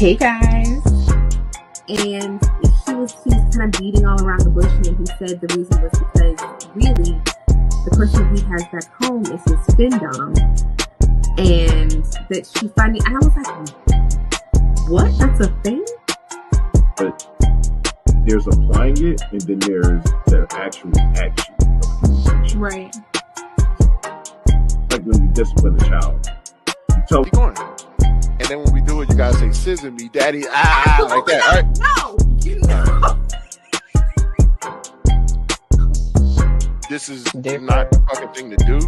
Hey guys. And he was kind of beating all around the bush, and he said the reason was because really the person he has back home is his findom, and that she's finding. And I was like, what? That's a thing? But there's applying it, and then there's the actual action of communication. Right. Like when you discipline a child, you tell Keep going. And then when we do it, you gotta say, "Scissor me, daddy." Like that. All right. No, you know. This is not the fucking thing to do.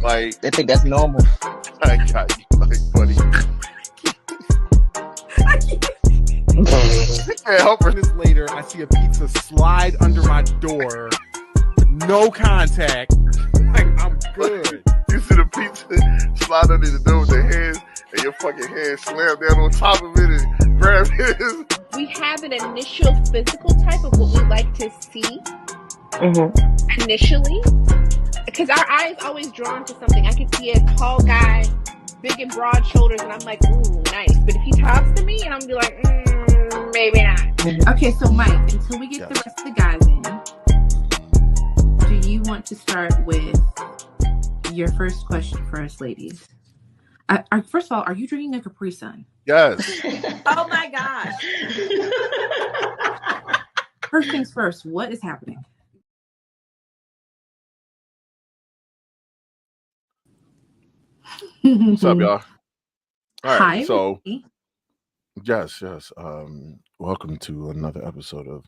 Like, I think that's normal. I got you, like, buddy. I can't help her. Minutes later, I see a pizza slide under my door. No contact. Like, I'm good. You see the pizza slide under the door with the hands, and your fucking hand slam down on top of it and grab his. We have an initial physical type of what we like to see initially, because our eye is always drawn to something. I can see a tall guy, big and broad shoulders, and I'm like, ooh, nice. But if he talks to me, and I'm gonna be like, maybe not. Okay, so Mike, until we get the rest of the guys in, do you want to start with your first question for us ladies? First of all, are you drinking a Capri Sun? Yes. Oh my gosh. First things first, what is happening? What's up, y'all? All right. Hi. So, yes. Welcome to another episode of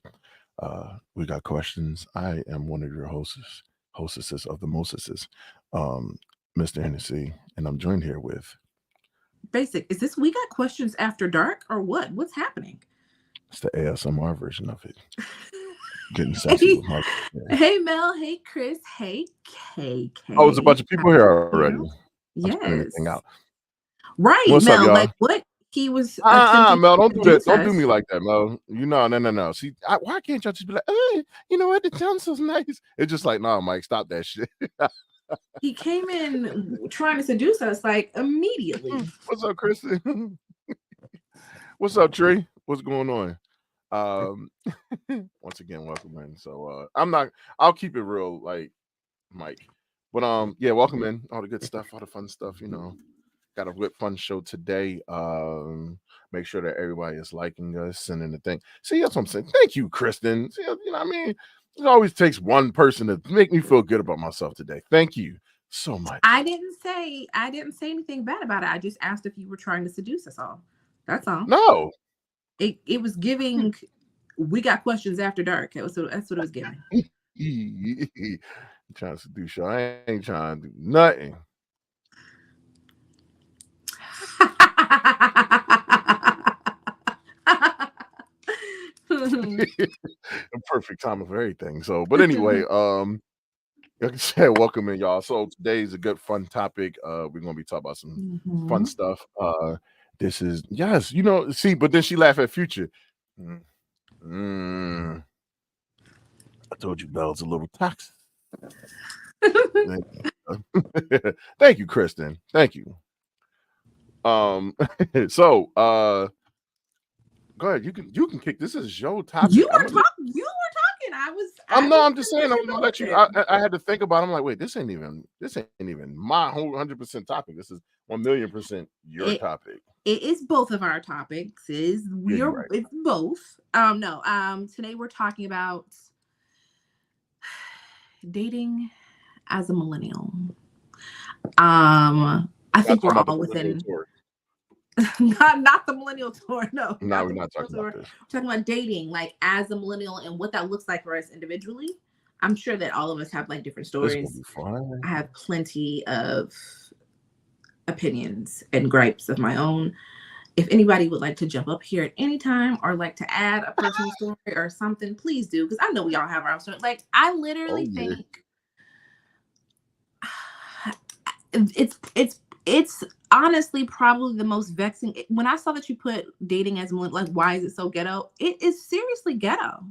We Got Questions. I am one of your hostesses of the Mosesses, Mr. Hennessy, and I'm joined here with Basic. Is this We Got Questions After Dark or what? What's happening? It's the ASMR version of it. Getting sassy with my Hey Mel, hey Chris, hey KK. Oh, there's a bunch of people here already. Yes. Out. Right, What's Mel. up, y'all? Like what he was. Mel, don't do that. Don't do me like that, Mel. No. See, why can't y'all just be like, you know what? It sounds so nice. It's just like, no, Mike, stop that shit. He came in trying to seduce us like immediately. What's up, Kristen? What's up, Trey? What's going on? Once again, welcome in. So I'll keep it real, like Mike. But yeah, welcome in. All the good stuff, all the fun stuff, Got a good fun show today. Make sure that everybody is liking us, sending the thing. See, that's what I'm saying. Thank you, Kristen. See, you know what I mean? It always takes one person to make me feel good about myself today. Thank you so much. I didn't say anything bad about it. I just asked if you were trying to seduce us all. That's all. No. It was giving. We Got Questions After Dark. That's what it was giving. Trying to seduce you. I ain't trying to do nothing. The perfect time of everything. So, but anyway, like I said, welcome in, y'all. So today's a good fun topic. We're gonna be talking about some fun stuff. This is see, but then she laughed at Future. I told you Belle's a little toxic. Thank you, Kristen. Thank you. So go ahead. You can kick. This is your topic. You were talking. I'm just saying. I'm gonna let you. I had to think about it. I'm like, wait, this ain't even my whole 100% topic. This is 1,000,000% your topic. It is both of our topics. It's both. Today we're talking about dating as a millennial. I think we're all within. Not the millennial tour. No, we're not talking about this. We're talking about dating, like as a millennial, and what that looks like for us individually. I'm sure that all of us have like different stories. I have plenty of opinions and gripes of my own. If anybody would like to jump up here at any time or like to add a personal story or something, please do, because I know we all have our own story. Like I literally think it's honestly probably the most vexing. When I saw that you put dating as millennial, like why is it so ghetto? It is seriously ghetto.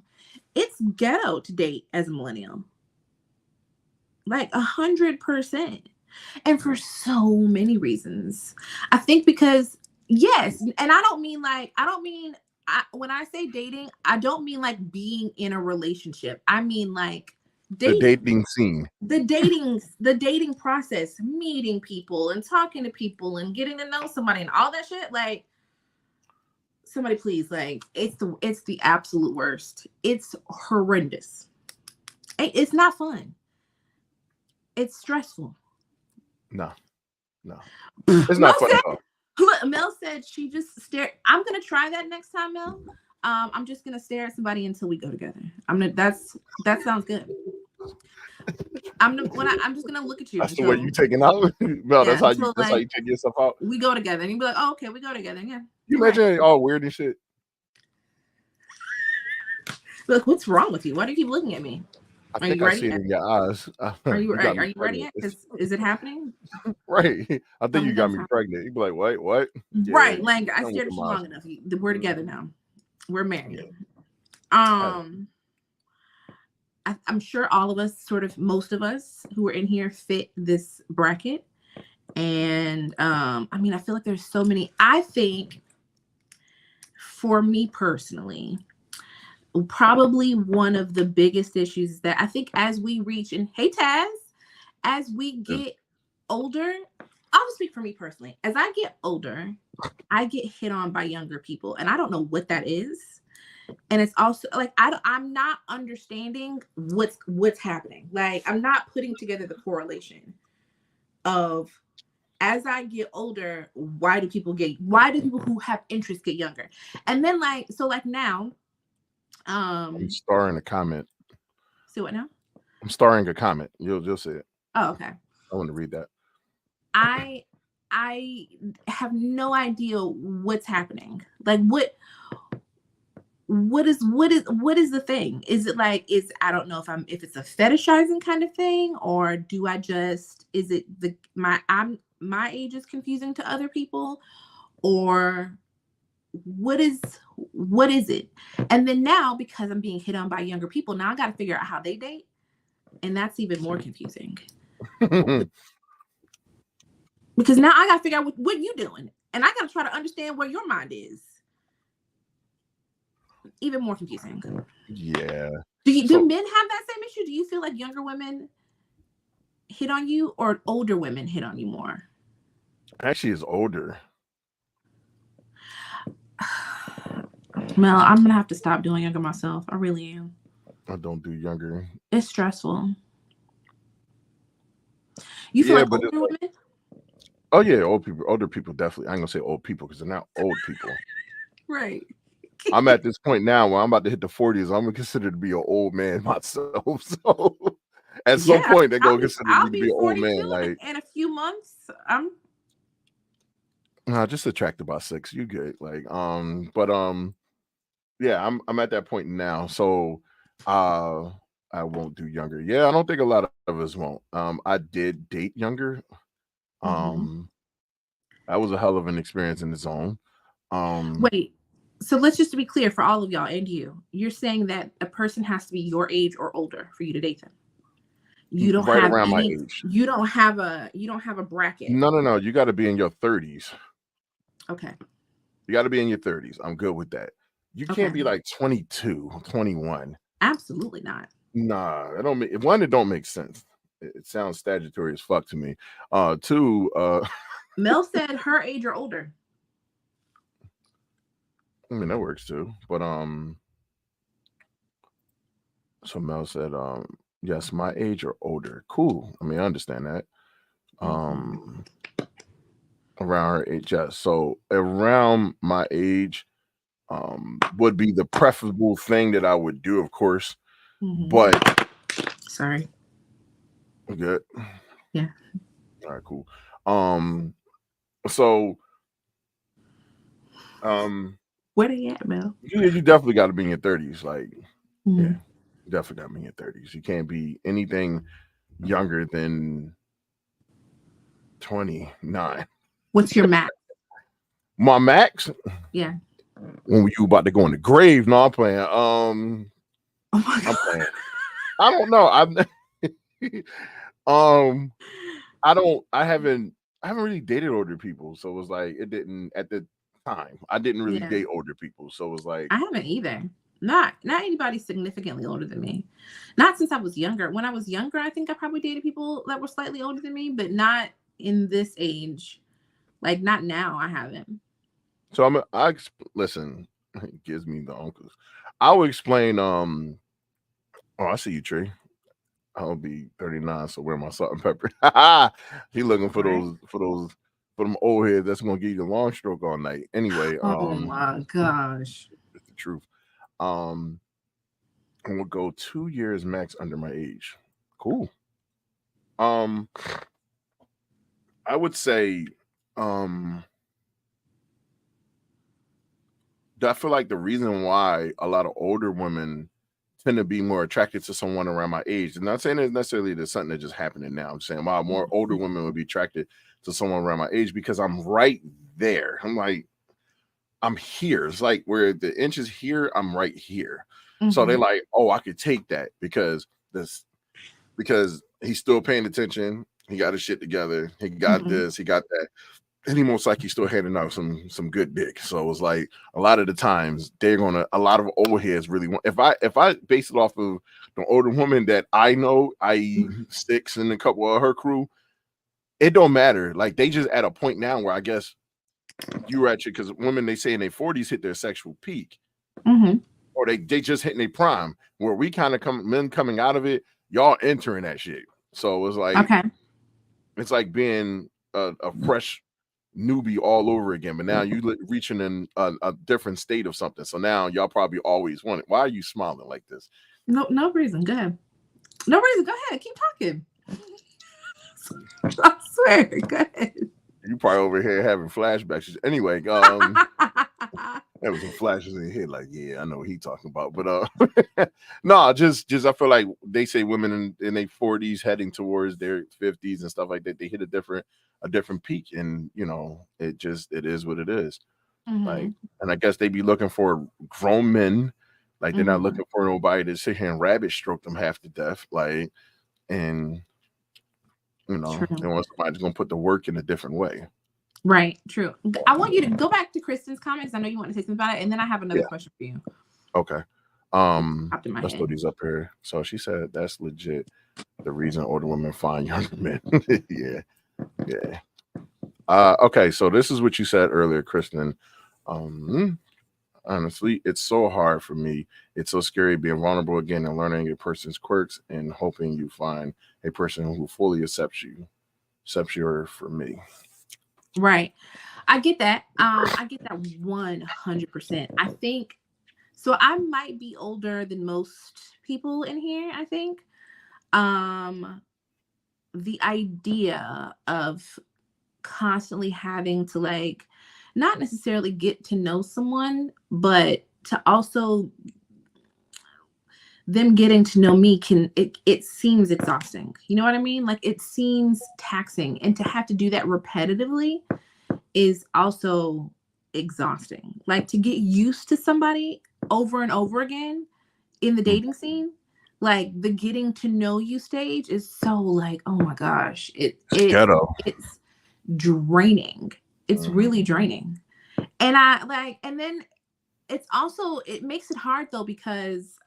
It's ghetto to date as a millennial. Like 100%. And for so many reasons. I think because Yes, and I don't mean when I say dating, I don't mean like being in a relationship. I mean like The dating. dating scene. The dating process, meeting people and talking to people and getting to know somebody and all that shit. Like, somebody please, like, it's the absolute worst. It's horrendous. It's not fun. It's stressful. No. It's not fun at all. Look, Mel said she just stared. I'm gonna try that next time, Mel. I'm just gonna stare at somebody until we go together. That sounds good. I'm just gonna look at you. That's the way you taking out. No, Yeah, that's how until, you take yourself out. we go together, and you be like, "Oh, okay, we go together." Yeah. You imagine all weird and shit. Look, what's wrong with you? Why do you keep looking at me? I think I see it in your eyes. Are you ready yet? Is it happening? Right. I think you got me pregnant. You be like, what? Right. Like, I stared at you long enough. We're together now. We're married. Yeah. I'm sure all of us, most of us who are in here fit this bracket. And I mean, I feel like there's so many. I think for me personally, probably one of the biggest issues is that I think as we reach, and hey Taz, as we get older, I'll speak for me personally. As I get older, I get hit on by younger people, and I don't know what that is. And it's also like I'm not understanding what's happening. Like, I'm not putting together the correlation of, as I get older, why do people who have interest get younger? And then now, I'm starring a comment. See what now? I'm starring a comment. You'll see it. Oh, okay. I want to read that. I have no idea what's happening. Like, what is the thing? Is it like, I don't know if it's a fetishizing kind of thing, or do I just, is it my age is confusing to other people, or what is it? And then now, because I'm being hit on by younger people, now I got to figure out how they date, and that's even more confusing. Because now I got to figure out what you doing, and I got to try to understand where your mind is. Even more confusing. Yeah. Do men have that same issue? Do you feel like younger women hit on you, or older women hit on you more? Actually, it's older. Mel, I'm gonna have to stop doing younger myself. I really am. I don't do younger. It's stressful. You feel like older women? Oh yeah, older people definitely. I ain't gonna say old people because they're not old people. Right. I'm at this point now where I'm about to hit the 40s. I'm gonna consider to be an old man myself. So at some point they're gonna consider me to be an old man. Like, in a few months, just attracted by 6. You good? Like, yeah, I'm at that point now. So I won't do younger. Yeah, I don't think a lot of us won't. I did date younger. That was a hell of an experience in its own. Wait. So let's just be clear for all of y'all and you're saying that a person has to be your age or older for you to date them. You don't right have around my age. You don't have a bracket. No. You got to be in your 30s. Okay. You got to be in your 30s. I'm good with that. You can't be like 22, 21. Absolutely not. Nah, it don't make sense. It sounds statutory as fuck to me. Two, Mel said her age or older. I mean, that works too. But so Mel said, yes, my age or older. Cool. I mean, I understand that. Around her age, yes. So around my age would be the preferable thing that I would do, of course. But sorry. Good. Yeah. All right, cool. So where they at, Mel? You definitely got to be in your 30s. Like, yeah, you definitely got to be in your 30s. You can't be anything younger than 29. What's your max? My max? Yeah. When you about to go in the grave? No, I'm playing. Oh my God. I'm playing. I don't know. I haven't I haven't really dated older people, so it was like it didn't at the time. I didn't really Yeah. date older people, so it was like I haven't either. Not anybody significantly older than me. Not since I was younger. When I was younger, I think I probably dated people that were slightly older than me, but not in this age. Like not now. I haven't. so. Listen. It gives me the uncles. I will explain. Oh, I see you, Trey. I'll be 39, so where my salt and pepper? He looking for Right. for them old heads that's gonna give you the long stroke all night. Anyway, Oh my gosh. it's the truth. I'm gonna go 2 years max under my age. Cool. Um, I would say, I feel like the reason why a lot of older women tend to be more attracted to someone around my age. I'm not saying it's necessarily there's something that just happening now. I'm saying why more older women would be attracted to someone around my age because I'm right there. I'm like, I'm here. It's like where the inch is here, I'm right here. So they're like, oh, I could take that because he's still paying attention. He got his shit together. He got this. He got that. And he most likely still handing out some good dick. So it was like a lot of the times a lot of old heads really want. If I base it off of the older woman that I know, i.e. Six and a couple of her crew, it don't matter. Like they just at a point now where I guess you're at because women they say in their 40s hit their sexual peak, or they just hitting their prime. Where we kind of men coming out of it, y'all entering that shit. So it's like it's like being a fresh newbie all over again, but now you reaching in a different state of something. So now y'all probably always want it. Why are you smiling like this? No reason. Go ahead. No reason. Go ahead. Keep talking. I swear. Go ahead. You probably over here having flashbacks. Anyway, there was some flashes in your head, like, yeah, I know what he's talking about. But no, just I feel like they say women in their 40s heading towards their 50s and stuff like that, they hit a different peak, and you know, it is what it is. Like, and I guess they be looking for grown men, like they're not looking for nobody to sit here and rabbit stroke them half to death, like, and you know, they want somebody that's gonna put the work in a different way. Right, true. I want you to go back to Kristen's comments. I know you want to say something about it, and then I have another question for you. Okay. Let's throw these up here. So she said that's legit the reason older women find younger men. Yeah. Okay, so this is what you said earlier, Kristen. Honestly, it's so hard for me. It's so scary being vulnerable again and learning a person's quirks and hoping you find a person who fully accepts you for me. Right. I get that. I get that 100%. I think so. I might be older than most people in here. I think the idea of constantly having to like not necessarily get to know someone, but to also them getting to know me it seems exhausting. You know what I mean? Like it seems taxing, and to have to do that repetitively is also exhausting. Like to get used to somebody over and over again in the dating scene, like the getting to know you stage is so like, oh my gosh, it's draining. It's really draining. And and then it's also, it makes it hard though, because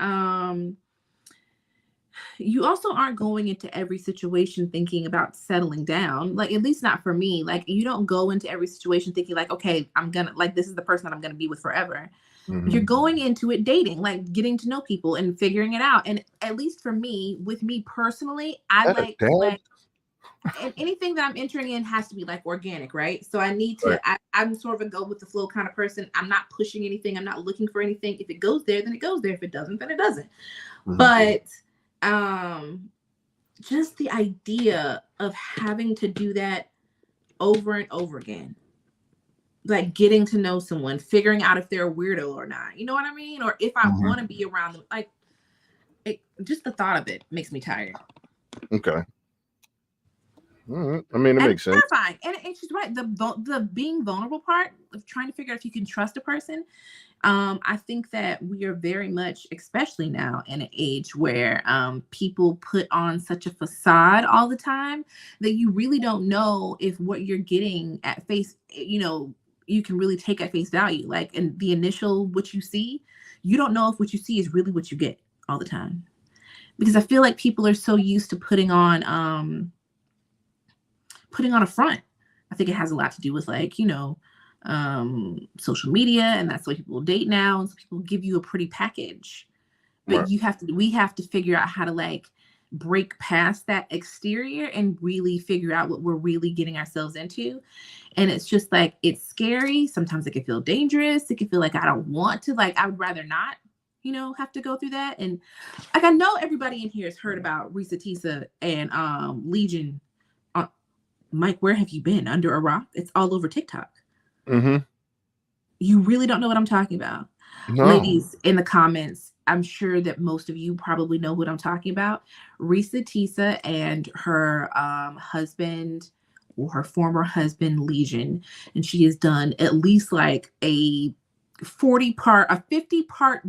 you also aren't going into every situation thinking about settling down. Like, at least not for me. Like, you don't go into every situation thinking like, okay, I'm gonna, like, this is the person that I'm gonna be with forever. You're going into it dating, like getting to know people and figuring it out. And at least for me, with me personally, I like and anything that I'm entering in has to be like organic, right? So I need to, I'm sort of a go with the flow kind of person. I'm not pushing anything. I'm not looking for anything. If it goes there, then it goes there. If it doesn't, then it doesn't. But just the idea of having to do that over and over again, like getting to know someone, figuring out if they're a weirdo or not, you know what I mean? Or if I want to be around them, like just the thought of it makes me tired. Okay. I mean, it And makes sense. terrifying. And she's right. The being vulnerable part of trying to figure out if you can trust a person. I think that we are very much, especially now in an age where people put on such a facade all the time that you really don't know if what you're getting at face, you can really take at face value. Like in the initial, what you see, you don't know if what you see is really what you get all the time. Because I feel like people are so used to putting on a front. I think it has a lot to do with social media, and that's why people date now, and so people give you a pretty package, but Right. we have to figure out how to break past that exterior and really figure out what we're really getting ourselves into. And it's just it's scary. Sometimes it can feel dangerous. It can feel like I don't want to, I would rather not have to go through that. And I know everybody in here has heard about Risa Tisa and Legion. Mike, where have you been? Under a rock? It's all over TikTok. Mm-hmm. You really don't know what I'm talking about. No. Ladies in the comments, I'm sure that most of you probably know what I'm talking about. Risa Tisa and her husband, or her former husband, Legion, and she has done at least a 50-part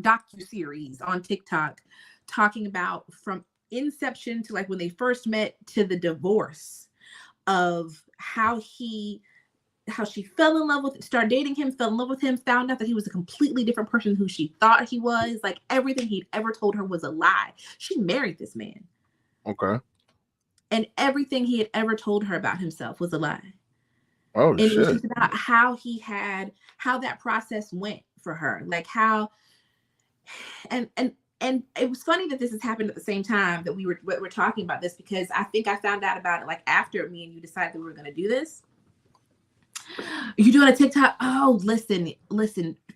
docuseries on TikTok talking about from inception to when they first met to the divorce, of how she fell in love with, started dating him, fell in love with him, found out that he was a completely different person who she thought he was. Everything he'd ever told her was a lie. She married this man. Okay. And everything he had ever told her about himself was a lie. Oh, and shit. It was just about how that process went for her. And it was funny that this has happened at the same time that we're talking about this, because I think I found out about it after me and you decided that we were going to do this. You're doing a TikTok. Oh, listen,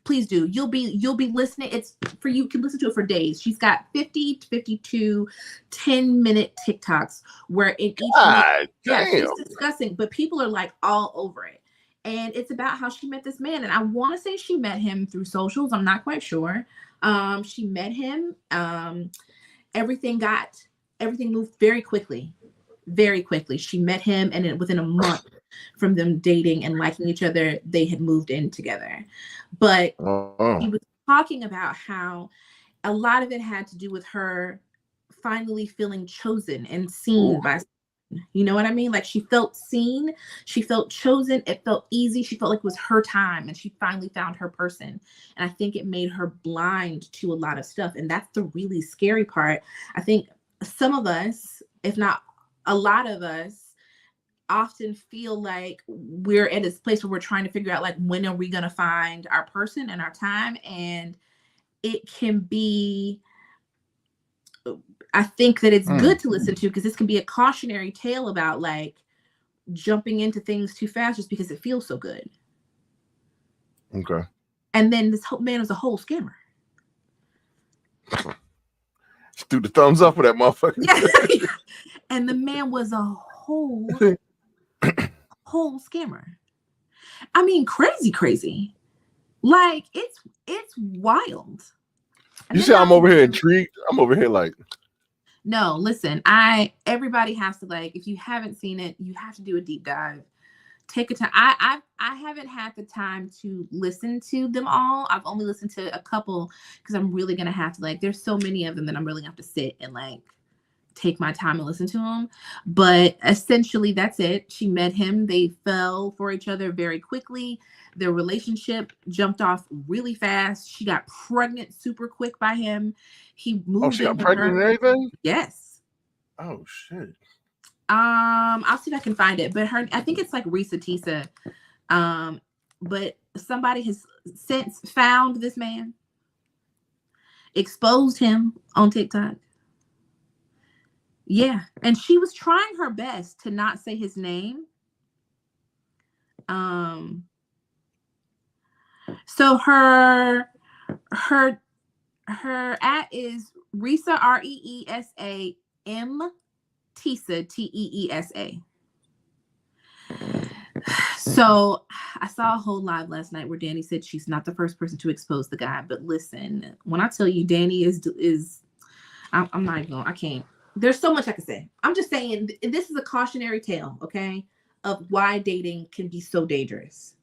please do. You'll be listening. It's for you. You can listen to it for days. She's got 50 to 52 10-minute TikToks where in each God, she's discussing, but people are all over it. And it's about how she met this man. And I want to say she met him through socials. I'm not quite sure. She met him. Everything moved very quickly. Very quickly. She met him, and within a month from them dating and liking each other, they had moved in together. But he was talking about how a lot of it had to do with her finally feeling chosen and seen by, you know what I mean? She felt seen, she felt chosen, it felt easy, she felt like it was her time, and she finally found her person. And I think it made her blind to a lot of stuff. And that's the really scary part. I think some of us, if not a lot of us, often feel like we're at this place where we're trying to figure out when are we going to find our person and our time. And it can be, I think that it's good to listen to, because this can be a cautionary tale about jumping into things too fast just because it feels so good. Okay. And then this whole man was a whole scammer. Just do the thumbs up for that motherfucker. Yeah. And the man was a whole scammer. I mean, crazy. It's wild. You see, I'm over here intrigued. I'm over here no, listen, everybody has to if you haven't seen it, you have to do a deep dive. Take a time. I haven't had the time to listen to them all. I've only listened to a couple because I'm really gonna have to there's so many of them that I'm really gonna have to sit and take my time and listen to them. But essentially that's it. She met him, they fell for each other very quickly. Their relationship jumped off really fast. She got pregnant super quick by him. He moved. She got pregnant and everything? Yes. Oh shit. I'll see if I can find it. But I think it's Risa Tisa. But somebody has since found this man, exposed him on TikTok. Yeah, and she was trying her best to not say his name. So her at is Risa, REESA, M Tisa, TEESA. So I saw a whole live last night where Danny said she's not the first person to expose the guy. But listen, when I tell you Danny is I'm not even going, I can't. There's so much I can say. I'm just saying this is a cautionary tale, okay, of why dating can be so dangerous.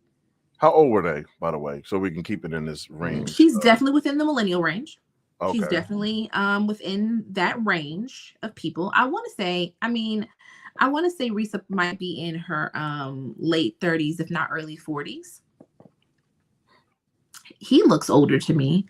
How old were they, by the way, so we can keep it in this range? She's definitely within the millennial range. Okay. She's definitely within that range of people. I want to say, Risa might be in her late 30s, if not early 40s. He looks older to me.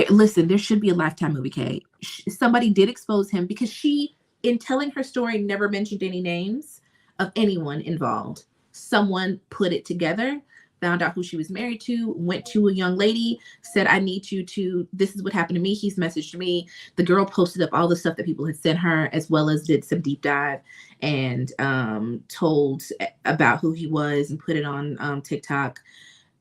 Listen, there should be a Lifetime movie, Kate. Somebody did expose him because she, in telling her story, never mentioned any names of anyone involved. Someone put it together, found out who she was married to, went to a young lady, said, I need you to, this is what happened to me. He's messaged me. The girl posted up all the stuff that people had sent her, as well as did some deep dive and told about who he was and put it on TikTok.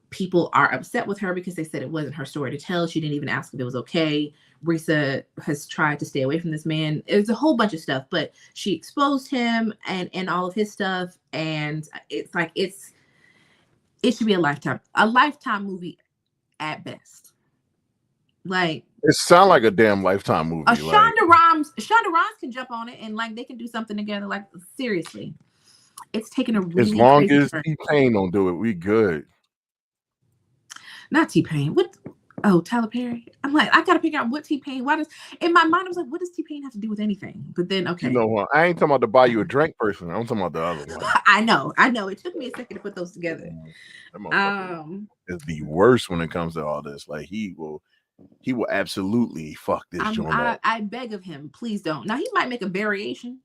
People are upset with her because they said it wasn't her story to tell. She didn't even ask if it was okay. Risa has tried to stay away from this man. It's a whole bunch of stuff, but she exposed him and all of his stuff. And it's like, it should be a lifetime movie at best. Like, it sounds like a damn Lifetime movie. Shonda Rhimes can jump on it and like they can do something together. Like, seriously, it's taken a really as long as turn. T-Pain don't do it, we good. Not T-Pain. What? Oh, Tyler Perry. I'm like, I gotta figure out what T-Pain. Why does in my mind I was like, what does T-Pain have to do with anything? But then, okay, you know what? I ain't talking about to buy you a drink person. I'm talking about the other one. I know. It took me a second to put those together. Is the worst when it comes to all this. Like he will absolutely fuck this joint up. I beg of him, please don't. Now he might make a variation.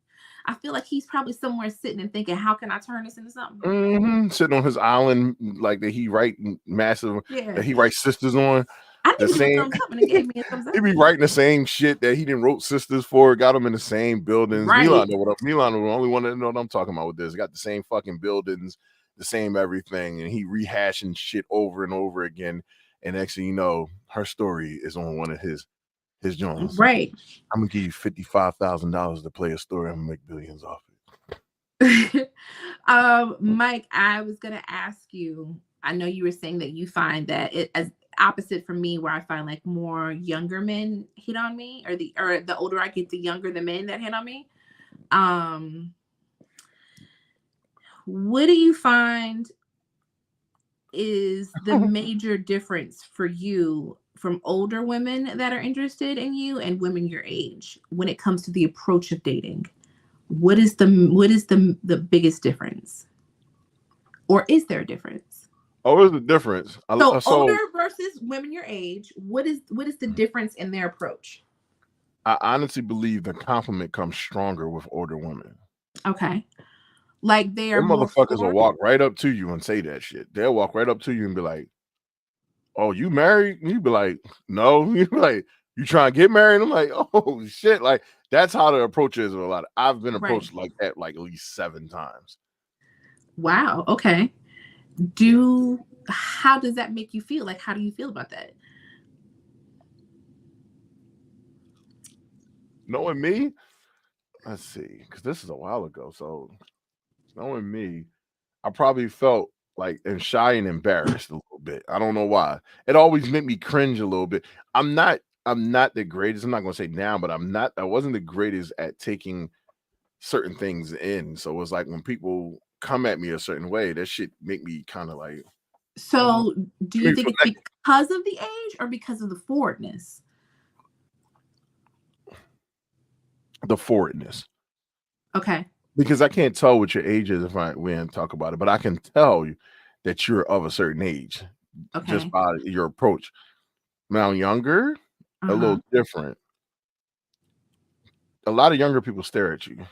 I feel like he's probably somewhere sitting and thinking, how can I turn this into something? Mm-hmm. Sitting on his island, like that he write massive, that he writes sisters on. I think he gave me a thumbs up. He be writing the same shit that he didn't wrote sisters for, got them in the same buildings. Right. Milan know what up. Milan was the only one that know what I'm talking about with this. Got the same fucking buildings, the same everything, and he rehashing shit over and over again. And next thing you know, her story is on one of his joints. Right. I'm gonna give you $55,000 to play a story. I'm gonna make billions off it. Mike, I was gonna ask you. I know you were saying that you find that it as opposite from me, where I find like more younger men hit on me, or the older I get, the younger the men that hit on me. What do you find is the major difference for you from older women that are interested in you and women your age when it comes to the approach of dating? What is the biggest difference? Or is there a difference? Oh, there's a difference. So older versus women your age, what is the difference in their approach? I honestly believe the compliment comes stronger with older women. Okay. Like they are motherfuckers will walk right up to you and say that shit. They'll walk right up to you and be like, "Oh, you married?" And you be like, "No." You be like, "You trying to get married?" I'm like, "Oh shit!" Like that's how the approach is with a lot. I've been approached like that like at least 7 times. Wow. Okay. How does that make you feel? Like, how do you feel about that? Knowing me, let's see, because this is a while ago. So knowing me, I probably felt like shy and embarrassed a little bit. I don't know why. It always made me cringe a little bit. I'm not the greatest. I'm not gonna say now, but I wasn't the greatest at taking certain things in. So it's like when people come at me a certain way, that shit make me kind of like. So do you think it's because of the age or because of the forwardness? The forwardness. Okay. Because I can't tell what your age is if we didn't talk about it, but I can tell you that you're of a certain age just by your approach. Now, younger, a little different. A lot of younger people stare at you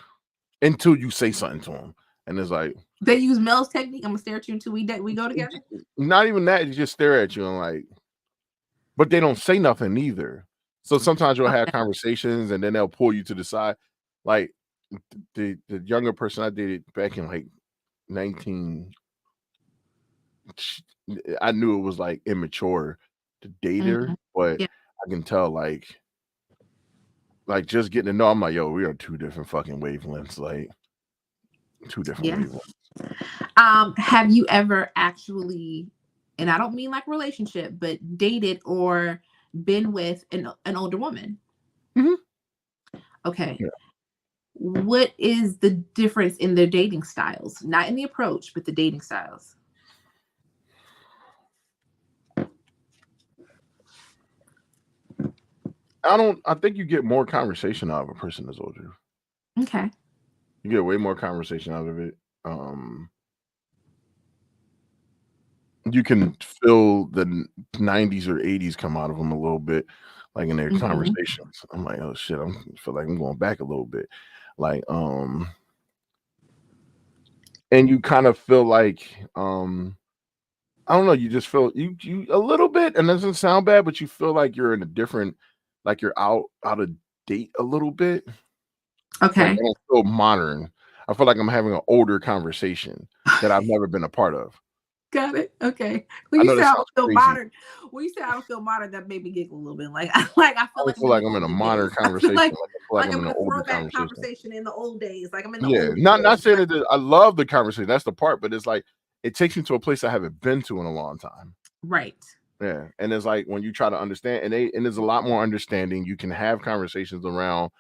until you say something to them, and it's like they use Mel's technique. I'm gonna stare at you until we go together. Not even that; you just stare at you and like, but they don't say nothing either. So sometimes you'll have conversations, and then they'll pull you to the side, like. The younger person I dated back in like 19, I knew it was like immature to date her, but I can tell like just getting to know, I'm like, yo, we are 2 different fucking wavelengths, like 2 different wavelengths. Have you ever actually and I don't mean like relationship, but dated or been with an older woman. Mm-hmm. Okay. Yeah. What is the difference in their dating styles? Not in the approach, but the dating styles. I think you get more conversation out of a person that's older. Okay. You get way more conversation out of it. You can feel the 90s or 80s come out of them a little bit, like in their conversations. I'm like, oh shit, I feel like I'm going back a little bit. Like, and you kind of feel like, I don't know, you just feel you a little bit, and it doesn't sound bad, but you feel like you're in a different, like you're out of date a little bit. Okay. Like I don't feel modern. I feel like I'm having an older conversation that I've never been a part of. Got it. Okay. When you say I don't feel modern, when you say I don't feel modern, that made me giggle a little bit. Like I feel like I'm in a modern conversation. Like I'm I'm in in an a older throwback conversation in the old days. Like I'm in the old not days. saying that I love the conversation. That's the part, but it's like it takes me to a place I haven't been to in a long time. Right. Yeah. And it's like when you try to understand, and there's a lot more understanding. You can have conversations around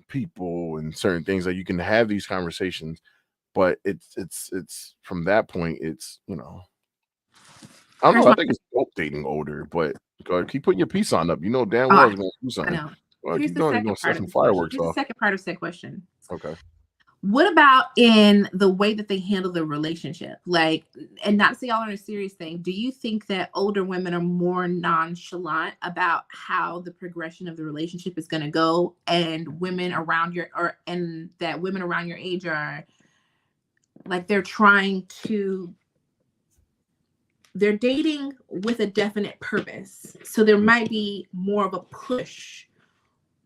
people and certain things, that you can have these conversations, but it's from that point, it's, you know, I don't know. I think it's dope dating older, but keep putting your peace on up. You know damn well it's going to do something. I know. Well, Here's the second part of the fireworks question. off. Here's the second part of said question. Okay. What about in the way that they handle the relationship? Like, and not to say y'all are in a serious thing, do you think that older women are more nonchalant about how the progression of the relationship is going to go, and women around your age are like they're dating with a definite purpose. So there might be more of a push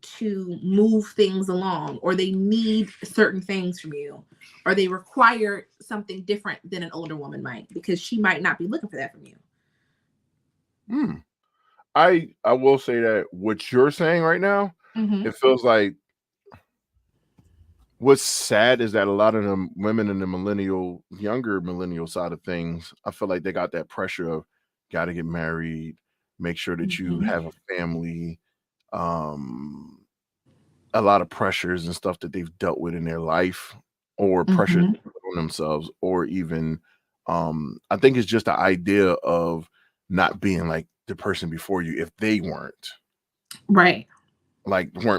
to move things along, or they need certain things from you, or they require something different than an older woman might, because she might not be looking for that from you. I will say that what you're saying right now, it feels like what's sad is that a lot of the women in the younger millennial side of things, I feel like they got that pressure of got to get married, make sure that you have a family, a lot of pressures and stuff that they've dealt with in their life, or pressure on themselves, or even I think it's just the idea of not being like the person before you if they weren't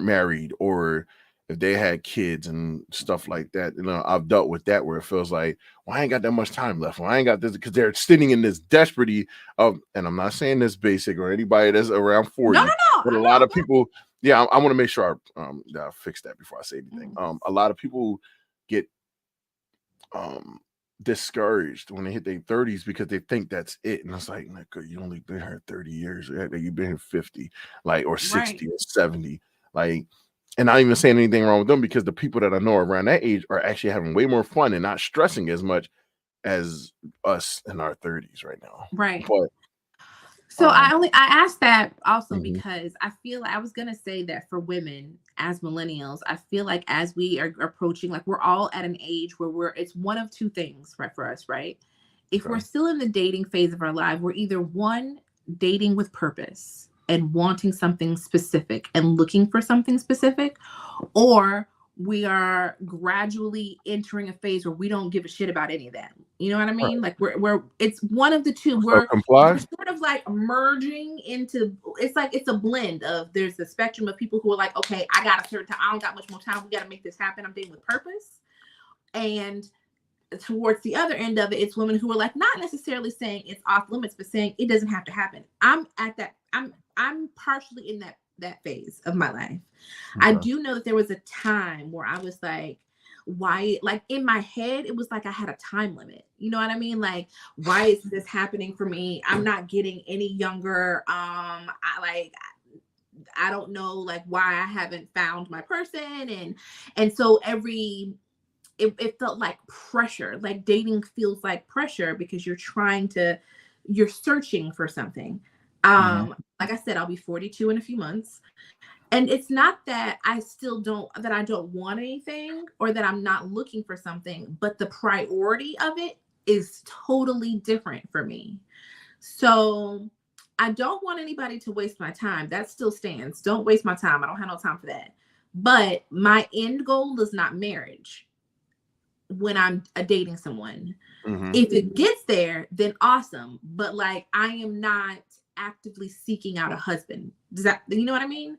married, or if they had kids and stuff like that. You know, I've dealt with that where it feels like, well, I ain't got that much time left. Well, I ain't got this, because they're sitting in this desperately of, and I'm not saying this basic or anybody that's around 40, but a lot of people, I want to make sure I fix that before I say anything. A lot of people get discouraged when they hit their 30s because they think that's it, and it's like, you only been here 30 years, you've been here 50, like, or 60 or 70, like. And not even saying anything wrong with them, because the people that I know around that age are actually having way more fun and not stressing as much as us in our 30s right now. Right. But so I asked that also because I feel like I was gonna say that for women as millennials, I feel like as we are approaching, like we're all at an age where it's one of two things, right, for us, right? If we're still in the dating phase of our life, we're either one, dating with purpose and wanting something specific and looking for something specific, or we are gradually entering a phase where we don't give a shit about any of that. You know what I mean? Like we're it's one of the two. We're sort of like merging into, it's like it's a blend of, there's a spectrum of people who are like, okay, I got a certain time, I don't got much more time, we got to make this happen, I'm dating with purpose. And towards the other end of it, it's women who are like, not necessarily saying it's off limits, but saying it doesn't have to happen. I'm at that, I'm partially in that phase of my life. I do know that there was a time where I was like, why, like in my head, it was like I had a time limit. You know what I mean? Like, why is this happening for me? I'm not getting any younger. I don't know, like, why I haven't found my person. And so it felt like pressure, like dating feels like pressure, because you're searching for something. Like I said, I'll be 42 in a few months. And it's not that I don't want anything, or that I'm not looking for something, but the priority of it is totally different for me. So I don't want anybody to waste my time. That still stands. Don't waste my time. I don't have no time for that. But my end goal is not marriage when I'm dating someone. Mhm. If it gets there, then awesome. But like, I am not actively seeking out a husband. Does that, you know what I mean?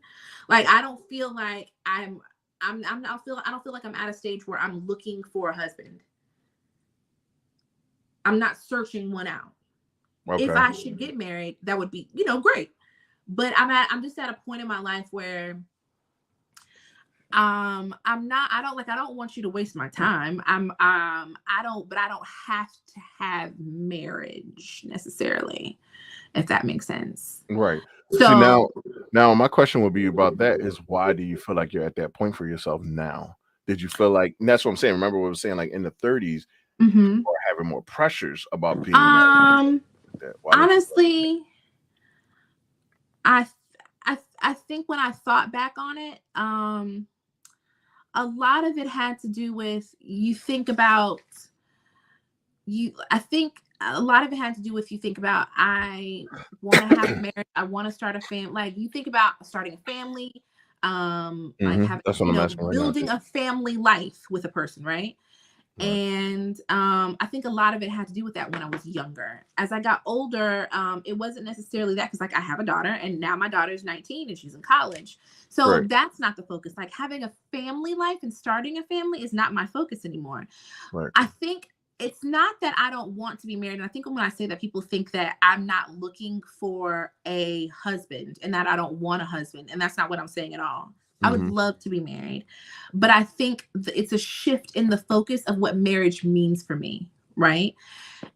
Like, I don't feel like I don't feel like I'm at a stage where I'm looking for a husband. I'm not searching one out. Okay. If I should get married, that would be, you know, great. But I'm just at a point in my life where I don't want you to waste my time. I don't have to have marriage necessarily, if that makes sense. Right. So See, now my question would be about that is, why do you feel like you're at that point for yourself now? Did you feel like, and that's what I'm saying. Remember what I was saying, like in the 30s, mhm. or having more pressures about being married. Why did you Honestly, I think when I thought back on it, a lot of it had to do with you think about you. I think a lot of it had to do with you think about I want to have a marriage. I want to start a family. Like you think about starting a family, like having, That's what you I'm know, asking right now, building too. a family life with a person, right? Right. And I think a lot of it had to do with that when I was younger. As I got older, it wasn't necessarily that, because like I have a daughter, and now my daughter's 19 and she's in college. So Right. that's not the focus. Like having a family life and starting a family is not my focus anymore. Right. I think it's not that I don't want to be married. And I think when I say that, people think that I'm not looking for a husband and that I don't want a husband. And that's not what I'm saying at all. I would love to be married, but I think it's a shift in the focus of what marriage means for me, right?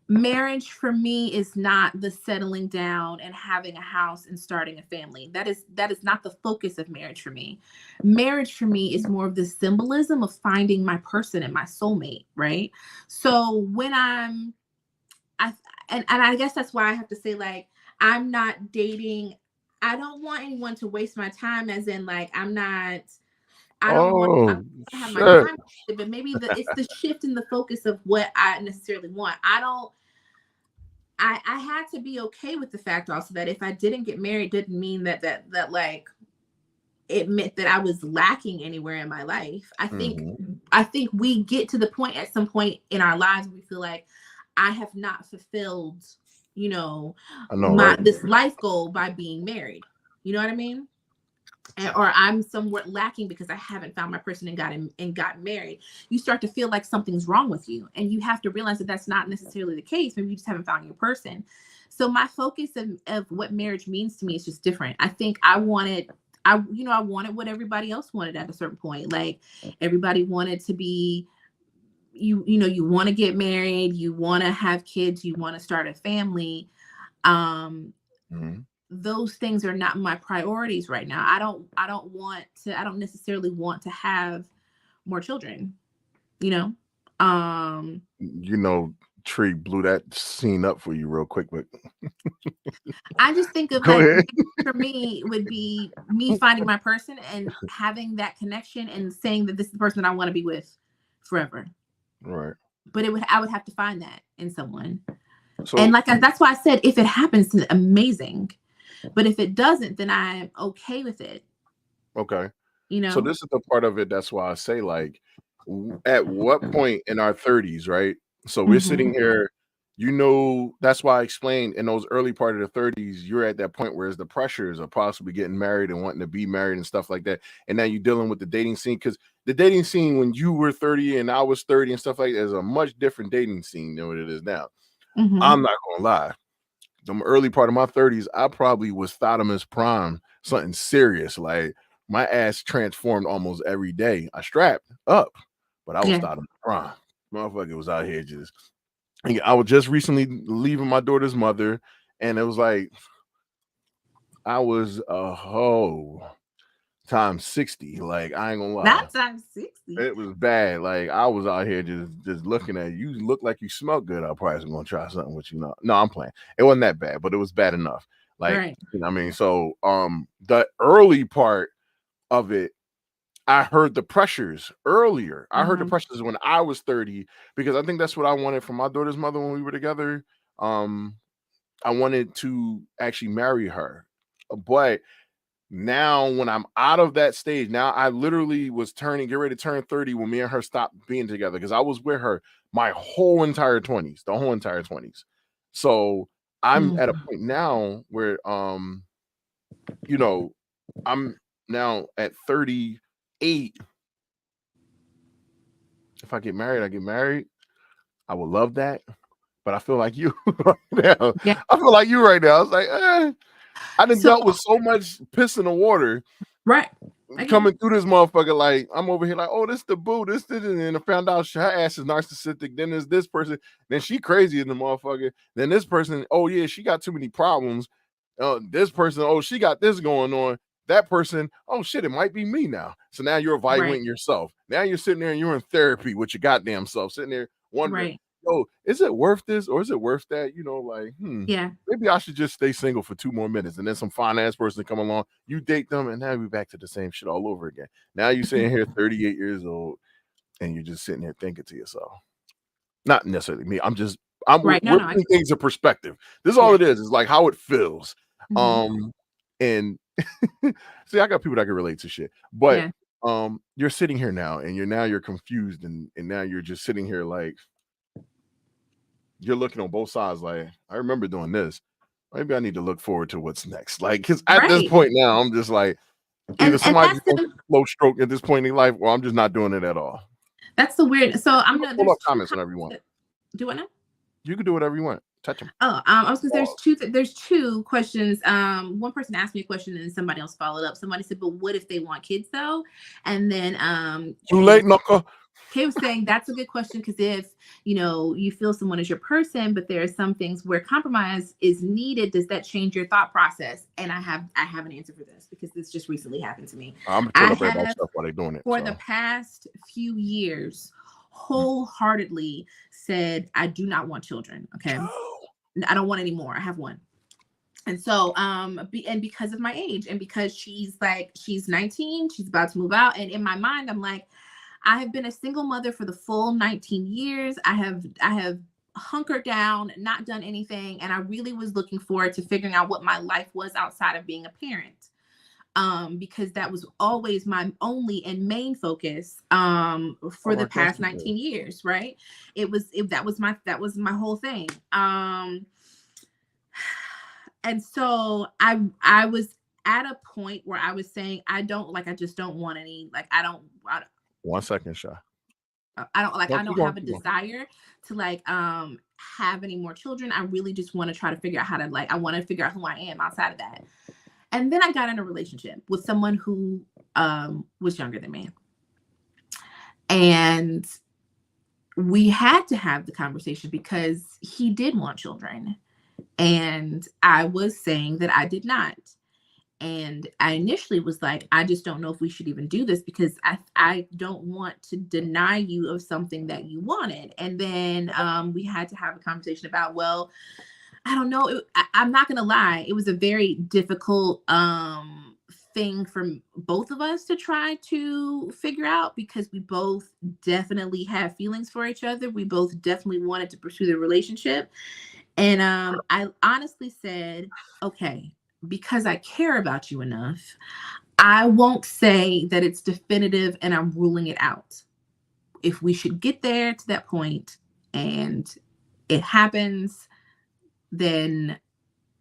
Marriage for me is not the settling down and having a house and starting a family. That is not the focus of marriage for me. Marriage for me is more of the symbolism of finding my person and my soulmate, right? So when and I guess that's why I have to say, like, I'm not dating. I don't want anyone to waste my time, as in like I don't want to have my shit. time, but maybe it's the shift in the focus of what I necessarily want. I had to be okay with the fact also that if I didn't get married, didn't mean that like it meant that I was lacking anywhere in my life. I think we get to the point at some point in our lives where we feel like I have not fulfilled, you know, this life goal by being married. You know what I mean? Or I'm somewhat lacking because I haven't found my person and gotten married. You start to feel like something's wrong with you, and you have to realize that that's not necessarily the case. Maybe you just haven't found your person. So my focus of what marriage means to me is just different. I think I wanted what everybody else wanted at a certain point. Like everybody wanted to be, you want to get married, you want to have kids, you want to start a family. Those things are not my priorities right now. I don't necessarily want to have more children, Tree blew that scene up for you real quick, but I just think of like, for me would be me finding my person and having that connection and saying that this is the person that I want to be with forever. Right. But I would have to find that in someone. So, and that's why I said, if it happens, then amazing. But if it doesn't, then I'm okay with it. Okay. So this is the part of it. That's why I say, like, at what point in our 30s, right? So we're sitting here, that's why I explained in those early part of the 30s, you're at that point where it's the pressures of possibly getting married and wanting to be married and stuff like that. And now you're dealing with the dating scene, because the dating scene when you were 30 and I was 30 and stuff like that is a much different dating scene than what it is now. I'm not going to lie. The early part of my 30s, I probably was Thottimus Prime, something serious. Like my ass transformed almost every day. I strapped up, but I was Thottimus Prime. Motherfucker was out here just. I was just recently leaving my daughter's mother, and it was like I was a hoe times 60. Like I ain't gonna lie, not times 60. It was bad. Like I was out here just looking at you. You look like you smell good. I probably was gonna try something with you. No, I'm playing. It wasn't that bad, but it was bad enough. Like, right. You know what I mean? So the early part of it, I heard the pressures earlier. I heard the Mhm. pressures when I was 30 because I think that's what I wanted from my daughter's mother when we were together. I wanted to actually marry her. But now when I'm out of that stage, now I literally was get ready to turn 30 when me and her stopped being together because I was with her my whole entire 20s, the whole entire 20s. So I'm at a Mhm. point now where you know, I'm now at 38. If I get married, I get married. I would love that. But I feel like you right now. Yeah. I feel like you right now. I was like, I done So dealt with so much piss in the water right. I get it. coming through this motherfucker. Like, I'm over here like, oh, this the boo, this, and I found out her ass is narcissistic. Then there's this person. Then she crazy in the motherfucker. Then this person, oh yeah, she got too many problems. This person, oh, she got this going on. That person, oh shit, it might be me now. So now you're evaluating Right. yourself. Now you're sitting there and you're in therapy with your goddamn self, sitting there wondering, Right. oh, is it worth this or is it worth that? You know, like, Yeah. maybe I should just stay single for 2 more minutes. And then some fine ass person come along, you date them, and now we're back to the same shit all over again. Now you're sitting here 38 years old and you're just sitting here thinking to yourself. Not necessarily me. Right. No, We're no. putting things in perspective. This is all Yeah. it is like how it feels. Mhm. And see, I got people that can relate to shit. But Yeah. you're sitting here now and you're confused and now you're just sitting here like you're looking on both sides like I remember doing this. Maybe I need to look forward to what's next. Like, because at this Right. point now, I'm just like either And somebody that's just going the through a slow stroke at this point in life, or I'm just not doing it at all. weird. So You I'm can not. pull There's up two. comments whenever you want. Do what now? You can do whatever you want. Touch them. Oh, I was because there's two questions. One person asked me a question and somebody else followed up. Somebody said, "But what if they want kids though?" And then Too late, knuckle. Kay was saying that's a good question because if you feel someone is your person, but there are some things where compromise is needed, does that change your thought process? And I have an answer for this because this just recently happened to me. I'm gonna I turn up everybody's have stuff while they're doing it. for the past few years wholeheartedly said I do not want children. Okay. I don't want any more. I have one. And so, and because of my age and because she's 19, she's about to move out. And in my mind, I'm like, I have been a single mother for the full 19 years. I have hunkered down, not done anything. And I really was looking forward to figuring out what my life was outside of being a parent. Because that was always my only and main focus for the past 19 years, right? That was my whole thing. And so I was at a point where I was saying I just don't want any, I don't 1 second, Sha. I don't have a Keep going. desire to have any more children. I really just want to try to figure out how to I want to figure out who I am outside of that. And then I got in a relationship with someone who was younger than me. And we had to have the conversation because he did want children. And I was saying that I did not. And I initially was like, I just don't know if we should even do this because I don't want to deny you of something that you wanted. And then we had to have a conversation about, well, I don't know. I'm not going to lie. It was a very difficult thing for both of us to try to figure out because we both definitely have feelings for each other. We both definitely wanted to pursue the relationship. And I honestly said, okay, because I care about you enough, I won't say that it's definitive and I'm ruling it out. If we should get there to that point and it happens, then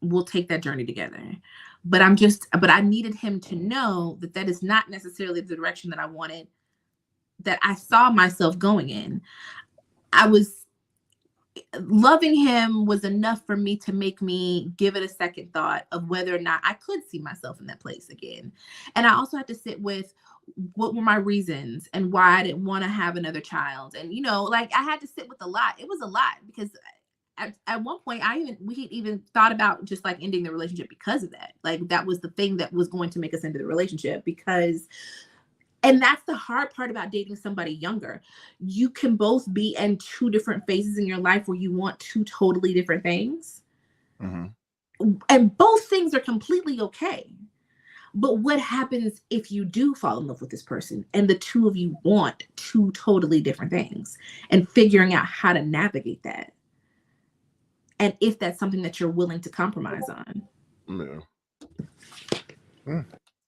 we'll take that journey together. But I needed him to know that that is not necessarily the direction that I wanted, that I saw myself going in. Loving him was enough for me to make me give it a second thought of whether or not I could see myself in that place again. And I also had to sit with what were my reasons and why I didn't want to have another child. And, I had to sit with a lot. It was a lot because at one point we even thought about just ending the relationship because of that. That was the thing that was going to make us into the relationship and that's the hard part about dating somebody younger. You can both be in two different phases in your life where you want two totally different things. Mm-hmm. And both things are completely okay. But what happens if you do fall in love with this person and the two of you want two totally different things, and figuring out how to navigate that? And if that's something that you're willing to compromise on. Yeah.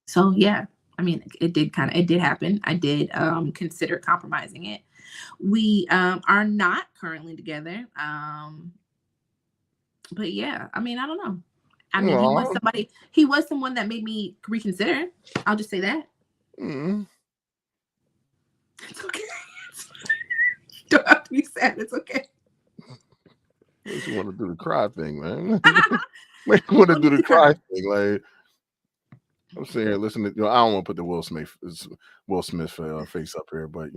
So yeah, I mean, it did happen. I did consider compromising it. We are not currently together. But yeah, I mean, I don't know. I mean, he was someone that made me reconsider. I'll just say that. Mm. It's okay. You don't have to be sad. It's okay. You want to do the cry thing, man. You want to do the cry thing. Like, I'm sitting here listening to, I don't want to put the Will Smith face up here, but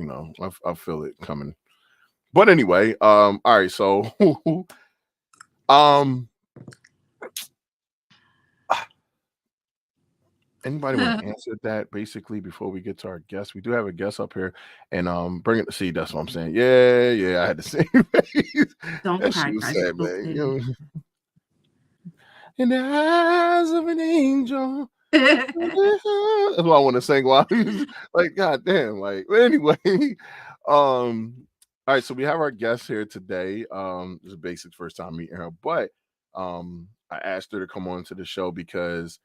I feel it coming. But anyway, all right, so anybody want to answer that basically before we get to our guest? We do have a guest up here, and bring it to see. That's what I'm saying. Yeah, I had the same face. Don't cry, guys. Sad, man. In the eyes of an angel. That's what I want to sing while he's like, God damn. Like, anyway, all right, so we have our guest here today. This is Basic's first time meeting her, but I asked her to come on to the show because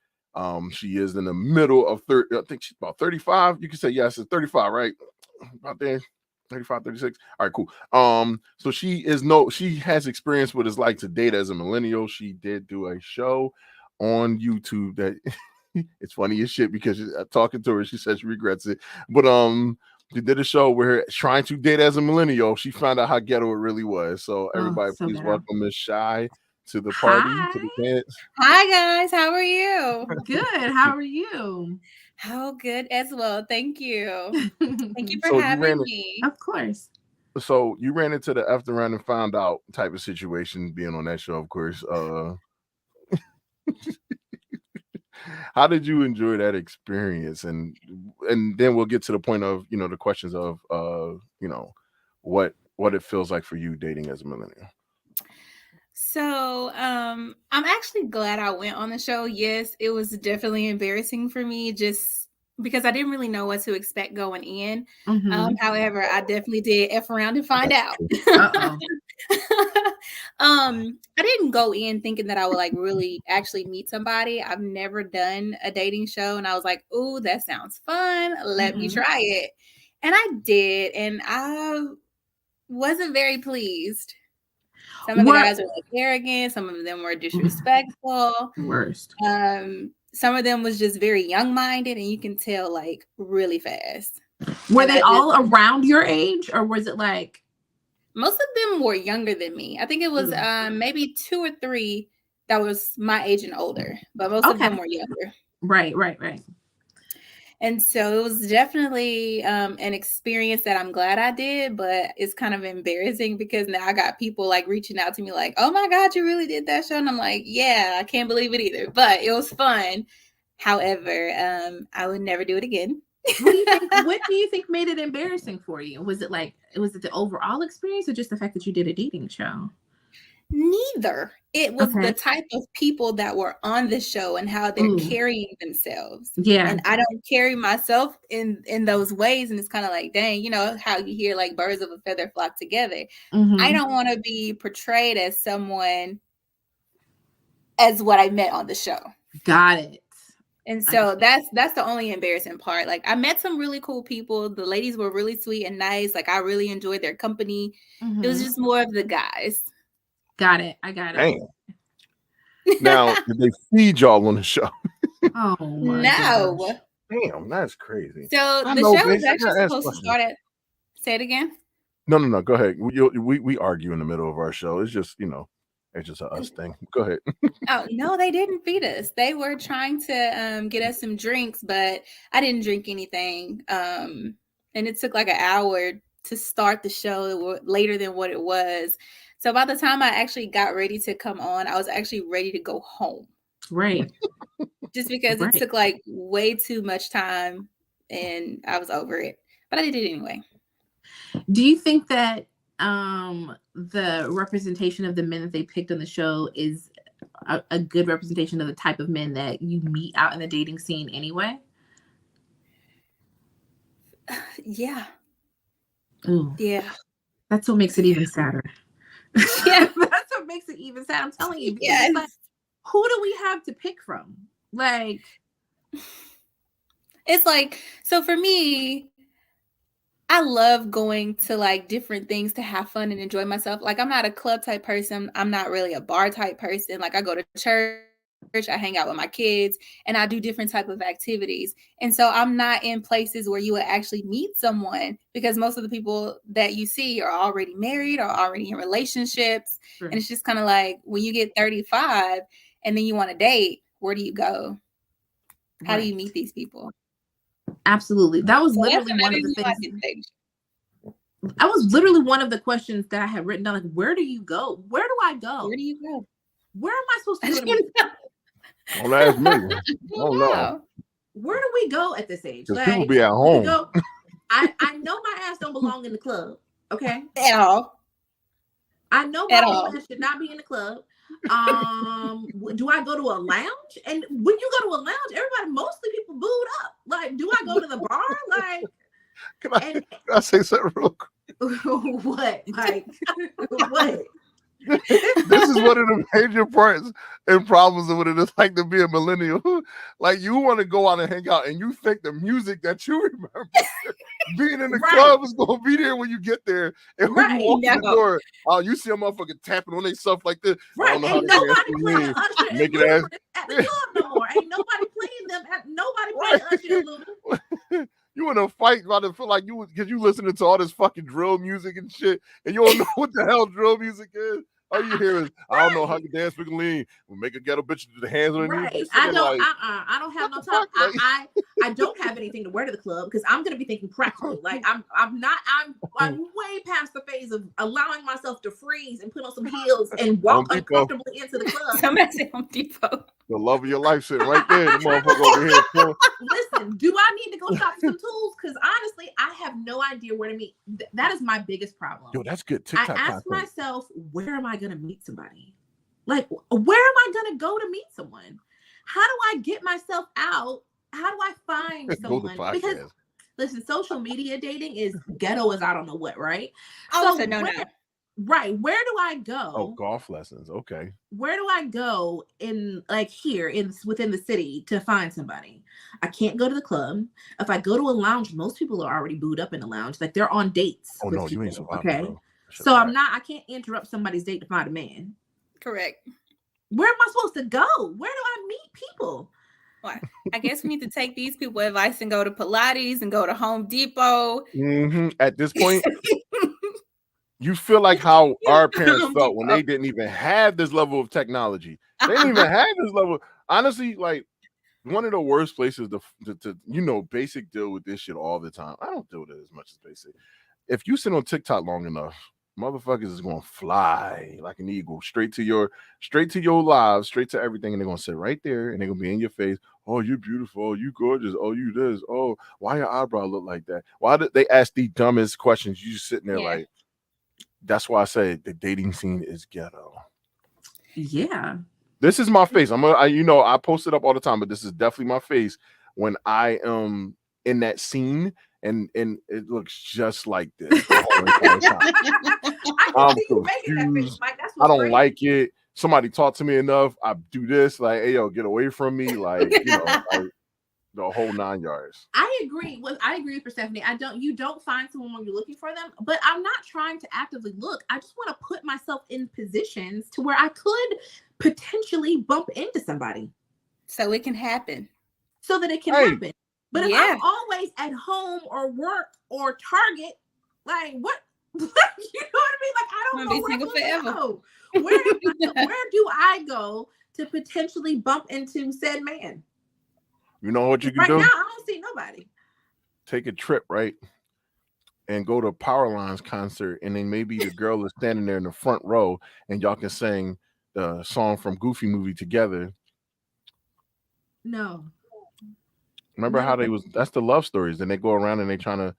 she is in the middle of 30. I think she's about 35. You can say yes, it's 35, right? About there. 35, 36. All right, cool. So she has experience what it's like to date as a millennial. She did do a show on YouTube that it's funny as shit because talking to her, she said she regrets it. But she did a show where trying to date as a millennial, she found out how ghetto it really was. So everybody, please welcome Miss Shy to the party. To the dance. Hi guys, how are you? Good. How are you? How good as well. Thank you. Thank you for having me. Of course. So you ran into the after run and found out type of situation being on that show, of course. How did you enjoy that experience? And then we'll get to the point of, the questions of, what it feels like for you dating as a millennial. So, I'm actually glad I went on the show. Yes, it was definitely embarrassing for me just because I didn't really know what to expect going in. Mm-hmm. However, I definitely did F around and find out. I didn't go in thinking that I would like really actually meet somebody. I've never done a dating show, and I was like, "Ooh, that sounds fun. Let me try it." And I did, and I wasn't very pleased. Some of the guys were like arrogant. Some of them were disrespectful. Worst. Some of them was just very young-minded, and you can tell like really fast. Were they all around your age, or was it like? Most of them were younger than me. I think it was maybe 2 or 3 that was my age and older, but most of them were younger. Right. And so it was definitely an experience that I'm glad I did, but it's kind of embarrassing because now I got people like reaching out to me like, "Oh my God, you really did that show?" And I'm like, "Yeah, I can't believe it either." But it was fun. However, I would never do it again. What do you think made it embarrassing for you? Was it the overall experience or just the fact that you did a dating show? Neither. It was the type of people that were on the show and how they're carrying themselves. Yeah. And I don't carry myself in those ways. And it's kind of like, dang, how you hear like birds of a feather flock together. Mm-hmm. I don't want to be portrayed as someone as what I met on the show. Got it. And so that's the only embarrassing part. Like I met some really cool people. The ladies were really sweet and nice. Like I really enjoyed their company. Mm-hmm. It was just more of the guys. Got it. I got it. Damn. Now, did they feed y'all on the show? Oh my no. gosh. Damn, that's crazy. So the show was actually supposed to start at. Say it again. No. Go ahead. We argue in the middle of our show. It's just it's just us thing. Go ahead. Oh no, they didn't feed us. They were trying to get us some drinks, but I didn't drink anything. And it took like an hour to start the show, later than what it was. So by the time I actually got ready to come on, I was actually ready to go home. Right. Just because it took like way too much time and I was over it. But I did it anyway. Do you think that the representation of the men that they picked on the show is a good representation of the type of men that you meet out in the dating scene anyway? Yeah. Ooh, Yeah. that's what makes it even sadder. Yeah. That's what makes it even sad. I'm telling you, because Yes. it's like, who do we have to pick from? Like, it's like, so for me, I love going to like different things to have fun and enjoy myself. Like, I'm not a club type person. I'm not really a bar type person. Like, I go to church, I hang out with my kids, and I do different type of activities. And so I'm not in places where you would actually meet someone, because most of the people that you see are already married or already in relationships. Sure. And it's just kind of like, when you get 35 and then you want to date, where do you go? How do you meet these people? Absolutely. That was So literally that's one of the why I things. did dating. That was literally one of the questions that I had written down. Like, where do you go? Where do I go? Where do you go? Where am I supposed to go to meet? Don't ask me. Oh no. Where do we go at this age? Because people be at home. I know my ass don't belong in the club. Okay. At all. I know my old ass should not be in the club. Do I go to a lounge? And when you go to a lounge, mostly people booed up. Like, do I go to the bar? Like, can I say something real quick? What? Like, what? This is one of the major parts and problems of what it is like to be a millennial. Like, you want to go out and hang out, and you think the music that you remember being in the club is going to be there when you get there. And when you walk in the door, you see a motherfucker tapping on their stuff like this. Right. Ain't nobody playing Usher and Ludacris at the club no more. Ain't nobody playing them. Nobody playing Usher and Ludacris. You in a fight about to feel like you, because you listening to all this fucking drill music and shit, and you don't know what the hell drill music is. All you hear is, I don't know how to dance, we can lean. We'll make a ghetto bitch do the hands on her knees. I don't have no time. I don't have anything to wear to the club, because I'm gonna be thinking practically. Like, I'm way past the phase of allowing myself to freeze and put on some heels and walk uncomfortably into the club. Somebody say Home Depot. The love of your life sitting right there. The motherfucker over here. Listen, do I need to go shop for some tools? Because honestly, I have no idea where to meet. That is my biggest problem. Yo, that's good TikTok I ask content. myself, where am I going to meet somebody? Like, where am I going to go to meet someone? How do I get myself out? How do I find someone? Because listen, social media dating is ghetto as I don't know what, right? Oh, so no. Right. Where do I go? Oh, golf lessons. Okay. Where do I go within the city to find somebody? I can't go to the club. If I go to a lounge, most people are already booed up in the lounge. Like, they're on dates. Oh, no, you ain't surviving. Okay. So I can't interrupt somebody's date to find a man. Correct. Where am I supposed to go? Where do I meet people? Well, I guess we need to take these people advice and go to Pilates and go to Home Depot. Mm-hmm. At this point, you feel like how our parents felt when they didn't even have this level of technology. They didn't even have this level. Honestly, like, one of the worst places to Basic deal with this shit all the time. I don't deal with it as much as Basic. If you sit on TikTok long enough, motherfuckers is gonna fly like an eagle straight to your lives, straight to everything, and they're gonna sit right there and they're gonna be in your face. Oh, you're beautiful. Oh, you gorgeous. Oh, you this. Oh, why your eyebrow look like that? Why did they ask the dumbest questions? You just sitting there like. That's why I say the dating scene is ghetto. Yeah. This is my face. I post it up all the time, but this is definitely my face when I am in that scene, and it looks just like this. I'm confused. I don't like it. Somebody talk to me enough. I do this, like, hey, yo, get away from me. Like, like the whole 9 yards. I agree with Persephone. You don't find someone when you're looking for them, but I'm not trying to actively look. I just want to put myself in positions to where I could potentially bump into somebody. So it can happen. So that it can happen. But if I'm always at home or work or Target, like, what? You know what I mean? Like, I don't know where to go. Where do I go to potentially bump into said man? You know what you can do? Right now, I don't see nobody. Take a trip, right? And go to a Powerlines concert, and then maybe the girl is standing there in the front row, and y'all can sing the song from Goofy movie together. No. Remember how that's the love stories. Then they go around and they trying to,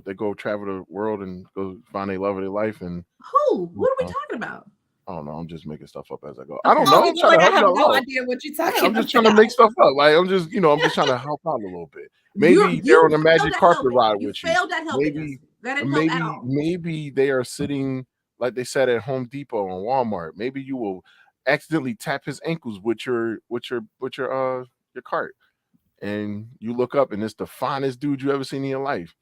they go travel the world and go find their love of their life. And who? What are we talking about? I don't know. I'm just making stuff up as I go. I don't Oh, know. I'm trying to I help have y'all no out. idea what you're talking I'm just trying to make stuff up. Like I'm just trying to help out a little bit. Maybe they're on a magic carpet ride with you. Failed at helping us. That didn't help at all. Maybe they are sitting like they said at Home Depot and Walmart. Maybe you will accidentally tap his ankles with your cart, and you look up and it's the finest dude you ever seen in your life.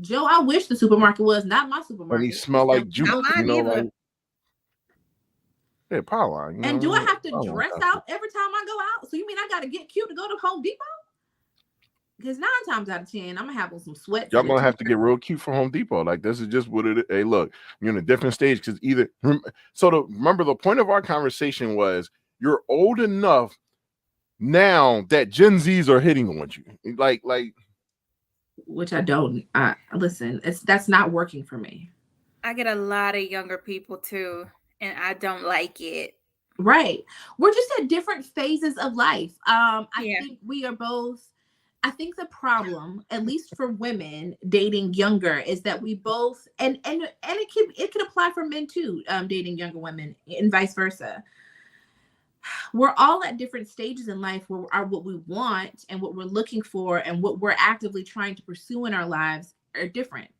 Joe, I wish the supermarket was not my supermarket. And he smell like juice, Not mine either. like yeah, power line. And do I have to dress out every time I go out? So you mean I got to get cute to go to Home Depot? Because 9 times out of 10, I'm gonna have on some sweats. Y'all gonna have to get real cute for Home Depot. Like this is just what it is. Hey, look, you're in a different stage because remember the point of our conversation was you're old enough now that Gen Zs are hitting on you. Like which I don't. Listen, that's not working for me. I get a lot of younger people too, and I don't like it. Right. We're just at different phases of life. I think we are both. I think the problem, at least for women dating younger, is that we both and it can apply for men too, dating younger women and vice versa. We're all at different stages in life where what we want and what we're looking for and what we're actively trying to pursue in our lives are different.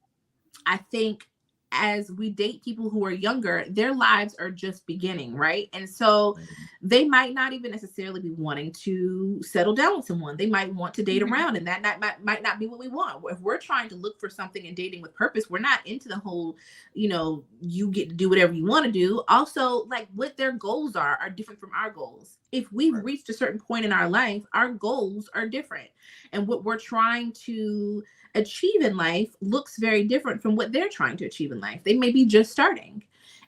I think as we date people who are younger, their lives are just beginning, right? And so they might not even necessarily be wanting to settle down with someone. They might want to date around, and that might not be what we want. If we're trying to look for something in dating with purpose, we're not into the whole, you get to do whatever you want to do. Also, like what their goals are different from our goals. If we've reached a certain point in our life, our goals are different. And what we're trying to achieve in life looks very different from what they're trying to achieve in life. They may be just starting.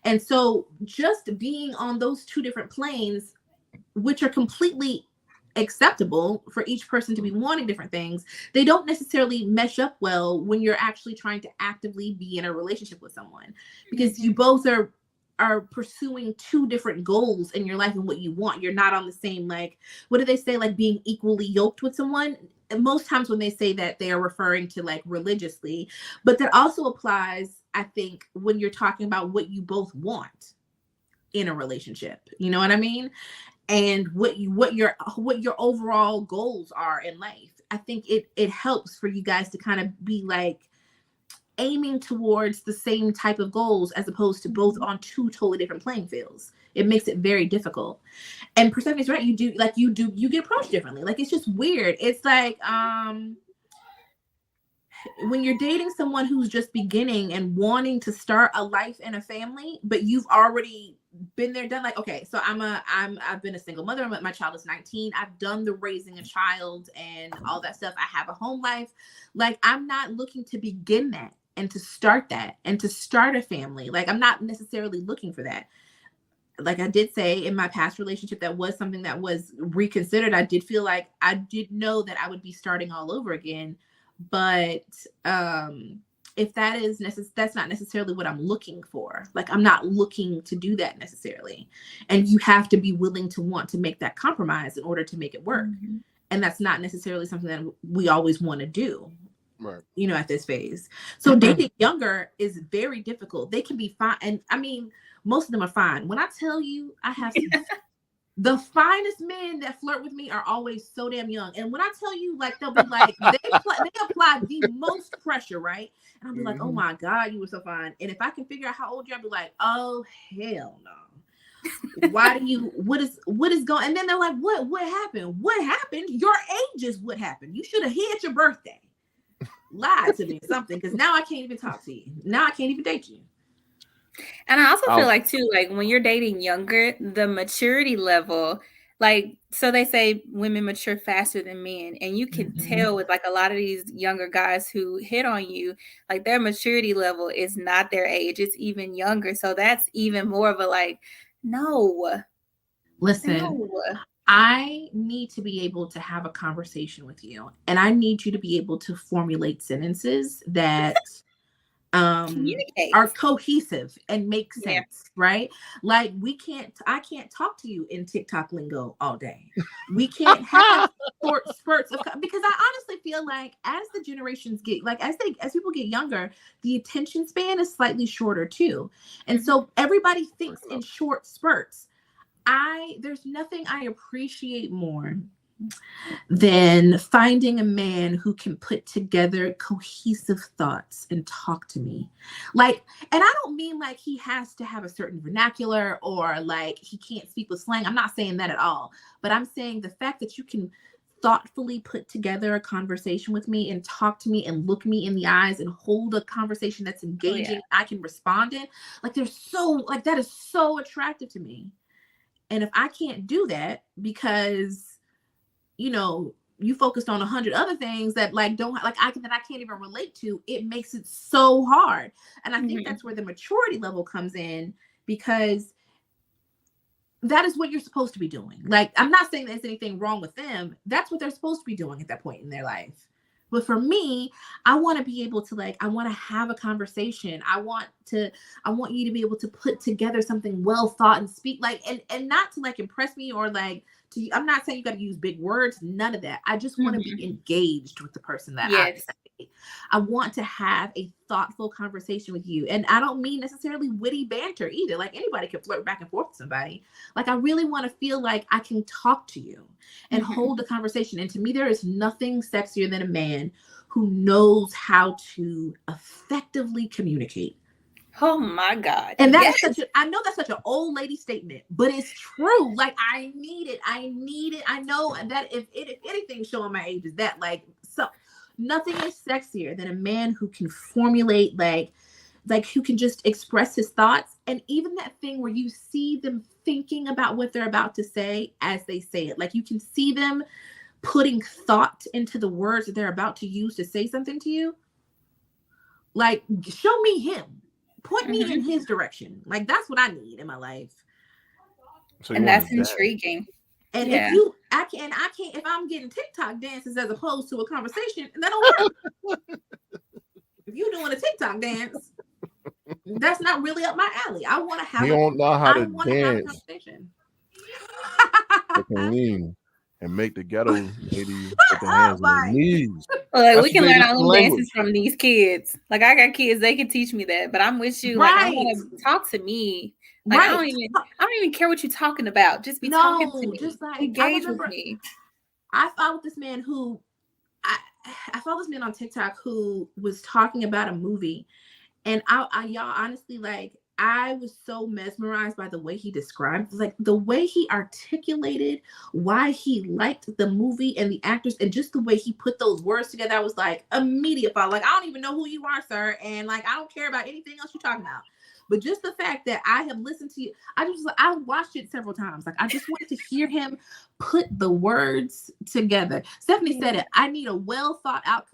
And so just being on those two different planes, which are completely acceptable for each person to be wanting different things, they don't necessarily mesh up well when you're actually trying to actively be in a relationship with someone, because you both are pursuing two different goals in your life and what you want. You're not on the same, like, what do they say, like being equally yoked with someone? And most times when they say that, they are referring to like religiously, but that also applies, I think, when you're talking about what you both want in a relationship. You know what I mean? And what your overall goals are in life. I think it helps for you guys to kind of be like aiming towards the same type of goals as opposed to both on two totally different playing fields. It makes it very difficult. And Persephone's right. You get approached differently. Like, it's just weird. It's like, when you're dating someone who's just beginning and wanting to start a life and a family, but you've already been there, done. Like, okay, so I've been a single mother. My child is 19. I've done the raising a child and all that stuff. I have a home life. Like, I'm not looking to begin that and to start that and to start a family. Like, I'm not necessarily looking for that. Like I did say, in my past relationship, that was something that was reconsidered. I did feel like I did know that I would be starting all over again. But if that's not necessarily what I'm looking for. Like, I'm not looking to do that necessarily. And you have to be willing to want to make that compromise in order to make it work. Mm-hmm. And that's not necessarily something that we always want to do. Right. At this phase. So dating younger is very difficult. They can be fine. And I mean, most of them are fine. When I tell you, I have the finest men that flirt with me are always so damn young. And when I tell you, like, they'll be like, they apply the most pressure, right? And I'll be like, oh my God, you were so fine. And if I can figure out how old you are, I'll be like, oh, hell no. What is going? And then they're like, what happened? What happened? Your age is what happened. You should have hit your birthday. Lie to me or something, because now I can't even talk to you. Now I can't even date you. And I also feel like too, like when you're dating younger, the maturity level, like, so they say women mature faster than men, and you can tell with like a lot of these younger guys who hit on you, like their maturity level is not their age, it's even younger. So that's even more of a like, no. Listen, no. I need to be able to have a conversation with you, and I need you to be able to formulate sentences that Communicate. are cohesive and make sense, Yeah. right? Like I can't talk to you in TikTok lingo all day. We can't have short spurts because I honestly feel like as the generations get, like as people get younger, the attention span is slightly shorter too. And so everybody thinks in short spurts. There's nothing I appreciate more than finding a man who can put together cohesive thoughts and talk to me. Like, and I don't mean like he has to have a certain vernacular or like he can't speak with slang. I'm not saying that at all. But I'm saying the fact that you can thoughtfully put together a conversation with me and talk to me and look me in the eyes and hold a conversation that's engaging, I can respond in. Like that is so attractive to me. And if I can't do that because you focused on 100 other things that I can't even relate to, it makes it so hard. And I think that's where the maturity level comes in, because that is what you're supposed to be doing. Like, I'm not saying there's anything wrong with them. That's what they're supposed to be doing at that point in their life. But for me, I want to be able to I want to have a conversation. I want you to be able to put together something well thought and speak and not to impress me or I'm not saying you got to use big words, none of that. I just want to be engaged with the person that I want to have a thoughtful conversation with you. And I don't mean necessarily witty banter either. Like anybody can flirt back and forth with somebody. Like I really want to feel like I can talk to you and hold the conversation. And to me, there is nothing sexier than a man who knows how to effectively communicate. Oh my God. And that's I know that's such an old lady statement, but it's true. Like I need it. I know that if anything showing my age is that so nothing is sexier than a man who can formulate who can just express his thoughts. And even that thing where you see them thinking about what they're about to say as they say it. Like you can see them putting thought into the words that they're about to use to say something to you. Like show me him. Point me in his direction. Like that's what I need in my life. So and that's intriguing. And if I can't, if I'm getting TikTok dances as opposed to a conversation, that don't work. If you're doing a TikTok dance, that's not really up my alley. I want to have you don't know how to dance. Have a conversation. They can lean and make the ghetto lady put their hands on their knees. Well, we can learn our own dances from these kids. Like I got kids, they can teach me that. But I'm with you. Like I want to talk to me. Like I don't even care what you're talking about. Just be talking to me. Just engage with me. I followed this man who I followed this man on TikTok who was talking about a movie, and y'all honestly I was so mesmerized by the way he described, the way he articulated why he liked the movie and the actors, and just the way he put those words together. I was immediate follow. I don't even know who you are, sir, and I don't care about anything else you're talking about. But just the fact that I have listened to you, I watched it several times. I just wanted to hear him put the words together. Stephanie said it. I need well thought out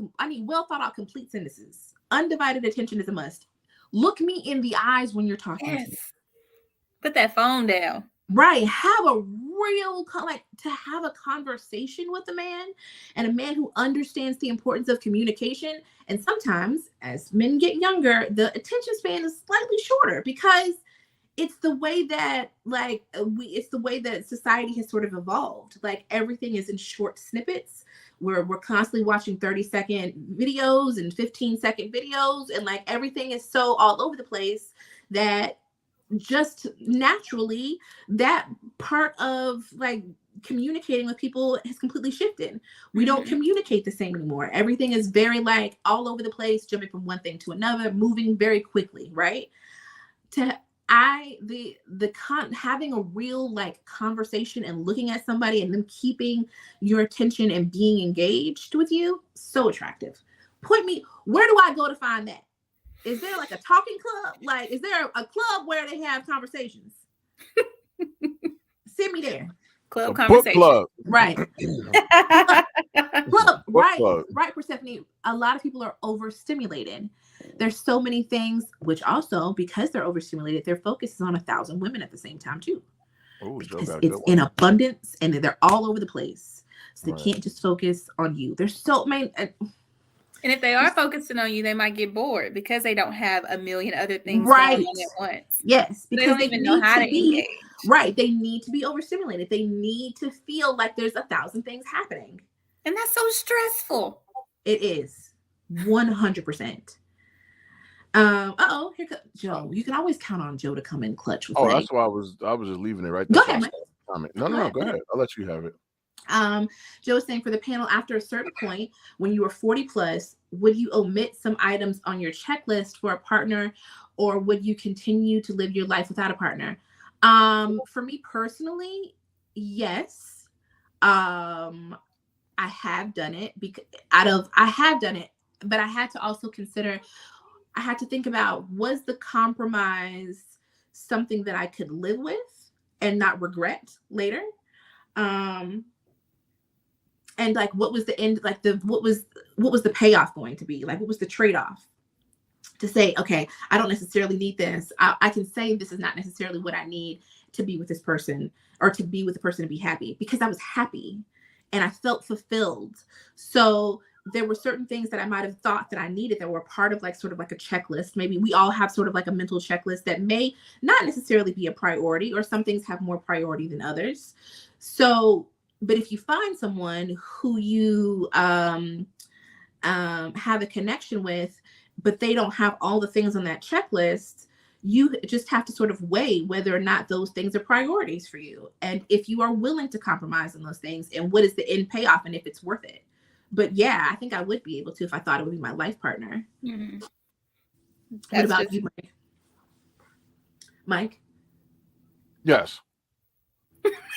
complete sentences. Undivided attention is a must. Look me in the eyes when you're talking to me. Put that phone down. Right. Have a real, to have a conversation with a man, and a man who understands the importance of communication. And sometimes as men get younger, the attention span is slightly shorter because it's the way that it's the way that society has sort of evolved. Everything is in short snippets. We're constantly watching 30-second videos and 15-second videos, and everything is so all over the place that just naturally that part of communicating with people has completely shifted. We don't communicate the same anymore. Everything is very all over the place, jumping from one thing to another, moving very quickly, right? Having a real conversation and looking at somebody and them keeping your attention and being engaged with you, so attractive. Where do I go to find that? Is there a talking club? Is there a club where they have conversations? Send me there. Club conversation. Book club. Right. Club. Right. Club. Right, Persephone. A lot of people are overstimulated. There's so many things, which also, because they're overstimulated, their focus is on 1,000 women at the same time too. Ooh, it's in abundance and they're all over the place. So they can't just focus on you. There's so many. And if they are focusing on you, they might get bored because they don't have a million other things Right. going on at once. Yes, They because don't they even know need how to to be engage. right. They need to be overstimulated. They need to feel like there's 1,000 things happening. And that's so stressful. It is 100%. Here comes Joe. You can always count on Joe to come in clutch with Oh, like, that's why I was just leaving it right. Go That's why I ahead, stopped the comment. No, No, go go ahead. ahead. I'll let you have it. Joe is saying for the panel, after a certain point, when you were 40 plus, would you omit some items on your checklist for a partner, or would you continue to live your life without a partner? For me personally, yes. I have done it because I have done it, but I had to also consider, I had to think about, was the compromise something that I could live with and not regret later? And like, what was the end, like what was the payoff going to be? Like, what was the trade-off? To say, okay, I don't necessarily need this. I can say this is not necessarily what I need to be with this person, or to be with the person to be happy, because I was happy and I felt fulfilled. So there were certain things that I might have thought that I needed that were part of like sort of like a checklist. Maybe we all have sort of like a mental checklist that may not necessarily be a priority, or some things have more priority than others. So, but if you find someone who you have a connection with, but they don't have all the things on that checklist, you just have to sort of weigh whether or not those things are priorities for you, and if you are willing to compromise on those things, and what is the end payoff, and if it's worth it. But yeah, I think I would be able to if I thought it would be my life partner. Mm-hmm. What about you, Mike? Mike? Yes.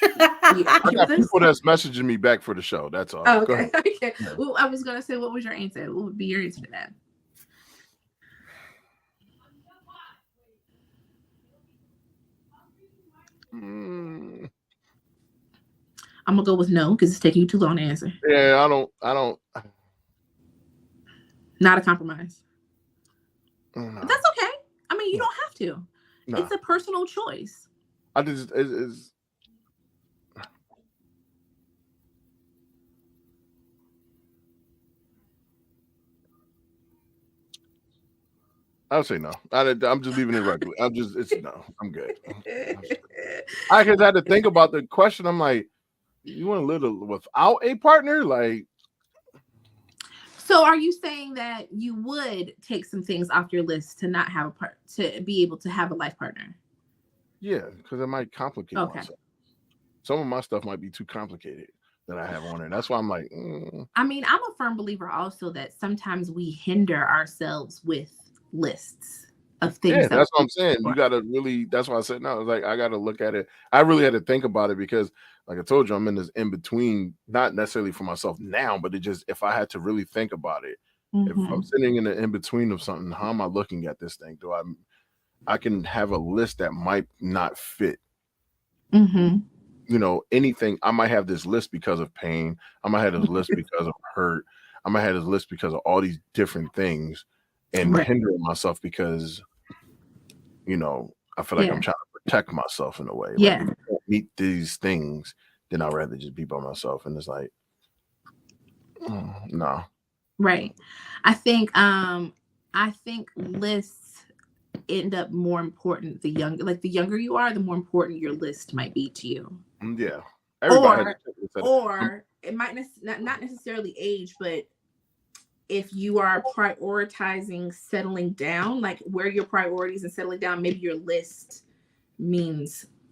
I got people that's messaging me back for the show. That's all. Oh, okay. Okay. Well, I was gonna say, what was your answer? What would be your answer to that? I'm gonna go with no, because it's taking you too long to answer. Yeah, I don't. Not a compromise. No. But that's okay. I mean, you don't have to. No. It's a personal choice. I just is. I would say no. I'm just leaving it regular. No. I'm good. I just had to think about the question. I'm like, you want to live without a partner? Like, so are you saying that you would take some things off your list to not have to be able to have a life partner? Yeah, because it might complicate myself. Some of my stuff might be too complicated that I have on it. That's why I'm like, I mean, I'm a firm believer also that sometimes we hinder ourselves with lists of things. Yeah, that's what I'm saying. You gotta really, that's why I said no. Like, I gotta look at it. I really had to think about it because, like I told you, I'm in this in between, not necessarily for myself now, but it just, if I had to really think about it, if I'm sitting in the in between of something, how am I looking at this thing? Do I can have a list that might not fit. You know, anything. I might have this list because of pain. I might have this list because of hurt. I might have this list because of all these different things, and hindering myself because, you know, I feel like I'm trying to protect myself in a way. Like, if I don't meet these things, then I'd rather just be by myself. And it's like, no. Right. I think lists end up more important the younger you are, the more important your list might be to you. Yeah. Or it might not necessarily age, but if you are prioritizing settling down, like where your priorities and settling down, maybe your list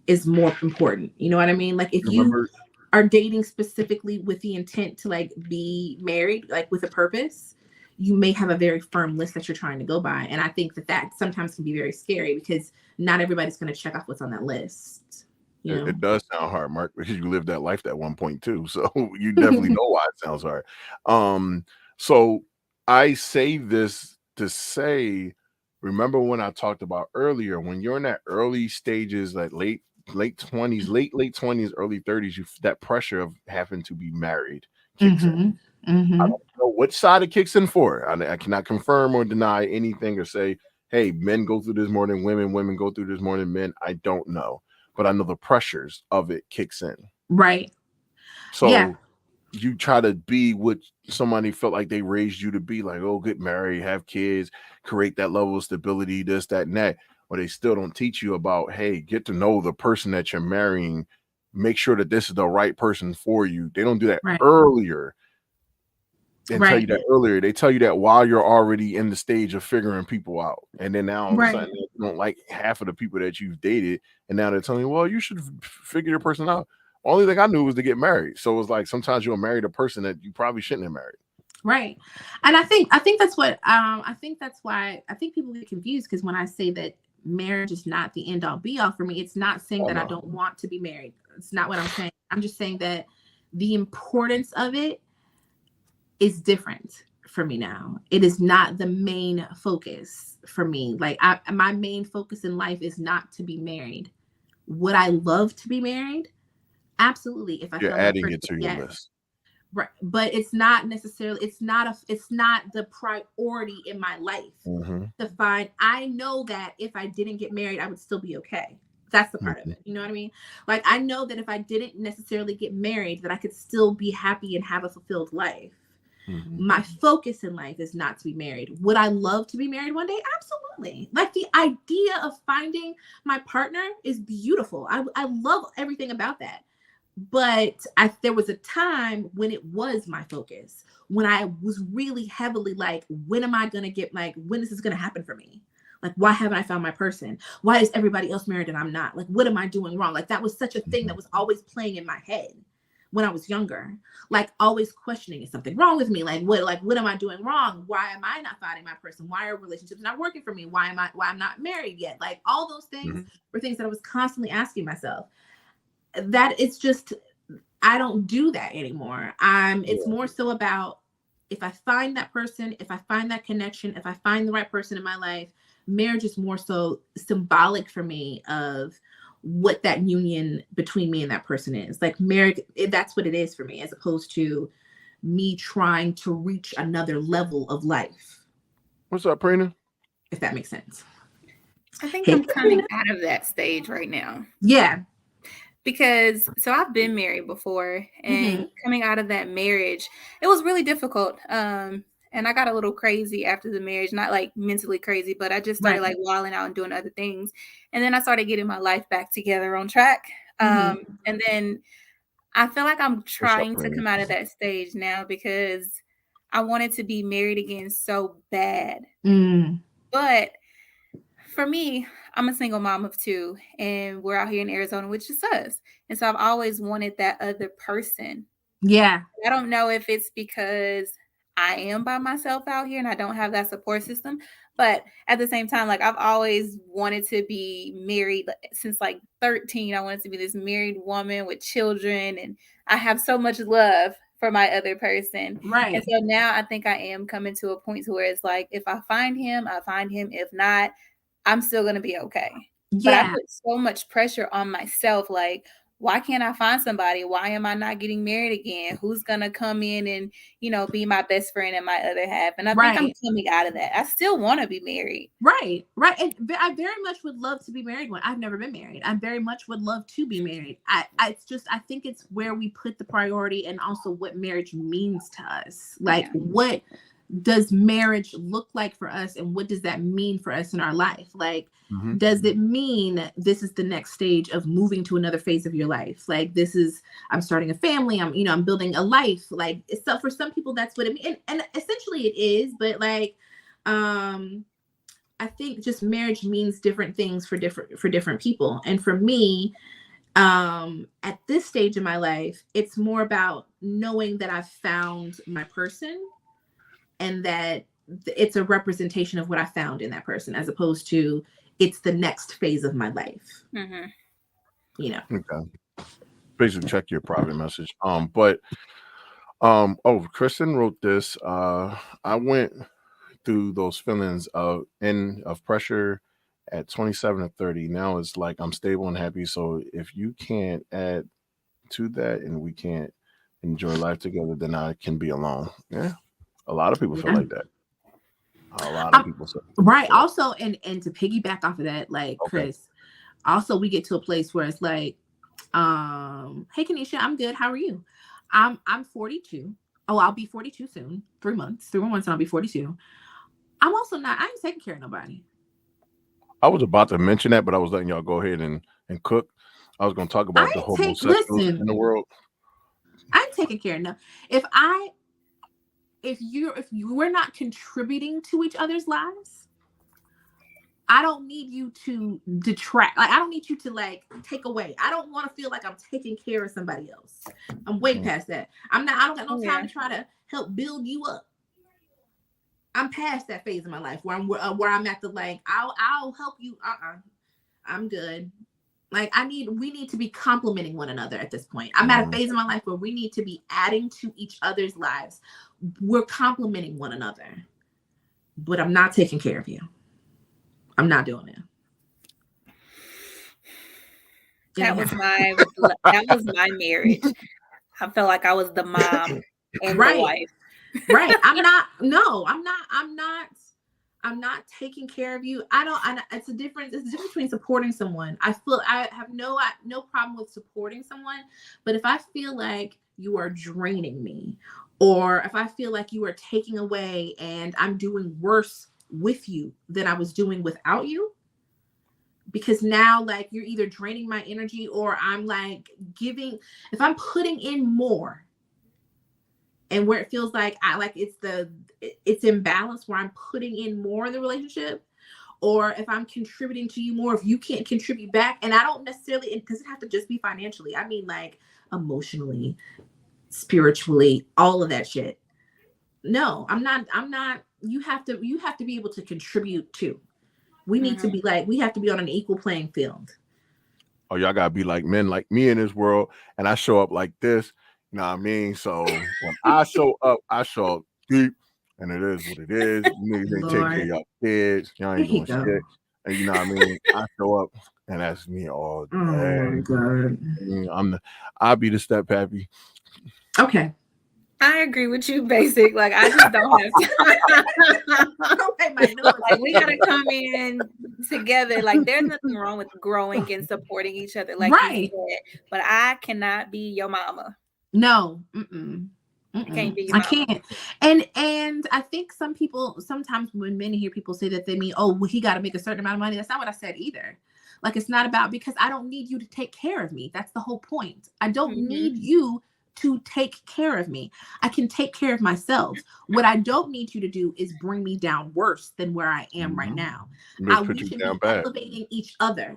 is more important. You know what I mean? Like, if you are dating specifically with the intent to like be married, like with a purpose, you may have a very firm list that you're trying to go by. And I think that sometimes can be very scary because not everybody's going to check off what's on that list. You know? It does sound hard, Mark, because you lived that life at one point too. So you definitely know why it sounds hard. So I say this to say, remember when I talked about earlier, when you're in that early stages, like late 20s, late 20s, early 30s, that pressure of having to be married kicks in. I don't know which side it kicks in for. I cannot confirm or deny anything or say, hey, men go through this more than women, women go through this more than men. I don't know. But I know the pressures of it kicks in. Right. So you try to be what somebody felt like they raised you to be, like, oh, get married, have kids, create that level of stability, this, that, and that. Or they still don't teach you about, hey, get to know the person that you're marrying. Make sure that this is the right person for you. They don't do that Right. earlier. And tell you Right. that earlier. They tell you that while you're already in the stage of figuring people out. And then now all of a Right. sudden you don't like half of the people that you've dated. And now they're telling you, well, you should figure your person out. Only thing I knew was to get married. So it was like sometimes you'll marry the person that you probably shouldn't have married. Right. And I think that's what I think that's why I think people get confused, because when I say that marriage is not the end all be all for me, it's not saying that I don't want to be married. It's not what I'm saying. I'm just saying that the importance of it is different for me now. It is not the main focus for me. Like my main focus in life is not to be married. Would I love to be married? Absolutely. If I You're found adding that it to person, your yes. list. Right. But it's not necessarily, it's not the priority in my life to find. I know that if I didn't get married, I would still be okay. That's the part of it. You know what I mean? Like, I know that if I didn't necessarily get married, that I could still be happy and have a fulfilled life. My focus in life is not to be married. Would I love to be married one day? Absolutely. Like, the idea of finding my partner is beautiful. I love everything about that. But there was a time when it was my focus, when I was really heavily like, when am I going to get, like, when is this going to happen for me? Like, why haven't I found my person? Why is everybody else married and I'm not? Like, what am I doing wrong? Like, that was such a thing that was always playing in my head when I was younger, like always questioning, is something wrong with me? Like, what am I doing wrong? Why am I not finding my person? Why are relationships not working for me? Why I'm not married yet? Like, all those things were things that I was constantly asking myself. That it's just, I don't do that anymore. It's more so about, if I find that person, if I find that connection, if I find the right person in my life, marriage is more so symbolic for me of what that union between me and that person is. Like, marriage, that's what it is for me, as opposed to me trying to reach another level of life. What's up, Prina? If that makes sense. I think I'm coming out of that stage right now. Yeah. Because so I've been married before, and coming out of that marriage, it was really difficult. And I got a little crazy after the marriage, not like mentally crazy, but I just started like wilding out and doing other things. And then I started getting my life back together on track. And then I feel like I'm trying to come out of that stage now, because I wanted to be married again so bad. But for me, I'm a single mom of 2, and we're out here in Arizona, which is us. And so I've always wanted that other person. Yeah. I don't know if it's because I am by myself out here and I don't have that support system, but at the same time, like, I've always wanted to be married since like 13. I wanted to be this married woman with children, and I have so much love for my other person. Right. And so now I think I am coming to a point to where it's like, if I find him, I find him. If not, I'm still going to be okay. Yeah. But I put so much pressure on myself. Like, why can't I find somebody? Why am I not getting married again? Who's going to come in and, be my best friend and my other half? And I think I'm coming out of that. I still want to be married. Right. And I very much would love to be married. I've never been married. I very much would love to be married. I think it's where we put the priority, and also what marriage means to us. Like, what does marriage look like for us, and what does that mean for us in our life? Like, does it mean this is the next stage of moving to another phase of your life? Like, I'm starting a family, I'm building a life. Like, so for some people that's what it means, and essentially it is, but like, I think just marriage means different things for different people. And for me, at this stage in my life, it's more about knowing that I've found my person, and that it's a representation of what I found in that person, as opposed to it's the next phase of my life. Okay. Basically, check your private message. Kristen wrote this. I went through those feelings of pressure at 27 or 30. Now it's like I'm stable and happy. So if you can't add to that and we can't enjoy life together, then I can be alone. Yeah. A lot of people feel like that. A lot of people say. Right. Also, and to piggyback off of that, like, Chris, also we get to a place where it's like, hey, Kenesha, I'm good. How are you? I'm 42. Oh, I'll be 42 soon. 3 months. 3 more months and I'll be 42. I'm also not. I ain't taking care of nobody. I was about to mention that, but I was letting y'all go ahead and cook. I was going to talk about the homosexuals in the world. I ain't taking care of no. If we're not contributing to each other's lives, I don't need you to detract. Like, I don't need you to like take away. I don't want to feel like I'm taking care of somebody else. I'm way past that. I don't got no time to try to help build you up. I'm past that phase of my life where I'm at the like, I'll help you. I'm good. Like, we need to be complimenting one another at this point. I'm at a phase in my life where we need to be adding to each other's lives. We're complimenting one another, but I'm not taking care of you. I'm not doing it. That was my marriage. I felt like I was the mom and the wife. Right. I'm not taking care of you. It's a difference between supporting someone. I have no problem with supporting someone, but if I feel like you are draining me, or if I feel like you are taking away and I'm doing worse with you than I was doing without you, because now like you're either draining my energy or I'm like if I'm putting in more, and where it feels like it's imbalance where I'm putting in more in the relationship, or if I'm contributing to you more, if you can't contribute back, and I don't necessarily, it doesn't have to just be financially. I mean like emotionally, spiritually, all of that shit. No, I'm not. You have to be able to contribute too. We need to be like, we have to be on an equal playing field. Oh, y'all gotta be like men like me in this world, and I show up like this. You know what I mean? So when I show up deep, and it is what it is. You niggas ain't taking care of y'all kids. Y'all ain't doing shit. And you know what I mean? I show up, and that's me all day. Oh my God. I'll be the step pappy. Okay. I agree with you, basic. Like, I just don't have time. Like, we gotta come in together. Like, there's nothing wrong with growing and supporting each other, like you said. But I cannot be your mama. No. I can't be your mama. I can't. And I think sometimes when men hear people say that, they mean, oh, well, he got to make a certain amount of money. That's not what I said either. Like, it's not about, because I don't need you to take care of me. That's the whole point. I don't need you to take care of me. I can take care of myself. What I don't need you to do is bring me down worse than where I am right now. We should be elevating each other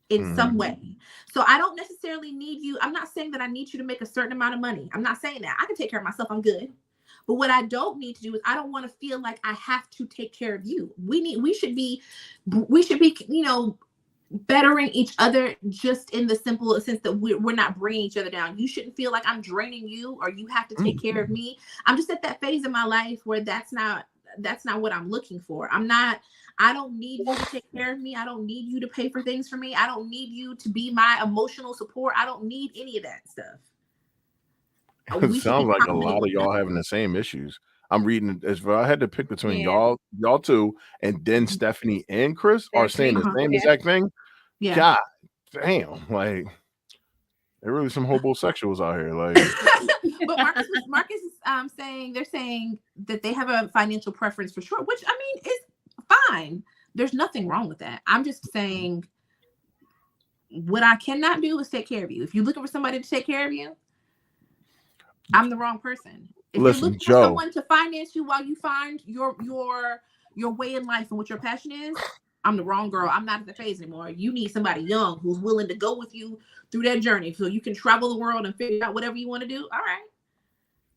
in some way. So I don't necessarily need you. I'm not saying that I need you to make a certain amount of money. I'm not saying that. I can take care of myself. I'm good. But what I don't need to do is, I don't want to feel like I have to take care of you. We should be, you know, bettering each other, just in the simple sense that we're not bringing each other down. You shouldn't feel like I'm draining you or you have to take care of me. I'm just at that phase in my life where that's not what I'm looking for. I don't need you to take care of me. I don't need you to pay for things for me. I don't need you to be my emotional support. I don't need any of that stuff. It sounds like a lot of y'all having the same issues. I'm reading as well. I had to pick between y'all two, and then Stephanie and Chris are saying the same exact thing. Yeah. God damn, like they're really some homosexuals out here. Like, but Marcus is they're saying that they have a financial preference for sure, which I mean is fine. There's nothing wrong with that. I'm just saying, what I cannot do is take care of you. If you're looking for somebody to take care of you, I'm the wrong person. If you're looking for someone to finance you while you find your way in life and what your passion is, I'm the wrong girl. I'm not at the phase anymore. You need somebody young who's willing to go with you through that journey so you can travel the world and figure out whatever you want to do. All right.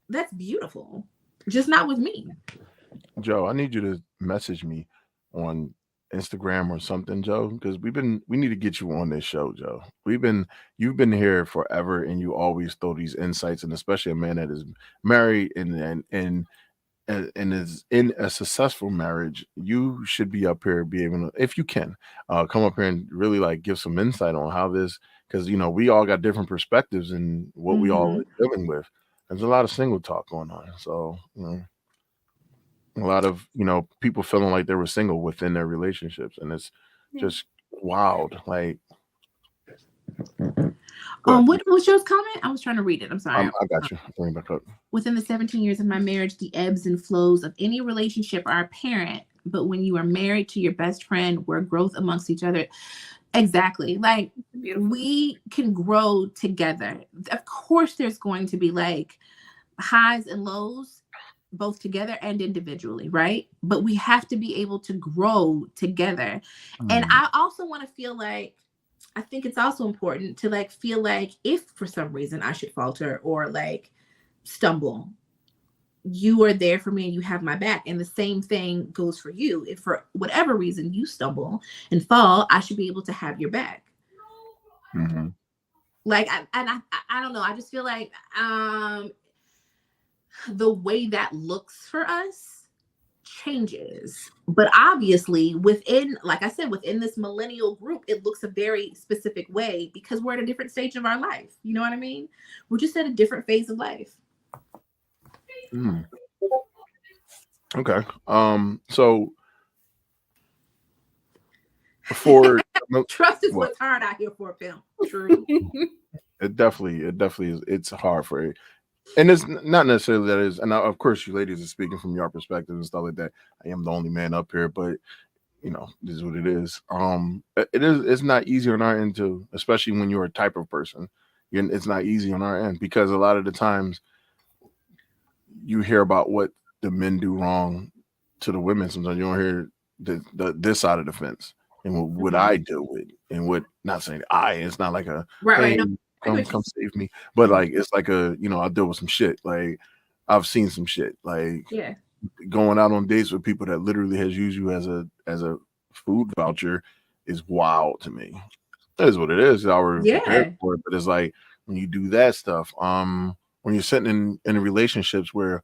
That's beautiful. Just not with me. Joe, I need you to message me on Instagram or something, Joe, because we need to get you on this show, Joe. You've been here forever, and you always throw these insights, and especially a man that is married and is in a successful marriage. You should be up here, be able to, if you can, come up here and really like give some insight on how this, because you know we all got different perspectives and what we all are dealing with. There's a lot of single talk going on, so you know. A lot of, you know, people feeling like they were single within their relationships, and it's just wild. Like, What was your comment? I was trying to read it. I'm sorry. I got you. Bring it back up. Within the 17 years of my marriage, the ebbs and flows of any relationship are apparent. But when you are married to your best friend, where growth amongst each other, exactly. Like we can grow together. Of course, there's going to be like highs and lows, both together and individually, right? But we have to be able to grow together. And I also want to feel like, I think it's also important to like feel like if for some reason I should falter or like stumble, you are there for me and you have my back. And the same thing goes for you. If for whatever reason you stumble and fall, I should be able to have your back. Mm-hmm. Like, I don't know. I just feel like the way that looks for us changes. But obviously within, like I said, within this millennial group, it looks a very specific way because we're at a different stage of our life. You know what I mean? We're just at a different phase of life. Okay. So before trust is what's hard out here for a film. True. It definitely is. It's hard for it. And it's not necessarily that is, and of course you ladies are speaking from your perspective and stuff like that. I am the only man up here, but you know, this is what it is. It's not easy on our end too, especially when you're a type of person. It's not easy on our end because a lot of the times you hear about what the men do wrong to the women. Sometimes you don't hear this side of the fence and what I deal with and what, not saying it's not like a right. Come save me. But like it's like a, you know, I deal with some shit. Like I've seen some shit. Like going out on dates with people that literally has used you as a food voucher is wild to me. That is what it is. I was prepared for it, but it's like when you do that stuff, when you're sitting in relationships where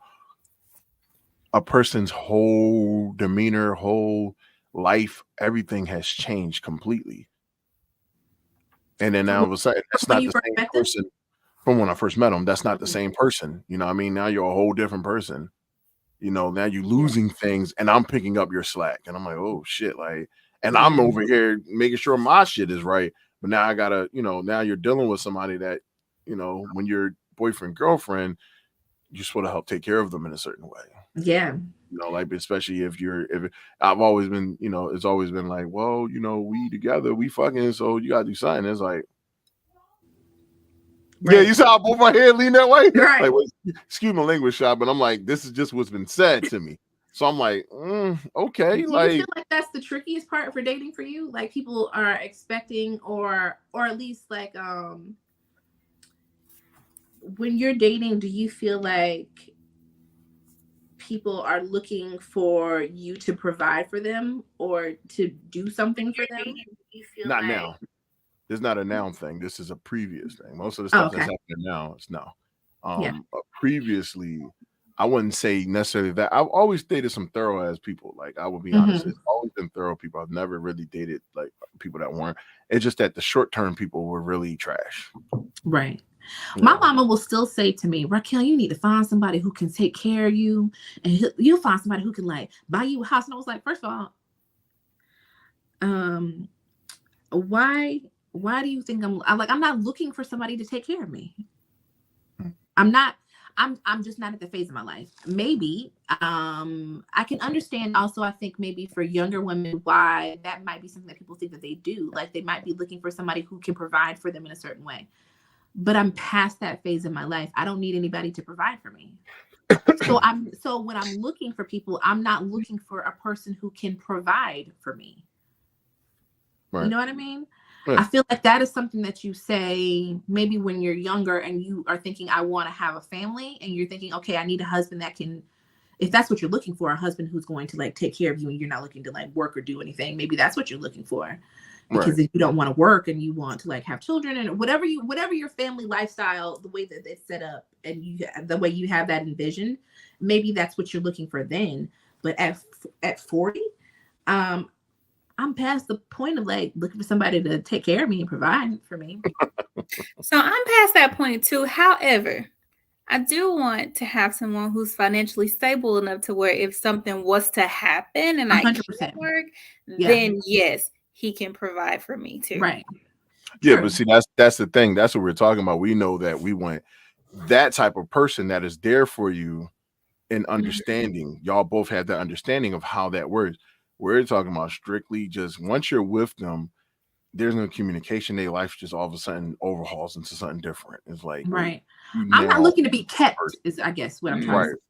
a person's whole demeanor, whole life, everything has changed completely. And then now all of a sudden, that's not the same person from when I first met him. That's not the same person. You know what I mean? Now you're a whole different person. You know, now you're losing things and I'm picking up your slack. And I'm like, oh shit. Like, and I'm over here making sure my shit is right. But now I gotta, you know, now you're dealing with somebody that, you know, when you're boyfriend, girlfriend, you're supposed to help take care of them in a certain way. Yeah. You know, like, especially if I've always been, you know, it's always been like, well, you know, we together, we fucking, so you gotta do something. It's like, yeah, you saw both my head lean that way. Right. Like, well, excuse my language, shot, but I'm like, this is just what's been said to me. So I'm like, okay. Do like, you feel like that's the trickiest part for dating for you? Like people are expecting, or at least like, when you're dating, do you feel like people are looking for you to provide for them or to do something for them? Not now. There's not a now thing. This is a previous thing. Most of the stuff that's happening now is now. Previously, I wouldn't say necessarily that. I've always dated some thorough ass people. Like, I would be honest, it's always been thorough people. I've never really dated like people that weren't. It's just that the short term people were really trash. Right. My mama will still say to me, Raquel, you need to find somebody who can take care of you, and you'll find somebody who can like buy you a house. And I was like, first of all, why do you think I'm not looking for somebody to take care of me? I'm just not at the phase of my life. Maybe I can understand also, I think maybe for younger women, why that might be something that people think that they do. Like they might be looking for somebody who can provide for them in a certain way. But I'm past that phase in my life. I don't need anybody to provide for me. So when I'm looking for people, I'm not looking for a person who can provide for me. Right. You know what I mean? Right. I feel like that is something that you say maybe when you're younger and you are thinking, I want to have a family, and you're thinking, okay, I need a husband that can, if that's what you're looking for, a husband who's going to like take care of you and you're not looking to like work or do anything. Maybe that's what you're looking for. Because if you don't want to work and you want to like have children and whatever your family lifestyle, the way that it's set up and the way you have that envisioned, maybe that's what you're looking for then. But at 40, I'm past the point of like looking for somebody to take care of me and provide for me. So I'm past that point too. However, I do want to have someone who's financially stable enough to where if something was to happen and 100%. I can't work, then yes, he can provide for me too. Right. Yeah, True. but see, that's the thing. That's what we're talking about. We know that we want that type of person that is there for you and understanding. Y'all both have that understanding of how that works. We're talking about strictly just once you're with them, there's no communication. Their life just all of a sudden overhauls into something different. It's like, wait, Right. you I'm not now looking to be kept, person. is I guess what I'm trying Right. to say.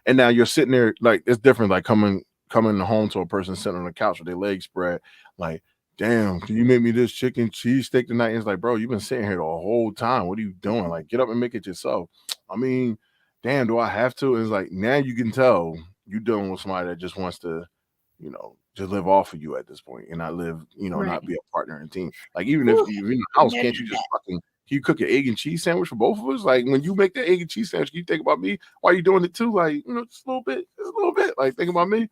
And now you're sitting there like it's different, like coming home to a person sitting on the couch with their legs spread, like, damn, can you make me this chicken cheesesteak tonight? And it's like, bro, you've been sitting here the whole time. What are you doing? Like, get up and make it yourself. I mean, damn, do I have to? And it's like now you can tell you're dealing with somebody that just wants to, just live off of you at this point and not live, Right. not be a partner in a team. Like even if you're in the house, can't you just fucking can you cook an egg and cheese sandwich for both of us? Like when you make the egg and cheese sandwich, can you think about me while you doing it too? Like, just a little bit. Like think about me.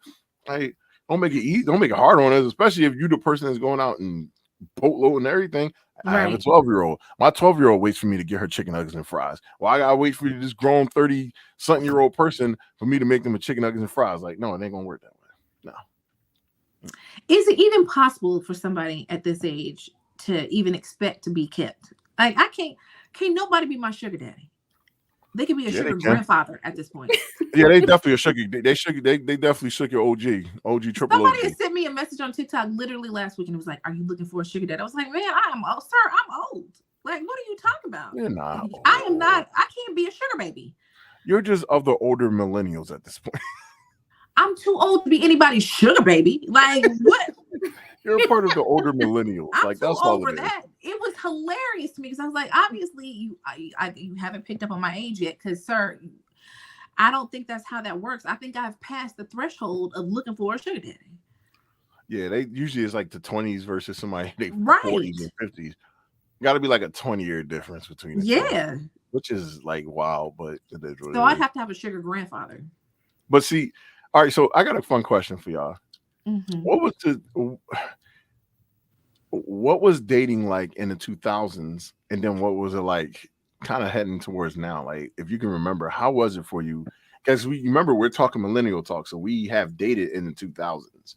Like don't make it easy, don't make it hard on us, especially if you the person that's going out and boatload and everything. I have a Right. 12-year-old. My 12-year-old waits for me to get her chicken nuggets and fries. Well, I gotta wait for this grown 30-something-year-old person for me to make them a chicken nuggets and fries. Like, no, it ain't gonna work that way. No. Is it even possible for somebody at this age to even expect to be kept? Like I can't nobody be my sugar daddy. They can be a sugar grandfather at this point. Yeah, they definitely shook you. They definitely shook your OG triple Somebody OG. had sent me a message on TikTok literally last week and it was like, "Are you looking for a sugar daddy?" I was like, "Man, I'm old, sir. I'm old. Like, what are you talking about? You're not. I am not. I can't be a sugar baby. You're just of the older millennials at this point. I'm too old to be anybody's sugar baby. Like what? You're a part of the older millennials. I'm like too that's old all for it is. that. It was hilarious to me because I was like, obviously you haven't picked up on my age yet, because sir, I don't think that's how that works. I think I've passed the threshold of looking for a sugar daddy. Yeah, they usually it's like the 20s versus somebody in their Right. 40s and 50s. Got to be like a 20-year difference between the two, Yeah. which is like wow, but it is what So it I'd is. have to have a sugar grandfather. But see, all right, so I got a fun question for y'all. Mhm. What was dating like in the 2000s, and then what was it like kind of heading towards now? Like, if you can remember, how was it for you? Because we remember we're talking millennial talk, so we have dated in the 2000s.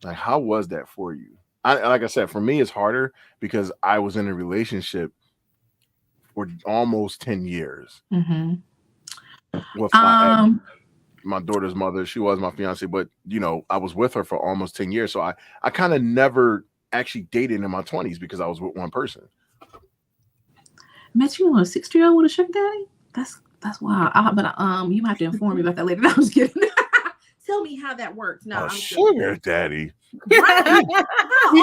Like, how was that for you? Like I said, for me, it's harder because I was in a relationship for almost 10 years Mhm. with my daughter's mother. She was my fiance, but I was with her for almost 10 years. So I kind of never actually dated in my 20s because I was with one person. Met you on a 60-year-old with a sugar daddy? That's wild. But you might have to inform me about that later. No, I was kidding. Tell me how that works. No, I'm sugar daddy. Right. He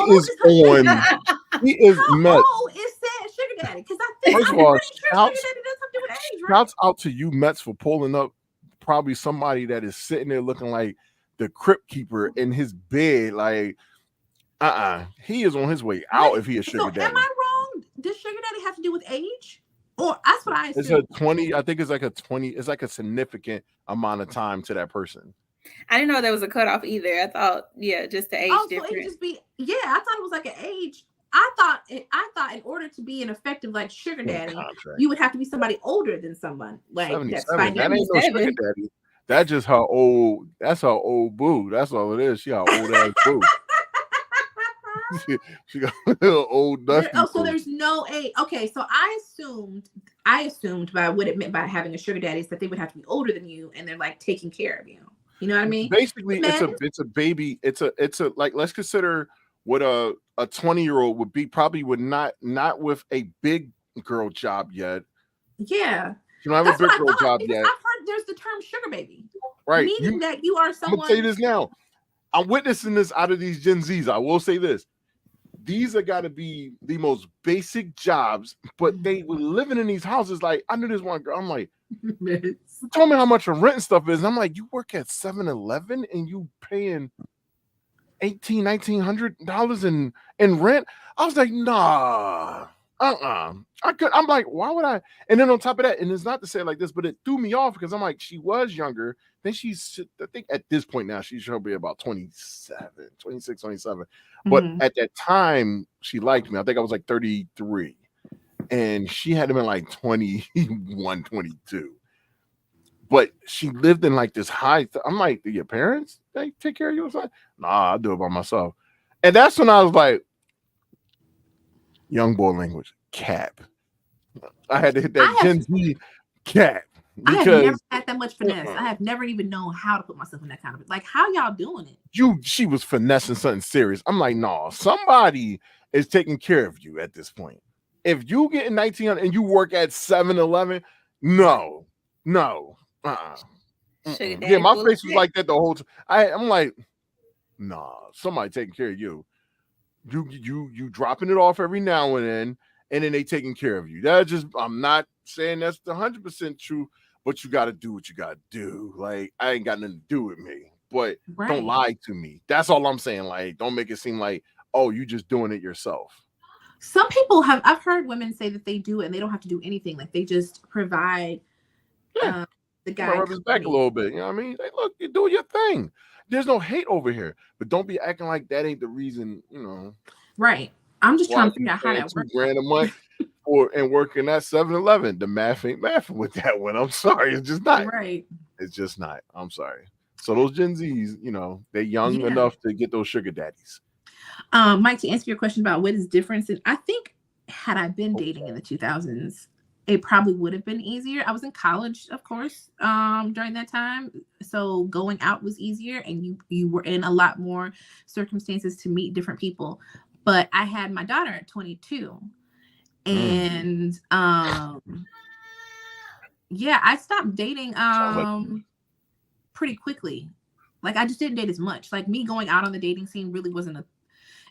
is met. How old is that sugar daddy? Because I think First of all, sugar daddy does something with age, right? Shouts out to you Mets for pulling up probably somebody that is sitting there looking like the crypt keeper in his bed. Like, he is on his way out if he is sugar daddy. Am I wrong? Does sugar daddy have to do with age? Or that's what I assume. It's a 20. I think it's like a 20. It's like a significant amount of time to that person. I didn't know there was a cutoff either. I thought, just the age difference. So it just be, I thought it was like an age. I thought in order to be an effective like sugar daddy, you would have to be somebody older than someone like that's that ain't no sugar daddy. That's just her old. That's her old boo. That's all it is. She her old ass boo. she got a little old dusty. So there's no age. Okay, so I assumed by what it meant by having a sugar daddy is that they would have to be older than you and they're like taking care of you. You know what I mean? Basically, it's a baby. It's a like, let's consider what a 20-year-old would be. Probably would not with a big girl job yet. Yeah, you don't have a big girl job yet. I've heard there's the term sugar baby, right? Meaning that you are someone. I'm gonna say this now. I'm witnessing this out of these Gen Zs. I will say this. These are got to be the most basic jobs, but they were living in these houses. Like, I knew this one girl. I'm like, you told me how much a rent and stuff is. And I'm like, you work at 7-Eleven and you paying $1,900 in rent? I was like, nah, I'm like, why would I? And then on top of that, and it's not to say it like this, but it threw me off because I'm like, she was younger. Then she's, I think at this point now, she should be about 26, 27. But at that time, she liked me. I think I was like 33. And she had to been like 21, 22. But she lived in like this high. I'm like, do your parents, they take care of you? I was like, nah, I do it by myself. And that's when I was like, young boy language, cap. I had to hit that Gen Z cap. I have never Because had that much finesse. I have never even known how to put myself in that kind of like. How y'all doing it? she was finessing something serious. I'm like, no, somebody is taking care of you at this point. If you get in 1900 and you work at 7-Eleven, no. Sugar Yeah, daddy my full of face was shit. like that the whole time. I'm like, nah, somebody taking care of you. You dropping it off every now and then they taking care of you. That just, I'm not saying that's 100% true, but you got to do what you got to do. Like, I ain't got nothing to do with me, but don't lie to me. That's all I'm saying. Like, don't make it seem like, oh, you just doing it yourself. Some people have, I've heard women say that they do it and they don't have to do anything. Like, they just provide the guy. Rub his back a little bit. You know what I mean? Like, look, you're doing your thing. There's no hate over here, but don't be acting like that ain't the reason, you know. Right. I'm just trying to figure out how that works. $2,000 a month and working at 7-Eleven. The math ain't mathing with that one. I'm sorry. It's just not. Right. It's just not. I'm sorry. So those Gen Zs, you know, they're young enough to get those sugar daddies. Mike, to answer your question about what is different, I think had I been dating in the 2000s, it probably would have been easier. I was in college, of course, during that time. So going out was easier and you were in a lot more circumstances to meet different people. But I had my daughter at 22. And yeah, I stopped dating pretty quickly. Like, I just didn't date as much. Like, me going out on the dating scene really wasn't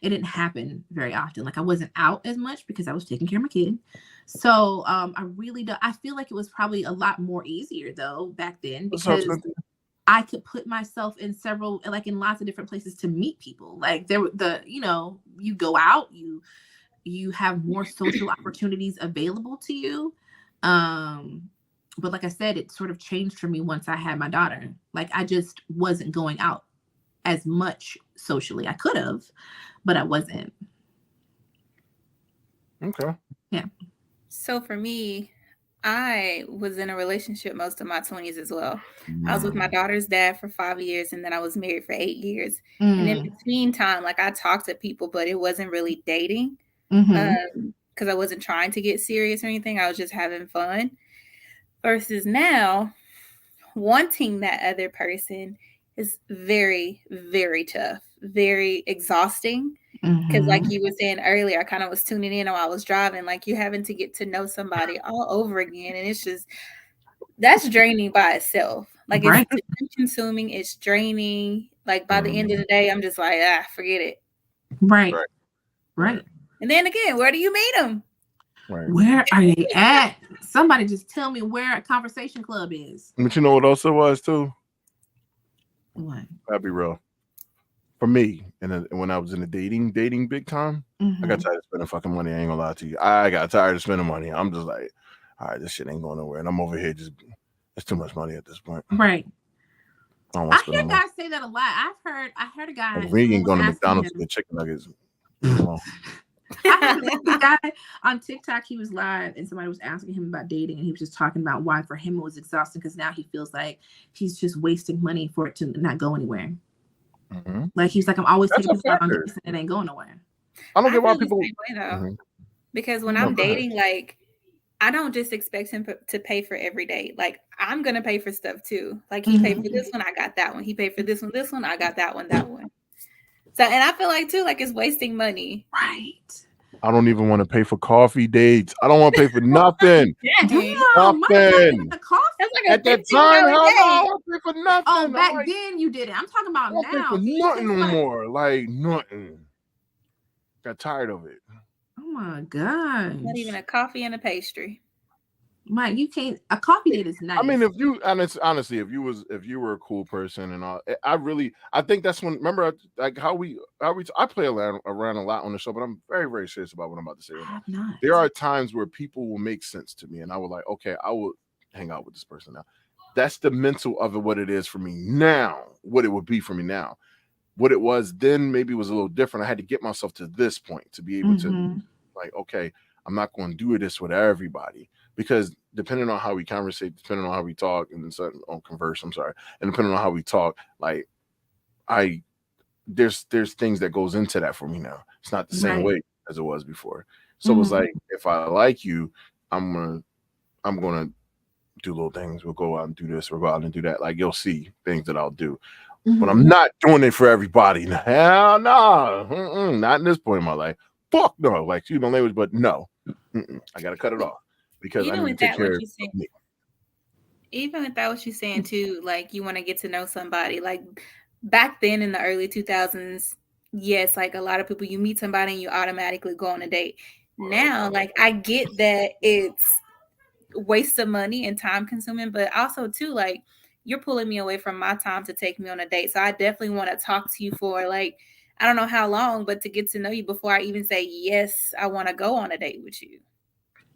it didn't happen very often. Like, I wasn't out as much because I was taking care of my kid. So I really don't. I feel like it was probably a lot more easier though back then because I could put myself in in lots of different places to meet people. Like, you go out, you have more social opportunities available to you. But like I said, it sort of changed for me once I had my daughter. Like, I just wasn't going out as much socially. I could have, but I wasn't. Okay. Yeah. So for me, I was in a relationship most of my 20s as well. I was with my daughter's dad for 5 years, and then I was married for 8 years. And in between time, like, I talked to people, but it wasn't really dating because I wasn't trying to get serious or anything. I was just having fun. Versus now, wanting that other person is very, very tough, very exhausting. Because like you were saying earlier, I kind of was tuning in while I was driving, like, you having to get to know somebody all over again. And it's just, that's draining by itself. Like, it's consuming, it's draining. Like, by the end of the day, I'm just like, forget it. Right. And then again, where do you meet them? Right. Where are they at? Somebody just tell me where a conversation club is. But you know what else it was too? What? I'll be real. For me, and when I was in the dating big time, I got tired of spending fucking money. I ain't gonna lie to you. I got tired of spending money. I'm just like, all right, this shit ain't going nowhere. And I'm over here just, it's too much money at this point. Right. I hear guys say that a lot. I heard a guy. Like, we ain't going to McDonald's to get chicken nuggets. I heard a guy on TikTok, he was live and somebody was asking him about dating, and he was just talking about why for him it was exhausting because now he feels like he's just wasting money for it to not go anywhere. Like, he's like, I'm always taking people out on dates and it ain't going nowhere. I don't get why people because when I'm dating, like, I don't just expect him to pay for every date. Like, I'm gonna pay for stuff too. Like, he paid for this one, I got that one. He paid for this one, I got that one. So, and I feel like too, like, it's wasting money. Right. I don't even want to pay for coffee dates. I don't want to pay for nothing. Nothing. At that time, I don't pay for nothing. Oh, back then you did it. I'm talking about now. Pay for nothing no more. Like, nothing. Got tired of it. Oh my god. Not even a coffee and a pastry. Mike, you can't. A coffee date is nice. I mean, if you honestly, if you were a cool person and all, I think that's when. Remember, like how I play around a lot on the show, but I'm very, very serious about what I'm about to say. Right now. There are times where people will make sense to me, and I will like, okay, I will hang out with this person now. That's the mental of it. What it is for me now, what it would be for me now. What it was then maybe was a little different. I had to get myself to this point to be able to, like, okay, I'm not going to do this with everybody. Because depending on how we conversate, depending on how we talk, and converse, and depending on how we talk, like, there's things that goes into that for me now. It's not the same way as it was before. So it's like, if I like you, I'm gonna do little things. We'll go out and do this. We'll go out and do that. Like, you'll see things that I'll do, but I'm not doing it for everybody. Hell no, not in this point in my life. Fuck no. Like, you know, language, but no, I gotta cut it off because I need to take care of me. Even with that, what you're saying too, like you want to get to know somebody. Like back then in the early 2000s, yes, like a lot of people, you meet somebody and you automatically go on a date. Now, like I get that it's waste of money and time consuming, but also too, like you're pulling me away from my time to take me on a date. So I definitely want to talk to you for like, I don't know how long, but to get to know you before I even say, yes, I want to go on a date with you.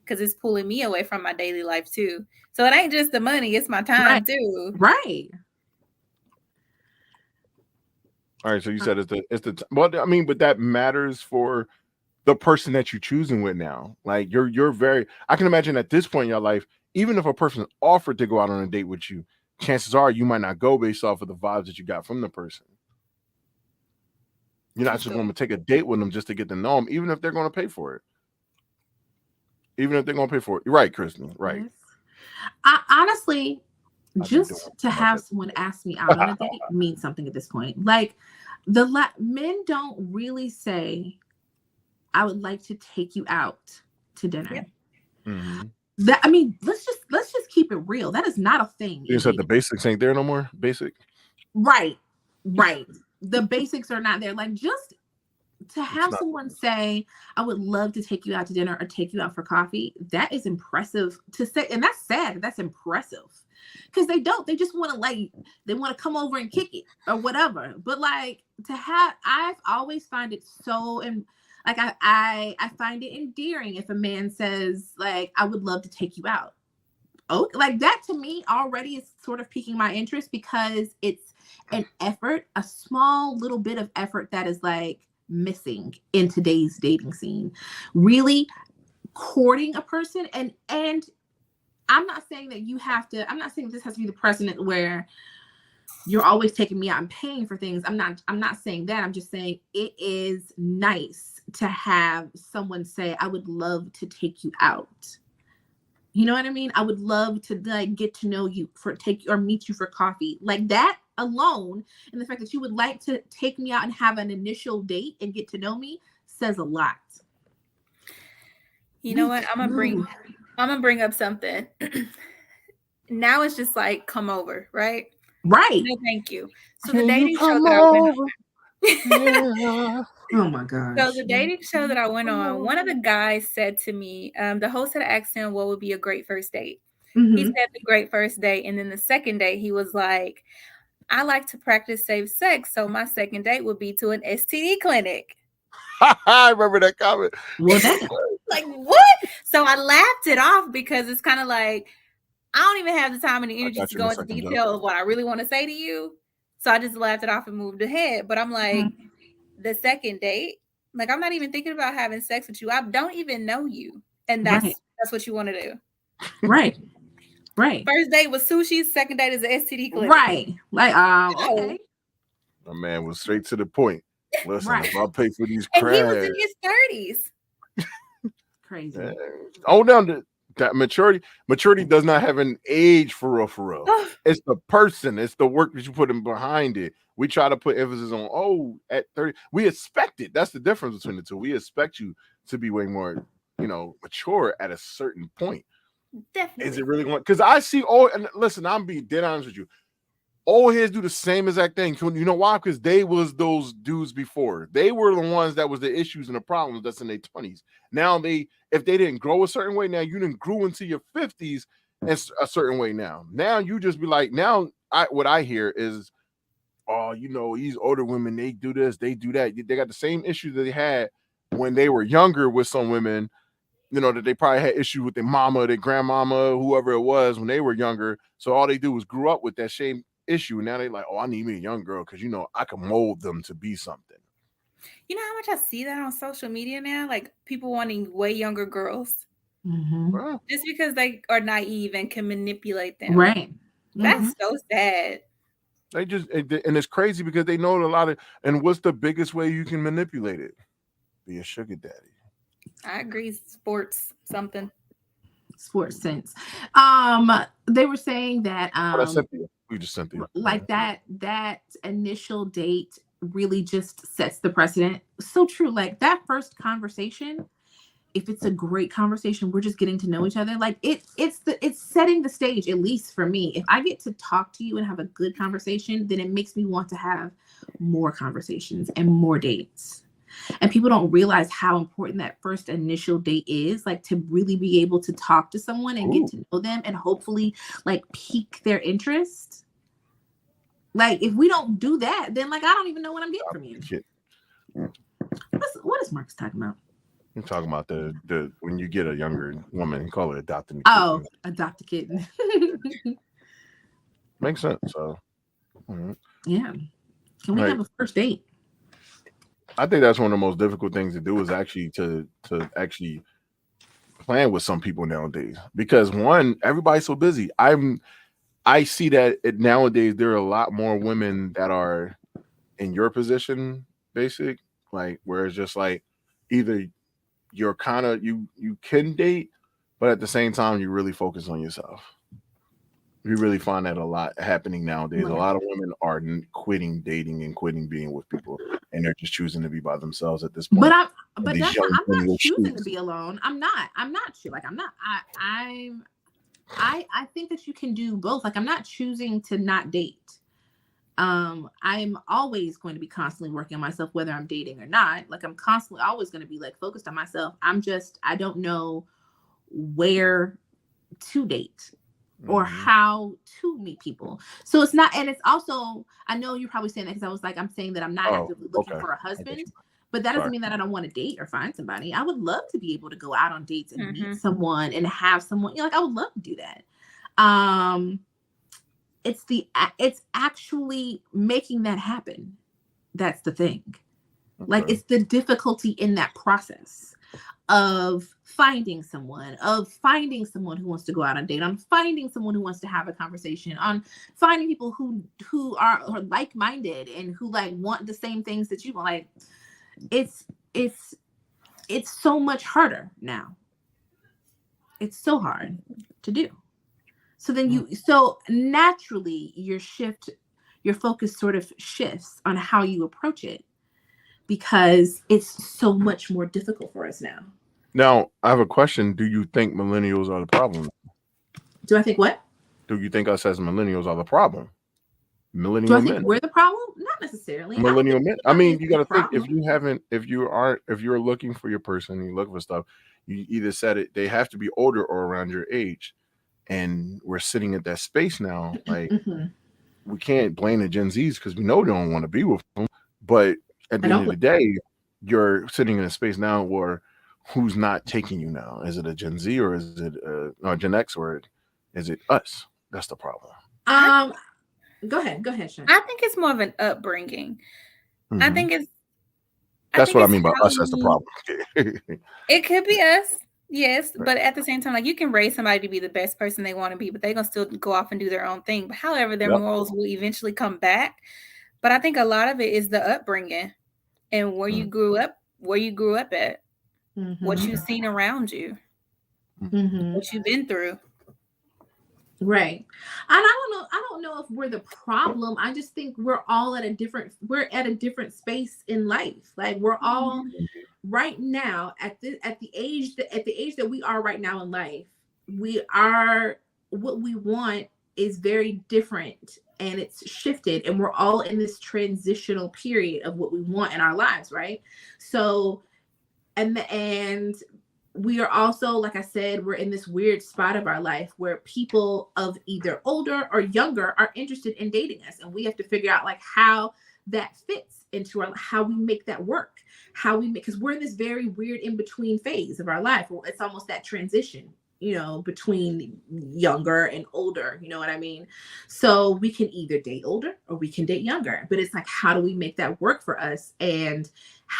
Because it's pulling me away from my daily life too. So it ain't just the money, it's my time too. Right. All right. So you said it's the well, I mean, but that matters for the person that you're choosing with now. Like you're very, I can imagine at this point in your life, even if a person offered to go out on a date with you, chances are you might not go based off of the vibes that you got from the person. You're not just going to take a date with them just to get to know them, even if they're going to pay for it. Even if they're going to pay for it. You're right, Kristen. Right. Yes. I honestly, just to have someone ask me out on a date means something at this point. Like men don't really say, I would like to take you out to dinner. That, I mean, let's just keep it real. That is not a thing. You said the basics ain't there no more. Basic. Right. The basics are not there. Like just to have someone say, I would love to take you out to dinner or take you out for coffee, that is impressive to say. And that's sad. That's impressive. Because they just want to they want to come over and kick it or whatever. But like I've always find it so, and like I find it endearing if a man says like, I would love to take you out. Oh, like that to me already is sort of piquing my interest because it's an effort, a small little bit of effort that is like missing in today's dating scene. Really courting a person, and I'm not saying that I'm not saying this has to be the precedent where you're always taking me out and paying for things. I'm not saying that. I'm just saying it is nice to have someone say, I would love to take you out. You know what I mean? I would love to like get to know you meet you for coffee. Like that alone, and the fact that you would like to take me out and have an initial date and get to know me says a lot. You know what? I'm gonna bring up something. Now it's just like come over, right? Right. No, thank you. So the dating show that I went on. Yeah. Oh my gosh. So the dating show that I went on, one of the guys said to me, the host had asked him what would be a great first date. He said the great first date. And then the second date, he was like, I like to practice safe sex. So my second date would be to an STD clinic. I remember that comment. Well, that like what? So I laughed it off because it's kind of like, I don't even have the time and the energy to go into detail of what I really want to say to you. So I just laughed it off and moved ahead. But I'm like, the second date, like I'm not even thinking about having sex with you. I don't even know you. And that's what you want to do. Right. First date was sushi, second date is an STD clinic. Right. Like, okay. My man was straight to the point. Listen, if I'll pay for these crabs. And he was in his 30s. Crazy. Hold down to that maturity. Maturity does not have an age for real. It's the person. It's the work that you put in behind it. We try to put emphasis on, at 30. We expect it. That's the difference between the two. We expect you to be way more, mature at a certain point. Definitely. Is it really going? Because I see and listen, I'm being dead honest with you. Old heads do the same exact thing. You know why? Because they was those dudes before. They were the ones that was the issues and the problems that's in their 20s. Now if they didn't grow a certain way, now you didn't grew into your 50s in a certain way now. Now you just be like, what I hear is, these older women, they do this, they do that. They got the same issues that they had when they were younger with some women, that they probably had issues with their mama, their grandmama, whoever it was when they were younger. So all they do was grew up with that same issue. Now they like, I need me a young girl because I can mold them to be something. You know how much I see that on social media now? Like people wanting way younger girls. Just because they are naive and can manipulate them. Right. That's so sad. They just, and it's crazy because they know a lot of, and what's the biggest way you can manipulate it? Be a sugar daddy. I agree. Sports something. Sports sense. They were saying that Oh, that's Cynthia. We just Cynthia. like that initial date really just sets the precedent. So true. Like that first conversation, if it's a great conversation, we're just getting to know each other. Like it's setting the stage, at least for me. If I get to talk to you and have a good conversation, then it makes me want to have more conversations and more dates. And people don't realize how important that first initial date is, like to really be able to talk to someone and get to know them and hopefully like pique their interest. Like if we don't do that, then like I don't even know what I'm getting from you. What is Marcus talking about? I'm talking about the when you get a younger woman, you call it adopting. Oh, adopt a kitten. Makes sense. So, yeah. Can we have a first date? I think that's one of the most difficult things to do is actually to actually plan with some people nowadays, because one, everybody's so busy. I see that nowadays there are a lot more women that are in your position, basic, like where it's just like either you're kind of you can date, but at the same time you really focus on yourself. We really find that a lot happening nowadays. Right. A lot of women are quitting dating and quitting being with people, and they're just choosing to be by themselves at this point. But that's not, I'm not choosing to be alone. I'm not like I'm not. I think that you can do both. Like I'm not choosing to not date. I'm always going to be constantly working on myself, whether I'm dating or not. Like I'm constantly always going to be like focused on myself. I don't know where to date or how to meet people. So it's not, and it's also, I know you're probably saying that because I'm saying that I'm not actively looking for a husband, but that doesn't mean that I don't want to date or find somebody. I would love to be able to go out on dates and meet someone and have someone, like I would love to do that. It's actually making that happen. That's the thing. Like it's the difficulty in that process of finding someone who wants to go out on a date, on finding someone who wants to have a conversation, on finding people who are like-minded and who like want the same things that you want. Like it's so much harder now. It's so hard to do. So then so naturally your focus sort of shifts on how you approach it because it's so much more difficult for us now. Now, I have a question. Do you think millennials are the problem? Do I think what? Do you think us as millennials are the problem? Millennial Do I think men. we're the problem? Not necessarily. Millennial men. I mean, you got to think if you're looking for your person, you look for stuff, you either said it, they have to be older or around your age. And we're sitting at that space now. Like we can't blame the Gen Zs because we know they don't want to be with them. But at the end of the day, you're sitting in a space now where who's not taking you now? Is it a Gen Z or is it a Gen X or is it us? That's the problem. Go ahead, Sean. I think it's more of an upbringing. I think it's. That's what I mean by us as the problem. It could be us. Yes, but at the same time, like you can raise somebody to be the best person they want to be, but they're gonna still go off and do their own thing. But however, their morals will eventually come back. But I think a lot of it is the upbringing and where you grew up at, what you've seen around you, what you've been through. Right. And I don't know if we're the problem. I just think we're at a different space in life. Like we're all right now at the age that we are right now in life, what we want is very different and it's shifted and we're all in this transitional period of what we want in our lives, right? So and we are also, like I said, we're in this weird spot of our life where people of either older or younger are interested in dating us. And we have to figure out like how that fits into how we make that work, because we're in this very weird in-between phase of our life. It's almost that transition, between younger and older, you know what I mean? So we can either date older or we can date younger, but it's like, how do we make that work for us? And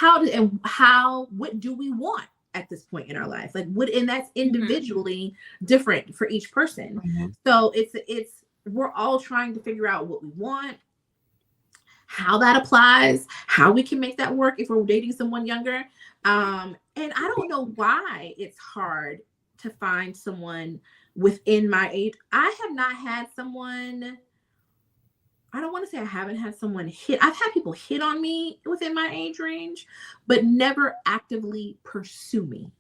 what do we want at this point in our life? Like and that's individually different for each person. So we're all trying to figure out what we want, how that applies, how we can make that work if we're dating someone younger. And I don't know why it's hard to find someone within my age. I have not had someone, I don't want to say I haven't had someone hit. I've had people hit on me within my age range, but never actively pursue me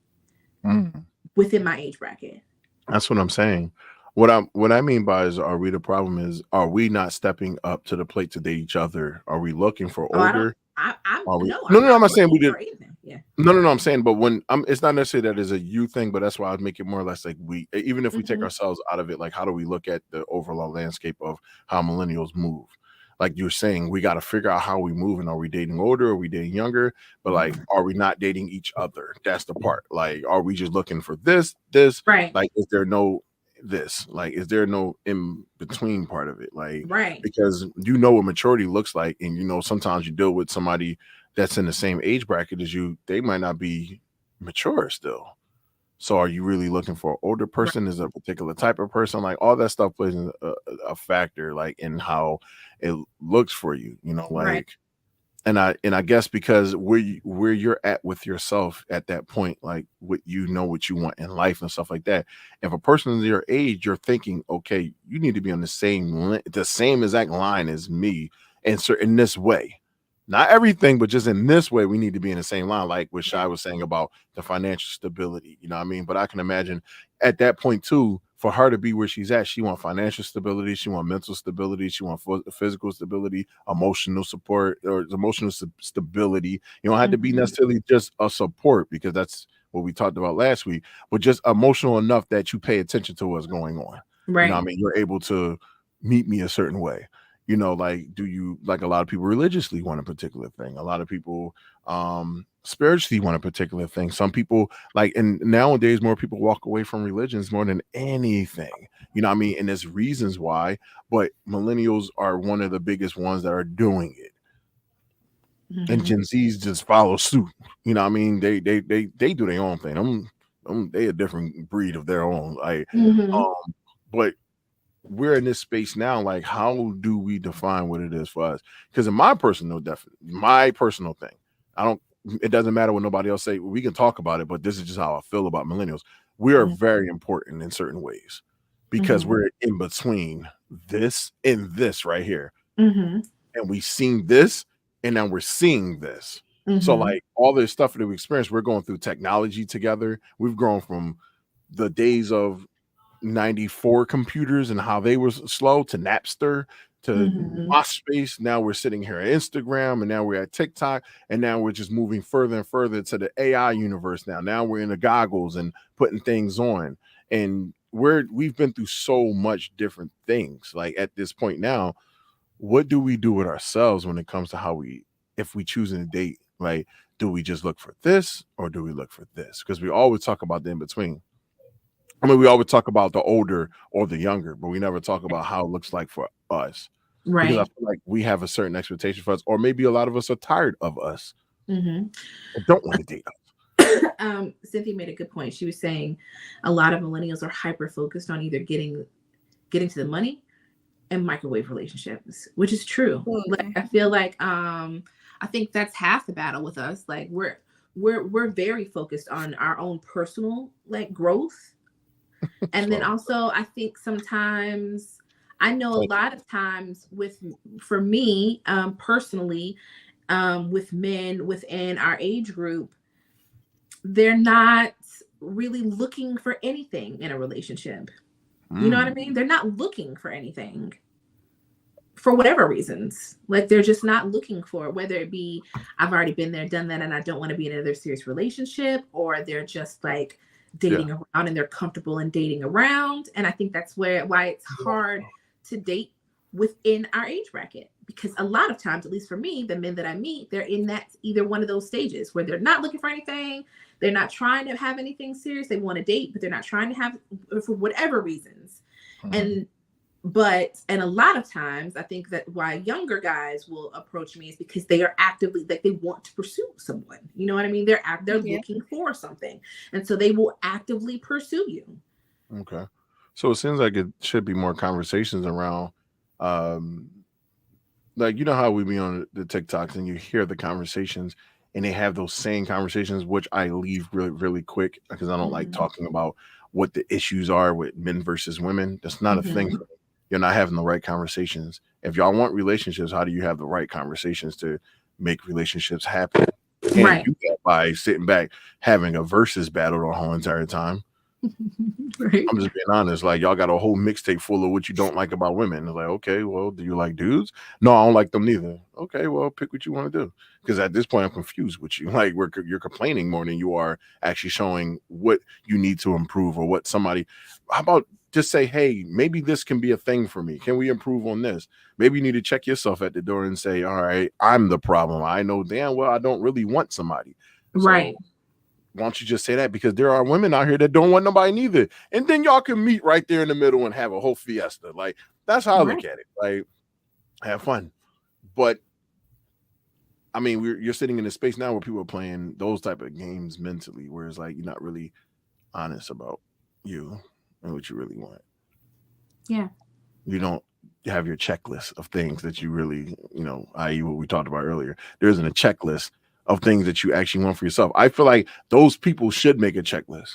within my age bracket. That's what I'm saying. What I mean by is, are we the problem? Is, are we not stepping up to the plate to date each other? Are we looking for older? Are we? No, I'm not saying we did. Yeah. No, I'm saying, but when it's not necessarily that is a you thing, but that's why I make it more or less like we, even if we take ourselves out of it, like how do we look at the overall landscape of how millennials move? Like you're saying, we got to figure out how we move, and are we dating older? Are we dating younger? But like, are we not dating each other? That's the part. Like, are we just looking for this? Right. Like, is there no this? Like, is there no in between part of it? Like, right. Because you know what maturity looks like, and you know sometimes you deal with somebody that's in the same age bracket as you, they might not be mature still. So are you really looking for an older person? Is a particular type of person? Like all that stuff plays a factor, like in how it looks for you, you know, like, and I guess because where you're at with yourself at that point, like what you know what you want in life and stuff like that. If a person is your age, you're thinking, okay, you need to be on the same exact line as me, and so in this way. Not everything, but just in this way, we need to be in the same line, like what Shai was saying about the financial stability. You know what I mean? But I can imagine at that point too, for her to be where she's at, she wants financial stability, she wants mental stability, she wants physical stability, emotional support, or emotional stability. You don't have to be necessarily just a support, because that's what we talked about last week, but just emotional enough that you pay attention to what's going on. Right. You know what I mean? You're able to meet me a certain way. You know, like, do you, like a lot of people religiously want a particular thing? A lot of people spiritually want a particular thing. Some people like, and nowadays more people walk away from religions more than anything. You know what I mean? And there's reasons why, but millennials are one of the biggest ones that are doing it. And Gen Z's just follow suit. You know what I mean? They do their own thing. They a different breed of their own. Like, but we're in this space now. Like, how do we define what it is for us? Because in my personal thing, it doesn't matter what nobody else say. We can talk about it, but this is just how I feel about millennials. We are very important in certain ways, because we're in between this and this right here. And we've seen this, and now we're seeing this. So like all this stuff that we experience, we're going through technology together. We've grown from the days of 94 computers and how they were slow to Napster to MySpace. Now we're sitting here at Instagram, and now we're at TikTok, and now we're just moving further and further to the AI universe. Now we're in the goggles and putting things on, and we've been through so much different things. Like at this point now, what do we do with ourselves when it comes to if we choose a date? Like, do we just look for this, or do we look for this? Because we always talk about the in between. I mean, we always talk about the older or the younger, but we never talk about how it looks like for us. Right. Because I feel like we have a certain expectation for us, or maybe a lot of us are tired of us. And don't want to date us. Cynthia made a good point. She was saying a lot of millennials are hyper focused on either getting to the money and microwave relationships, which is true. Like, I feel like I think that's half the battle with us. Like we're very focused on our own personal like growth. And then also, I think sometimes, I know a lot of times for me personally, with men within our age group, they're not really looking for anything in a relationship. You know what I mean? They're not looking for anything for whatever reasons. Like, they're just not looking for it, whether it be, I've already been there, done that, and I don't want to be in another serious relationship, or they're just like dating around and they're comfortable in dating around. And I think that's why it's hard to date within our age bracket, because a lot of times, at least for me, the men that I meet, they're in that either one of those stages where they're not looking for anything, they're not trying to have anything serious, they want to date, but they're not trying to have, for whatever reasons. And a lot of times, I think that why younger guys will approach me is because they are actively, like, they want to pursue someone. You know what I mean? They're looking for something, and so they will actively pursue you. Okay, so it seems like it should be more conversations around, like, you know how we be on the TikToks and you hear the conversations, and they have those same conversations, which I leave really, really quick because I don't like talking about what the issues are with men versus women. That's not a thing for me. You're not having the right conversations. If y'all want relationships, how do you have the right conversations to make relationships happen? You can't do that by sitting back having a versus battle the whole entire time. Right. I'm just being honest. Like, y'all got a whole mixtape full of what you don't like about women. It's like, okay, well, do you like dudes? No, I don't like them neither. Okay, well, pick what you want to do. Because at this point, I'm confused with you. Like, you're complaining more than you are actually showing what you need to improve or what somebody. How about just say, hey, maybe this can be a thing for me. Can we improve on this? Maybe you need to check yourself at the door and say, all right, I'm the problem. I know damn well I don't really want somebody. Right. So, why don't you just say that? Because there are women out here that don't want nobody neither. And then y'all can meet right there in the middle and have a whole fiesta. Like, that's how I look at it. Like, have fun. But I mean, you're sitting in a space now where people are playing those type of games mentally, where it's like you're not really honest about you and what you really want. Yeah. You don't have your checklist of things that you really, i.e. what we talked about earlier. There isn't a checklist of things that you actually want for yourself. I feel like those people should make a checklist.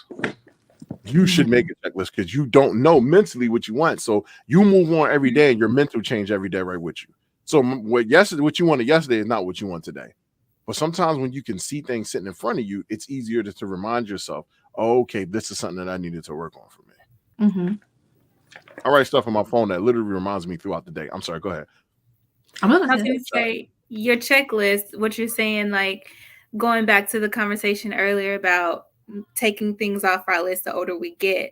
You should make a checklist because you don't know mentally what you want. So you move on every day and your mental change every day right with you. So what you wanted yesterday is not what you want today. But sometimes when you can see things sitting in front of you, it's easier to remind yourself, oh, okay, this is something that I needed to work on for me. I write stuff on my phone that literally reminds me throughout the day. I'm sorry, go ahead. I was going to say, your checklist, what you're saying, like going back to the conversation earlier about taking things off our list the older we get.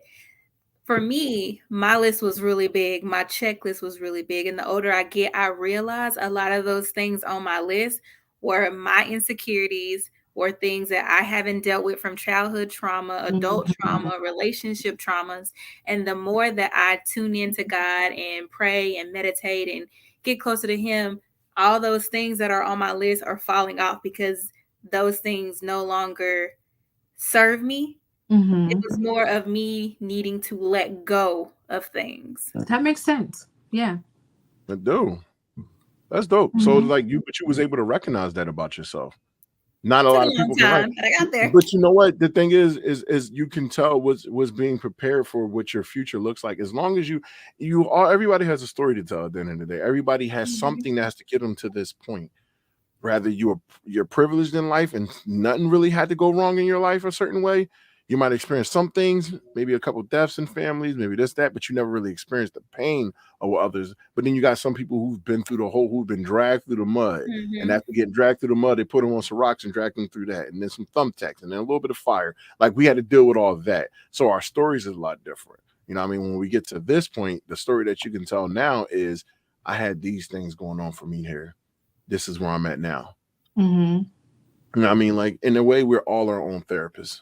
For me, my list was really big. My checklist was really big. And the older I get, I realize a lot of those things on my list were my insecurities, or things that I haven't dealt with from childhood trauma, adult trauma, relationship traumas. And the more that I tune into God and pray and meditate and get closer to Him, all those things that are on my list are falling off because those things no longer serve me. It was more of me needing to let go of things. That makes sense. Yeah. That do. That's dope. So like you was able to recognize that about yourself. Not a lot of people can. But I got there. But you know what? The thing is you can tell what's being prepared for what your future looks like. As long as you are, everybody has a story to tell at the end of the day. Everybody has something that has to get them to this point. Rather you're privileged in life and nothing really had to go wrong in your life a certain way. You might experience some things, maybe a couple deaths in families, maybe this, that, but you never really experienced the pain of others. But then you got some people who've been through who've been dragged through the mud. And after getting dragged through the mud, they put them on some rocks and dragged them through that. And then some thumbtacks and then a little bit of fire. Like we had to deal with all of that. So our stories is a lot different. You know what I mean? When we get to this point, the story that you can tell now is I had these things going on for me here. This is where I'm at now. You know what I mean? Like in a way, we're all our own therapists.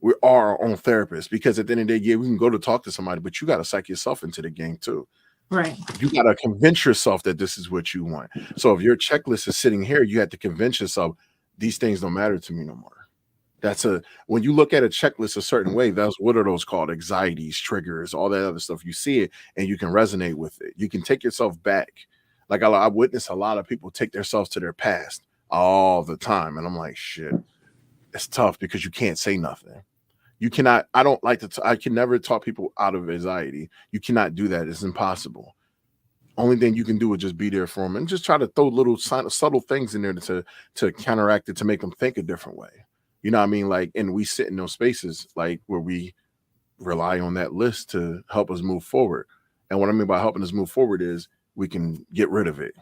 We are our own therapists because at the end of the day, yeah, we can go to talk to somebody, but you got to psych yourself into the game too. Right. You got to convince yourself that this is what you want. So if your checklist is sitting here, you have to convince yourself these things don't matter to me no more. When you look at a checklist a certain way, what are those called? Anxieties, triggers, all that other stuff. You see it and you can resonate with it. You can take yourself back. Like I witness a lot of people take themselves to their past all the time. And I'm like, shit, it's tough because you can't say nothing. You cannot, I don't like to, I can never talk people out of anxiety. You cannot do that. It's impossible. Only thing you can do is just be there for them and just try to throw little subtle things in there to counteract it, to make them think a different way. You know what I mean? Like, and we sit in those spaces like where we rely on that list to help us move forward. And what I mean by helping us move forward is we can get rid of it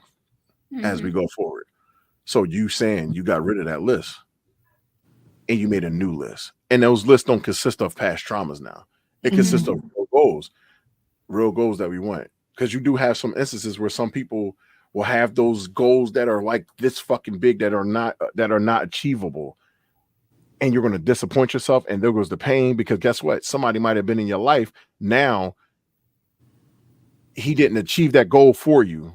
as we go forward. So you saying you got rid of that list and you made a new list. And those lists don't consist of past traumas now. It consists of real goals that we want. Because you do have some instances where some people will have those goals that are like this fucking big that are not achievable. And you're going to disappoint yourself. And there goes the pain, because guess what? Somebody might have been in your life. Now he didn't achieve that goal for you.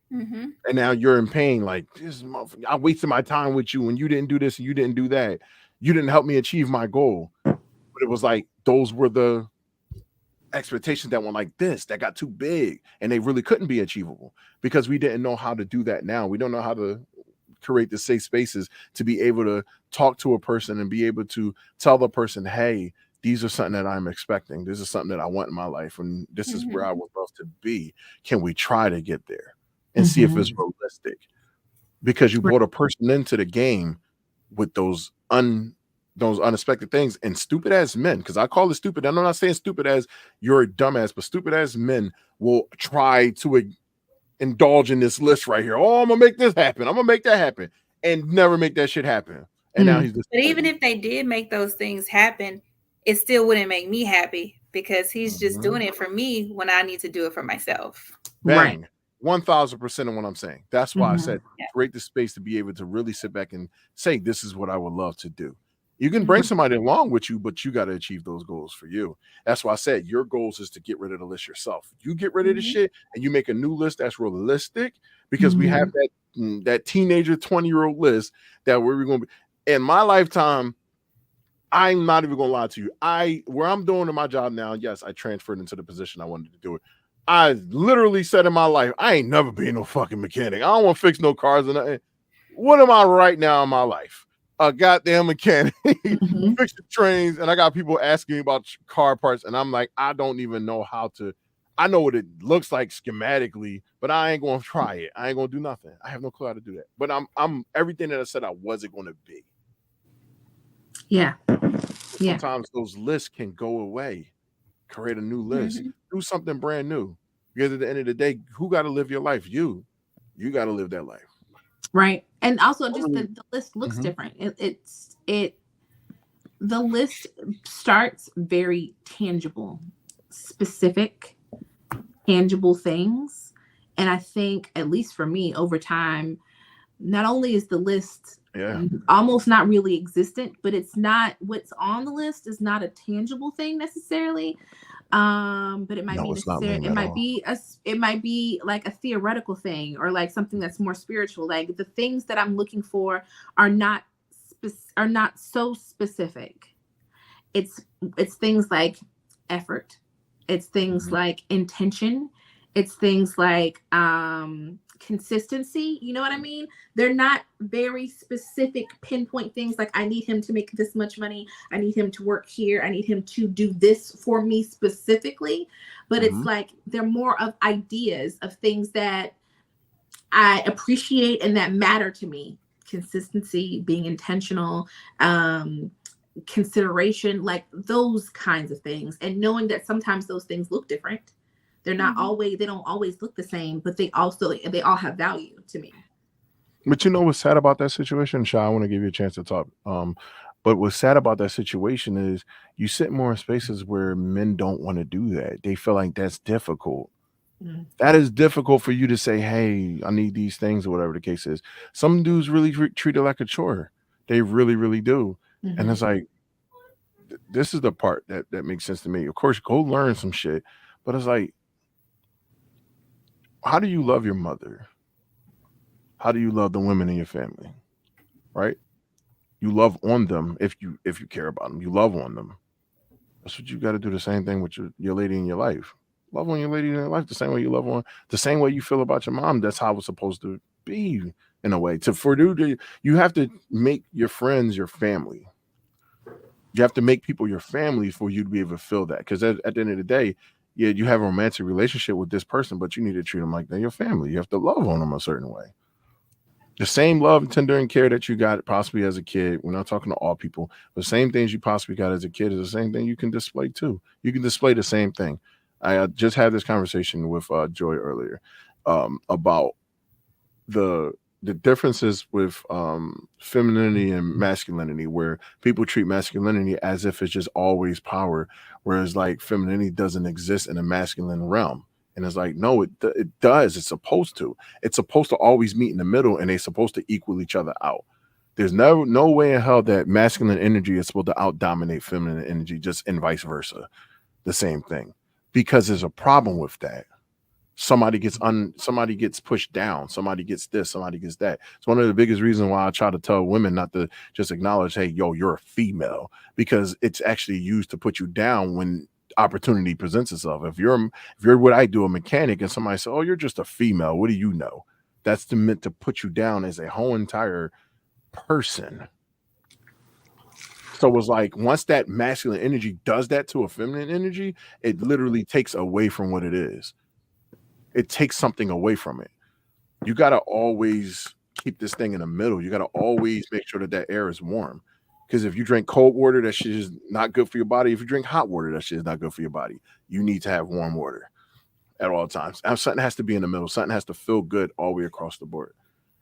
And now you're in pain. Like, this I wasted my time with you and you didn't do this and you didn't do that. You didn't help me achieve my goal. But it was like those were the expectations that were like this, that got too big and they really couldn't be achievable because we didn't know how to do that now. We don't know how to create the safe spaces to be able to talk to a person and be able to tell the person, hey, these are something that I'm expecting. This is something that I want in my life, and this is where I would love to be. Can we try to get there and see if it's realistic? Because you brought a person into the game with those unexpected things, and stupid ass men, because I call it stupid. I'm not saying stupid as you're a dumbass, but stupid ass men will try to indulge in this list right here. Oh, I'm gonna make this happen. I'm gonna make that happen, and never make that shit happen. And now he's. But even if they did make those things happen, it still wouldn't make me happy because he's just doing it for me when I need to do it for myself. Bang. 1000% of what I'm saying. That's why I said create the space to be able to really sit back and say, this is what I would love to do. You can bring somebody along with you, but you got to achieve those goals for you. That's why I said your goals is to get rid of the list yourself. You get rid of the shit and you make a new list that's realistic, because we have that teenager 20-year-old list that we're going to be in my lifetime. I'm not even gonna lie to you. Where I'm doing in my job now, yes, I transferred into the position I wanted to do it. I literally said in my life, I ain't never been no fucking mechanic. I don't want to fix no cars or nothing. What am I right now in my life? A goddamn mechanic, fix the trains, and I got people asking me about car parts, and I'm like, I don't even know how to. I know what it looks like schematically, but I ain't gonna try it. I ain't gonna do nothing. I have no clue how to do that. But I'm everything that I said I wasn't gonna be. Yeah. Sometimes those lists can go away. Create a new list. Do something brand new. Because at the end of the day, who got to live your life? You got to live that life. Right. And also just the list looks different. The list starts very tangible, specific, tangible things. And I think, at least for me, over time, not only is the list almost not really existent, but it's not, what's on the list is not a tangible thing necessarily. But it might be necessary. It might be like a theoretical thing, or like something that's more spiritual. Like the things that I'm looking for are not so specific. It's things like effort. It's things like intention. It's things like consistency. You know what I mean? They're not very specific pinpoint things like, I need him to make this much money. I need him to work here. I need him to do this for me specifically. But it's like, they're more of ideas of things that I appreciate and that matter to me. Consistency, being intentional, consideration, like those kinds of things. And knowing that sometimes those things look different. They're not always, they don't always look the same, but they all have value to me. But you know what's sad about that situation, Sha? I want to give you a chance to talk. But what's sad about that situation is you sit more in spaces where men don't want to do that. They feel like that's difficult. That is difficult for you to say, hey, I need these things, or whatever the case is. Some dudes really treat it like a chore. They really, really do. And it's like, this is the part that makes sense to me. Of course, go learn some shit. But it's like, how do you love your mother? How do you love the women in your family? Right? You love on them if you care about them. You love on them. That's what you got to do. The same thing with your lady in your life. Love on your lady in your life the same way you love on, the same way you feel about your mom. That's how it's supposed to be, in a way. You have to make your friends your family. You have to make people your family for you to be able to feel that. Because at the end of the day, yeah, you have a romantic relationship with this person, but you need to treat them like they're your family. You have to love on them a certain way. The same love, tender, and care that you got possibly as a kid. We're not talking to all people. The same things you possibly got as a kid is the same thing you can display too. You can display the same thing. I just had this conversation with Joy earlier about the differences with femininity and masculinity, where people treat masculinity as if it's just always power, whereas like femininity doesn't exist in a masculine realm. And it's like, no, it does. It's supposed to always meet in the middle, and they're supposed to equal each other out. There's no way in hell that masculine energy is supposed to out dominate feminine energy, just and vice versa. The same thing, because there's a problem with that. Somebody gets pushed down. Somebody gets this. Somebody gets that. It's one of the biggest reasons why I try to tell women not to just acknowledge, hey, yo, you're a female, because it's actually used to put you down when opportunity presents itself. If you're what I do, a mechanic, and somebody says, oh, you're just a female, what do you know? That's meant to put you down as a whole entire person. So it's like once that masculine energy does that to a feminine energy, it literally takes away from what it is. It takes something away from it. You got to always keep this thing in the middle. You got to always make sure that air is warm. Because if you drink cold water, that shit is not good for your body. If you drink hot water, that shit is not good for your body. You need to have warm water at all times. And something has to be in the middle. Something has to feel good all the way across the board.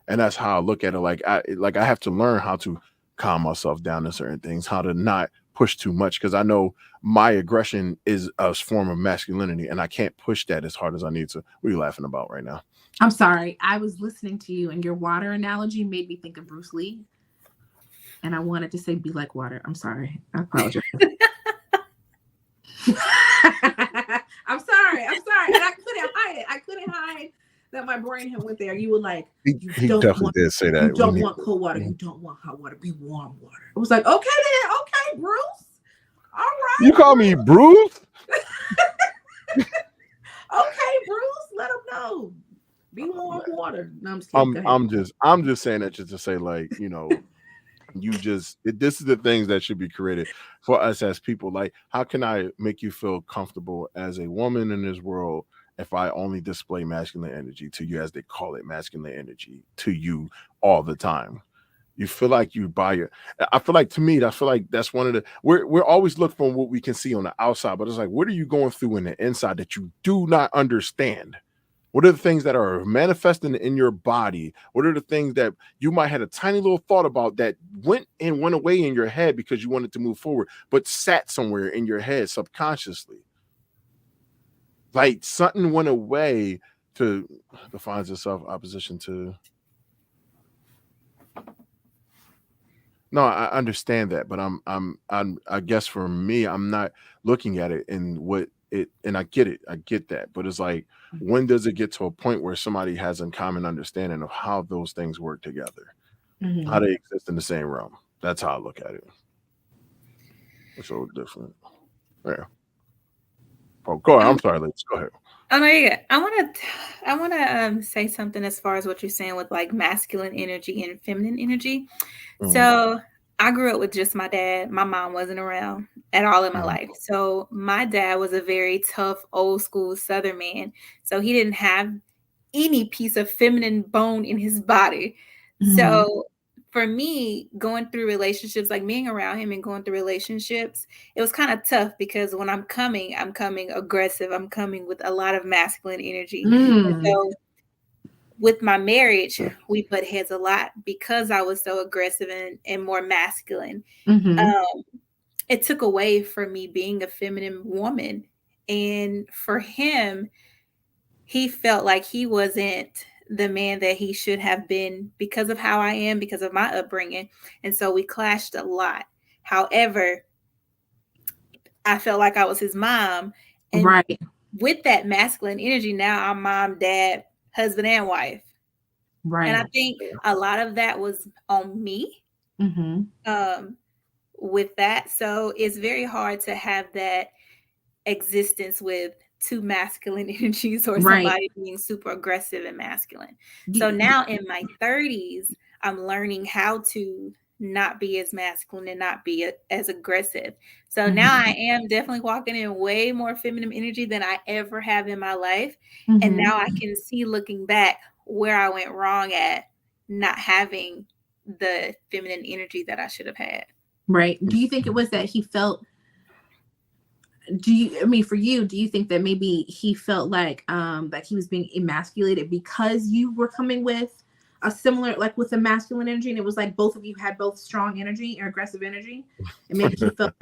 And that's how I look at it. Like I have to learn how to calm myself down to certain things, how to not push too much, because I know my aggression is a form of masculinity, and I can't push that as hard as I need to. What are you laughing about right now? I'm sorry. I was listening to you, and your water analogy made me think of Bruce Lee. And I wanted to say, be like water. I'm sorry. I apologize. I'm sorry. And I couldn't hide that my brain had went there. You were like, he definitely did say that. You don't want cold water. You don't want hot water. Be warm water. I was like, okay then. Okay, Bruce. All right. You call me Bruce? Okay, Bruce. Let him know. Be warm water. No, I'm just kidding. I'm just saying that just to say, like, you know, this is the things that should be created for us as people. Like, how can I make you feel comfortable as a woman in this world if I only display masculine energy to you, as they call it, masculine energy to you all the time? You feel like you buy it. I feel like, to me, that's one of the, we're always looking for what we can see on the outside, but it's like, what are you going through in the inside that you do not understand? What are the things that are manifesting in your body? What are the things that you might have a tiny little thought about that went away in your head because you wanted to move forward, but sat somewhere in your head subconsciously? Like something went away to defines itself opposition to. No, I understand that, but I guess for me, I'm not looking at it in what it, and I get it. I get that. But it's like, when does it get to a point where somebody has a common understanding of how those things work together, how they exist in the same realm? That's how I look at it. It's so different. Yeah. Oh, go ahead. I'm sorry, ladies. Go ahead. Oh no, yeah. I want to say something as far as what you're saying with like masculine energy and feminine energy. Mhm. So I grew up with just my dad. My mom wasn't around at all in my life. So my dad was a very tough, old school Southern man. So he didn't have any piece of feminine bone in his body. So for me, going through relationships, like being around him and going through relationships, it was kind of tough because when I'm coming aggressive. I'm coming with a lot of masculine energy. And so with my marriage, we butt heads a lot because I was so aggressive and more masculine. It took away from me being a feminine woman. And for him, he felt like he wasn't the man that he should have been because of how I am, because of my upbringing. And so we clashed a lot. However, I felt like I was his mom. And with that masculine energy, now I'm mom, dad, husband, and wife. And I think a lot of that was on me with that. So it's very hard to have that existence with two masculine energies or somebody being super aggressive and masculine. So now in my 30s, I'm learning how to not be as masculine and not be as aggressive. So now I am definitely walking in way more feminine energy than I ever have in my life. And now I can see, looking back, where I went wrong at not having the feminine energy that I should have had. Right. Do you think it was that he felt, for you, do you think that maybe he felt like that he was being emasculated because you were coming with a similar, like with a masculine energy, and it was like both of you had both strong energy or aggressive energy, and maybe he felt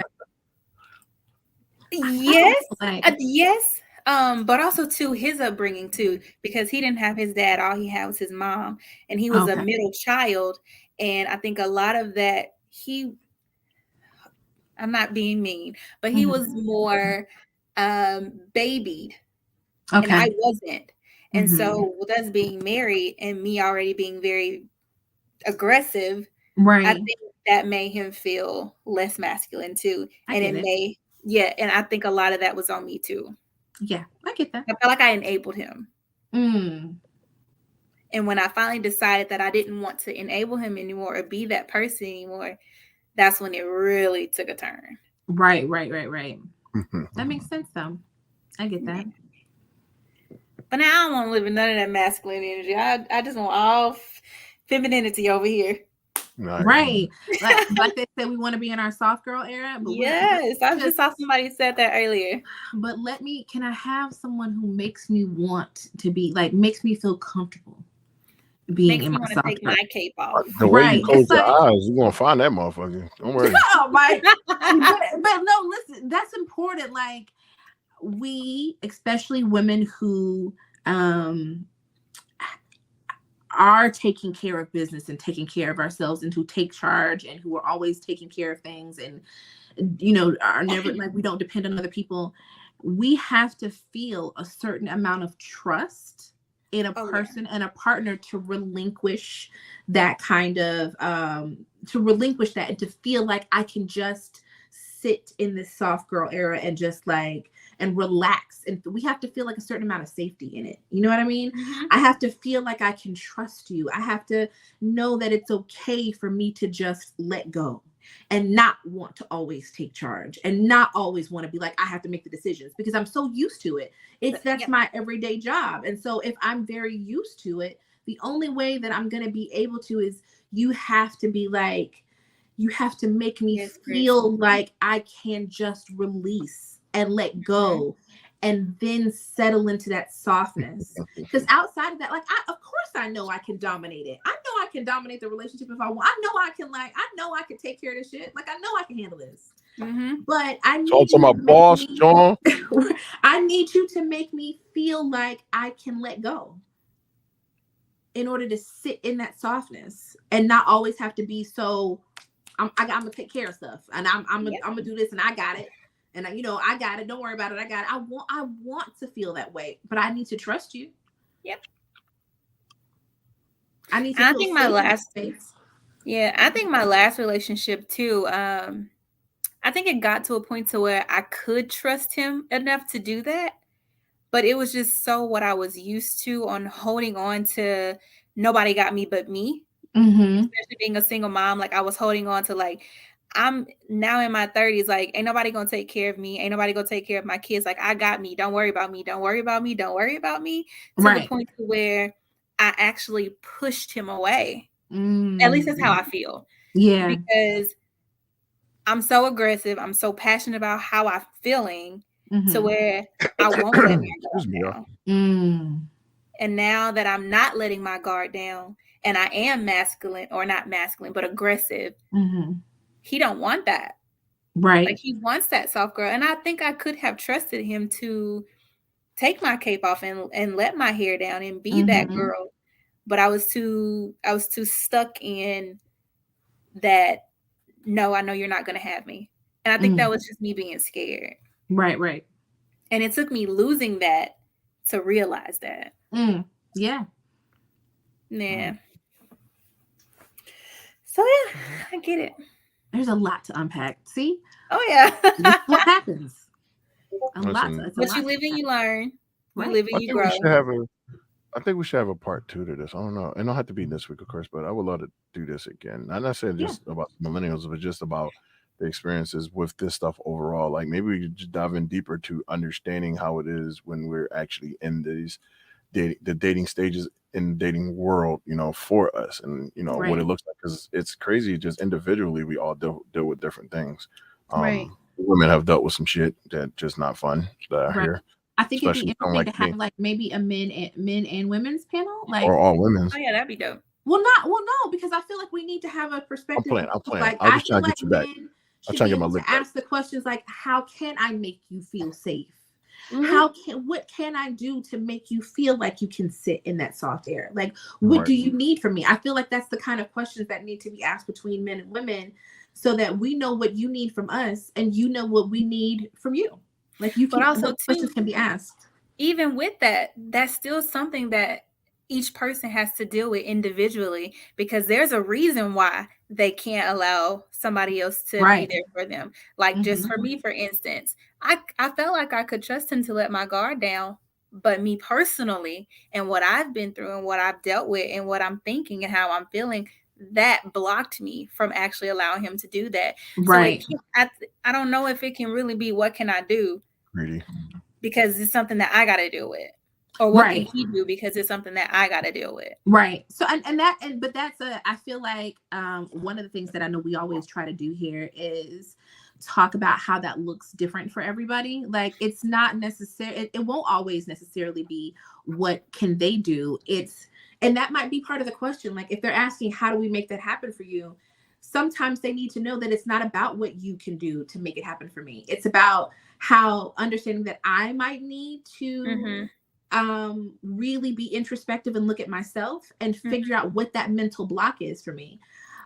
like, yes. But also too, his upbringing too, because he didn't have his dad, all he had was his mom, and he was a middle child. And I think a lot of that, I'm not being mean, but he was more babied, and I wasn't. And so with us being married and me already being very aggressive, I think that made him feel less masculine too. And and I think a lot of that was on me too. Yeah, I get that. I felt like I enabled him. And when I finally decided that I didn't want to enable him anymore or be that person anymore, that's when it really took a turn. Right. That makes sense, though. I get that. But now I don't want to live in none of that masculine energy. I just want all femininity over here. Right. Like they said, we want to be in our soft girl era. But yes, I just saw somebody said that earlier. But can I have someone who makes me want to be, like, makes me feel comfortable being in my soft girl? Take my cape off. The way you close your eyes, you're going to find that motherfucker. Don't worry. Oh, my. but no, listen, that's important. Like, we, especially women who are taking care of business and taking care of ourselves, and who take charge and who are always taking care of things, and are never, like, we don't depend on other people. We have to feel a certain amount of trust in a person and a partner to relinquish that kind of and to feel like I can just sit in this soft girl era and just and relax. And we have to feel like a certain amount of safety in it. You know what I mean? Mm-hmm. I have to feel like I can trust you. I have to know that it's okay for me to just let go and not want to always take charge and not always want to be like, I have to make the decisions, because I'm so used to it. That's my everyday job. And so if I'm very used to it, the only way that I'm going to be able to is you have to make me feel like I can just release and let go and then settle into that softness. Because outside of that, of course I know I can dominate it. I know I can dominate the relationship if I want. I know I can take care of this shit. Like, I know I can handle this. Mm-hmm. But I need you to make me feel like I can let go in order to sit in that softness and not always have to be so I'm gonna take care of stuff, and I'm gonna do this, and I got it. And I got it. Don't worry about it. I got it. I want to feel that way, but I need to trust you. Yep. I need to. I think my last relationship too. I think it got to a point to where I could trust him enough to do that, but it was just so what I was used to on holding on to. Nobody got me but me. Mm-hmm. Especially being a single mom, like I was holding on to like. I'm now in my 30s, like, ain't nobody gonna take care of me. Ain't nobody gonna take care of my kids. Like, I got me. Don't worry about me. Don't worry about me. Don't worry about me. To the point to where I actually pushed him away. At least that's how I feel. Yeah. Because I'm so aggressive. I'm so passionate about how I'm feeling to where I won't let my guard down. And now that I'm not letting my guard down and I am masculine, or not masculine, but aggressive, he don't want that. Right. Like, he wants that soft girl. And I think I could have trusted him to take my cape off and let my hair down and be that girl. But I was too stuck in that, no, I know you're not going to have me. And I think that was just me being scared. Right. And it took me losing that to realize that. Yeah. Yeah. So yeah, I get it. There's a lot to unpack. See? Oh yeah. What happens? But you live and you learn. You live and you grow. I think we should have a part 2 to this. I don't know. It don't have to be this week, of course, but I would love to do this again. Not necessarily just about millennials, but just about the experiences with this stuff overall. Like, maybe we could just dive in deeper to understanding how it is when we're actually in these the dating stages in the dating world, for us, and what it looks like, because it's crazy. Just individually, we all deal with different things. Women have dealt with some shit that just not fun that I hear. I think it'd be interesting to have like maybe a men and women's panel, like, or all women's. Oh yeah, that'd be dope. Well, no, because I feel like we need to have a perspective. I'm playing. Like, I'll just try to get you back. I'm trying to get my lick back. Ask the questions like, how can I make you feel safe? What can I do to make you feel like you can sit in that soft air? Like, what do you need from me? I feel like that's the kind of questions that need to be asked between men and women, so that we know what you need from us and you know what we need from you. Like, but also questions can be asked. Even with that, that's still something that each person has to deal with individually, because there's a reason why they can't allow somebody else to be there for them. Like, just for me, for instance, I felt like I could trust him to let my guard down But me personally, and what I've been through and what I've dealt with and what I'm thinking and how I'm feeling, that blocked me from actually allowing him to do that. Right. So I don't know if it can really be what can I do, Greedy. because it's something that I got to deal with, or what can Right. he do because it's something that I got to deal with. Right. So but that's I feel like one of the things that I know we always try to do here is talk about how that looks different for everybody. Like, it's not necessary, it won't always necessarily be what can they do. And that might be part of the question. Like, if they're asking, how do we make that happen for you? Sometimes they need to know that it's not about what you can do to make it happen for me. It's about how understanding that I might need to really be introspective and look at myself and figure out what that mental block is for me.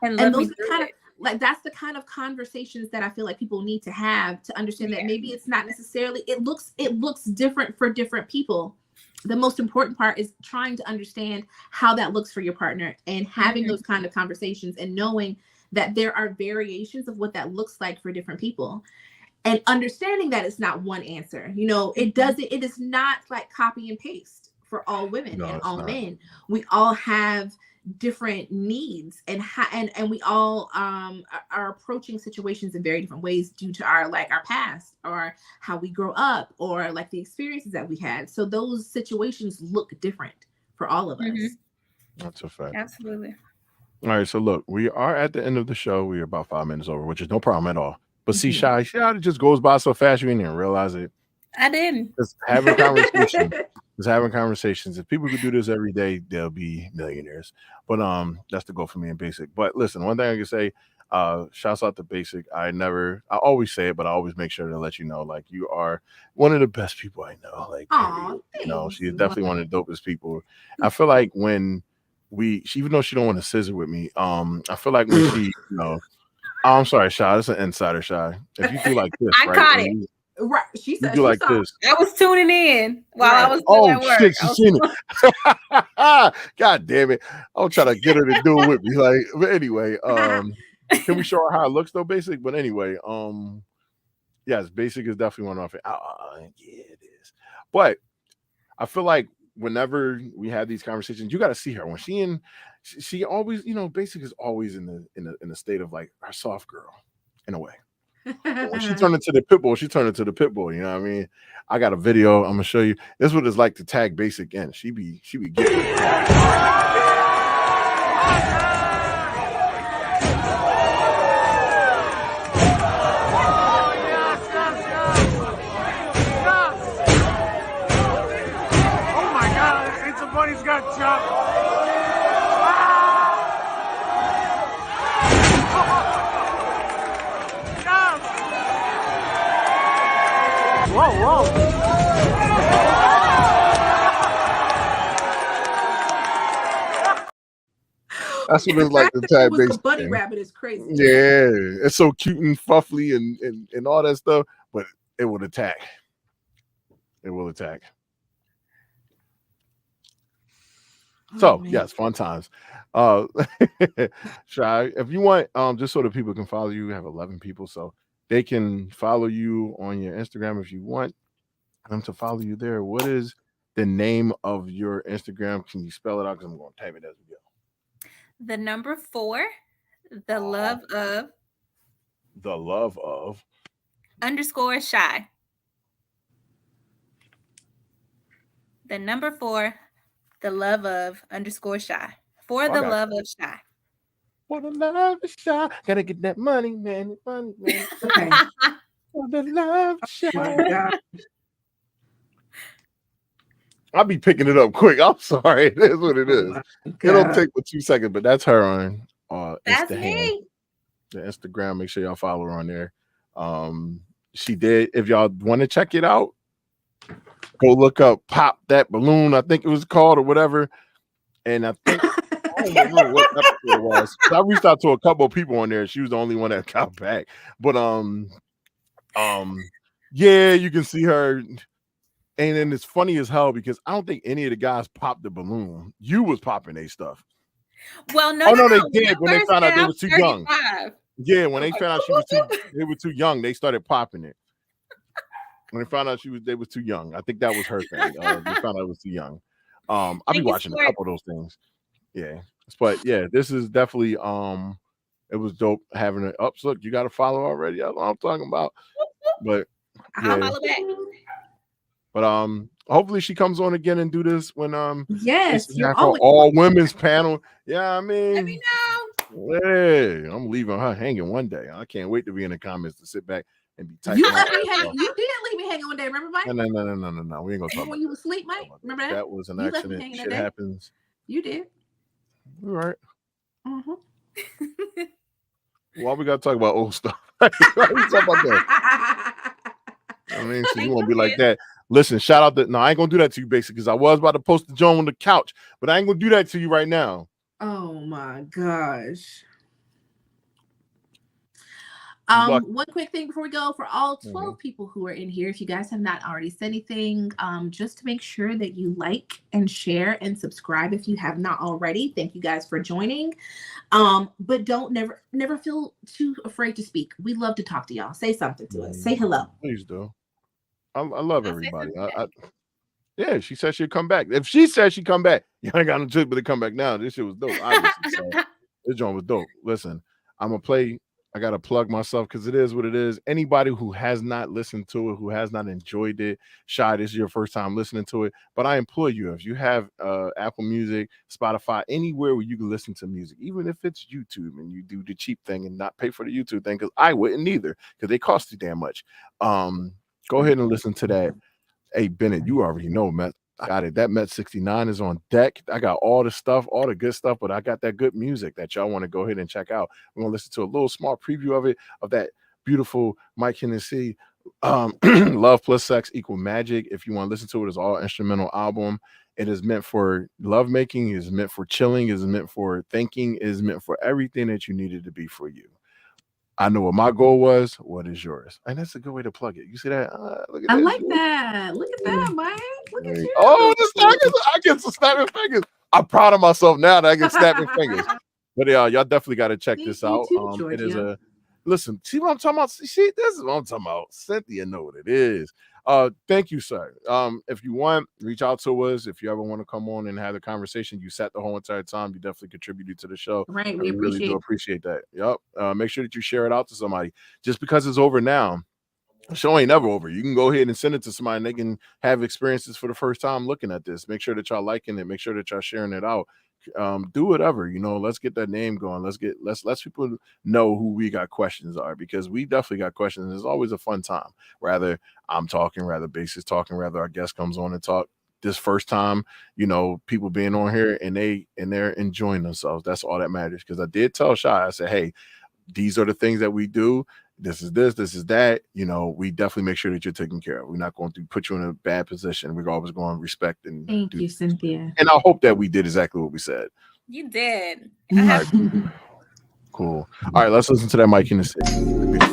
And those are kind of like, that's the kind of conversations that I feel like people need to have to understand that maybe it's not necessarily, it looks different for different people. The most important part is trying to understand how that looks for your partner and having those kind of conversations and knowing that there are variations of what that looks like for different people. And understanding that it's not one answer. You know, it is not like copy and paste for all women and all men. We all have different needs and we all are approaching situations in very different ways due to our past or how we grow up or like the experiences that we had. So those situations look different for all of us. That's a fact. Absolutely. All right, so look, we are at the end of the show. We are about 5 minutes over, which is no problem at all. But see how it just goes by so fast, you didn't even realize it. I didn't. Just having conversations. Just having conversations. If people could do this every day, they'll be millionaires. But that's the goal for me in Basic. But listen, one thing I can say, shouts out to Basic. I always say it, but I always make sure to let you know, like, you are one of the best people I know. Like, you know, she is definitely one of the dopest people. I feel like when even though she don't want to scissor with me, I feel like when she, you know, I'm sorry, Shy. It's an insider, Shy. If you do like this, I caught it. Right, she said. You do like this. I was tuning in while I was still at work. Shit, she's seen it. God damn it! I'm trying to get her to do it with me. Like, but anyway, can we show her how it looks though, Basic? But anyway, yes, Basic is definitely one of our. Yeah, it is. But I feel like whenever we have these conversations, you got to see her when she always, you know, Basic is always in the state of like our soft girl in a way. When she turned into the pit bull, she turned into the pit bull. You know what I mean? I got a video. I'm gonna show you. This is what it's like to tag Basic in. She be getting it. Oh my God! It's a bunny's got chopped. Whoa. That's what it's like to tag Basic. A bunny rabbit is crazy. Yeah, it's so cute and fuffly and all that stuff, but it will attack. It will attack. So yes, fun times. Shy, if you want, just so that people can follow you, we have 11 people, so they can follow you on your Instagram if you want them to follow you there. What is the name of your Instagram? Can you spell it out? Because I'm going to type it as we go. The number 4, the love of _ Shy. The number 4, the love of _ Shy. For the love of Shy. For the love of Shy. Gotta get that money, man. Money, man. Okay. For the love of Shy. Oh my God. I'll be picking it up quick. I'm sorry. It is what it is. It'll take but 2 seconds, but that's her on That's Instagram. me. The Instagram. Make sure y'all follow her on there. She did. If y'all want to check it out, go look up Pop That Balloon, I think it was called, or whatever. And I think I don't remember what episode it was. So I reached out to a couple of people on there. She was the only one that got back. But yeah, you can see her. And then it's funny as hell because I don't think any of the guys popped the balloon. You was popping their stuff. Well, no, they did when they found out they were too young. Yeah, when they found out they were too young, they started popping it. When they found out they was too young. I think that was her thing. They found out it was too young. I'll be Thank you, watching a Stuart. couple of those things. Yeah. But yeah, this is definitely it was dope having it up. Look, you got to follow already. I know what I'm talking about. But I'll yeah. follow back. But hopefully she comes on again and do this when Yes, this is you're half our always all women's panel. Yeah, I mean, Let me know. hey, I'm leaving her hanging one day. I can't wait to be in the comments to sit back and be typing. you left me hanging. You did leave me hanging one day, remember, Mike? No. We ain't gonna talk When about you was asleep, Mike? Remember that? That was an You left me accident. hanging that Shit day. happens. You did. All right. Mm-hmm. Why we gotta talk about old stuff? Why we talk about that? I mean, so you want to be like that? Listen, shout out no, I ain't gonna do that to you, basically, because I was about to post the joint on the couch, but I ain't gonna do that to you right now. Oh my gosh. But one quick thing before we go, for all 12 people who are in here, if you guys have not already said anything, just to make sure that you like and share and subscribe if you have not already. Thank you guys for joining. But don't never feel too afraid to speak. We love to talk to y'all. Say something to us. Say hello. Please do. I love I'll say everybody. something Yeah, she said she'd come back. If she said she'd come back, you ain't got no choice but to come back now. This shit was dope. Obviously, so this joint was dope. Listen, I'm gonna play. I gotta plug myself because it is what it is. Anybody who has not listened to it, who has not enjoyed it, Shy, this is your first time listening to it. But I implore you, if you have Apple Music, Spotify, anywhere where you can listen to music, even if it's YouTube and you do the cheap thing and not pay for the YouTube thing, because I wouldn't either, because they cost too damn much. Go ahead and listen to that. Hey, Bennett, you already know, Met. I got it. That Met 69 is on deck. I got all the stuff, all the good stuff, but I got that good music that y'all want to go ahead and check out. We're going to listen to a little small preview of it, of that beautiful Mike Hennessy, Love Plus Sex Equal Magic. If you want to listen to it, it's all instrumental album. It is meant for lovemaking. It is meant for chilling. It is meant for thinking. It is meant for everything that you needed to be for you. I know what my goal was. What is yours? And that's a good way to plug it. You see that? Look at I that. like that. Look at that, Mike. Look at you. Oh, I get some snapping fingers. I'm proud of myself now that I get snapping fingers. But y'all definitely got to check this out. Too, it is a listen. See what I'm talking about? See, this is what I'm talking about. Cynthia know what it is. Thank you, sir. If you want, reach out to us. If you ever want to come on and have a conversation, you sat the whole entire time. You definitely contributed to the show. Right, we really do appreciate that. Yep. Make sure that you share it out to somebody. Just because it's over now, the show ain't never over. You can go ahead and send it to somebody and they can have experiences for the first time looking at this. Make sure that y'all liking it. Make sure that y'all sharing it out. Do whatever, let's get that name going. Let's people know who we got questions are, because we definitely got questions. It's always a fun time. Rather I'm talking, rather Bass talking, rather our guest comes on and talk. This first time, people being on here and they're enjoying themselves. That's all that matters. Because I did tell Shy, I said, hey, these are the things that we do. This is that. We definitely make sure that you're taken care of. We're not going to put you in a bad position. We're always going to respect and thank you, Cynthia. And I hope that we did exactly what we said. You did. Cool. All right, let's listen to that Mike in the city.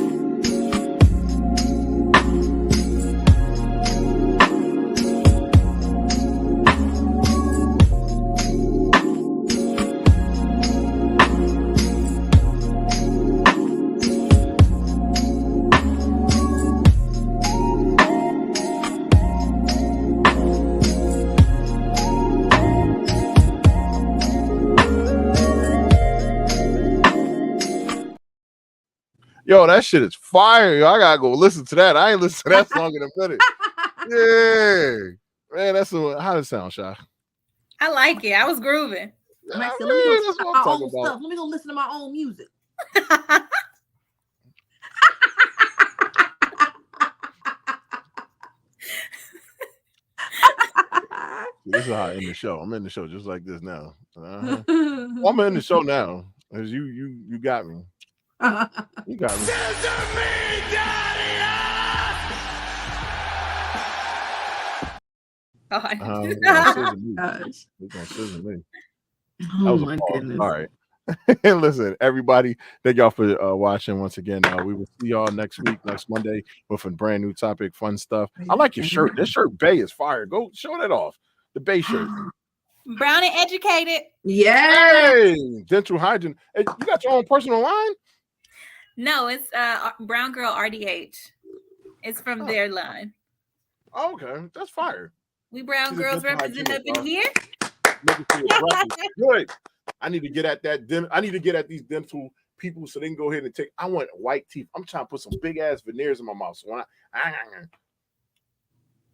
Yo, that shit is fire. Yo, I gotta go listen to that. I ain't listened to that song in a minute. Yeah, man, how does it sound, Shy? I like it. I was grooving. Let me go listen to my own stuff. Let me go listen to my own music. This is how I end the show. I'm in the show just like this now. I'm in the show now. Cause you got me. You got me. Oh my goodness. All right. Listen, everybody, thank y'all for watching once again. We will see y'all next week, next Monday, with a brand new topic, fun stuff. I like your shirt. This shirt Bay is fire. Go show that off. The Bay shirt. Brown and educated. Yeah. Hey, dental hygiene. Hey, you got your own personal line? No, it's Brown Girl RDH. It's from their line. Oh, okay, that's fire. We brown She's a girls dental represent up hygienist, in here. Making sure your breath is good. I need to get at that. I need to get at these dental people so they can go ahead and take. I want white teeth. I'm trying to put some big ass veneers in my mouth. So when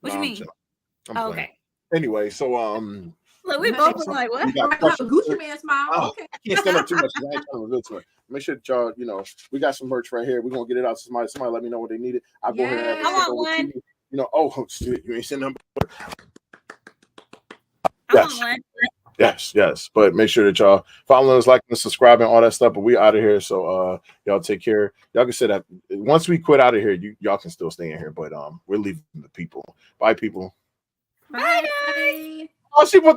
What you mean? I'm Oh, playing. okay. Anyway, so Look, we both was like, what? we got Gucci Man smile. Oh, Okay. I can't stand up too much because I ain't trying to reveal too much. Make sure that y'all, we got some merch right here. We're gonna get it out to somebody. Somebody let me know what they needed. I'll go ahead and have it Yes. sent I over want to you. Oh shit, you ain't sending them. I want one. Yes. But make sure that y'all following us, liking, subscribing, all that stuff. But we out of here. So y'all take care. Y'all can say that once we quit out of here, y'all can still stay in here. But we're leaving the people. Bye, people. Bye, guys. Bye. Oh, she put the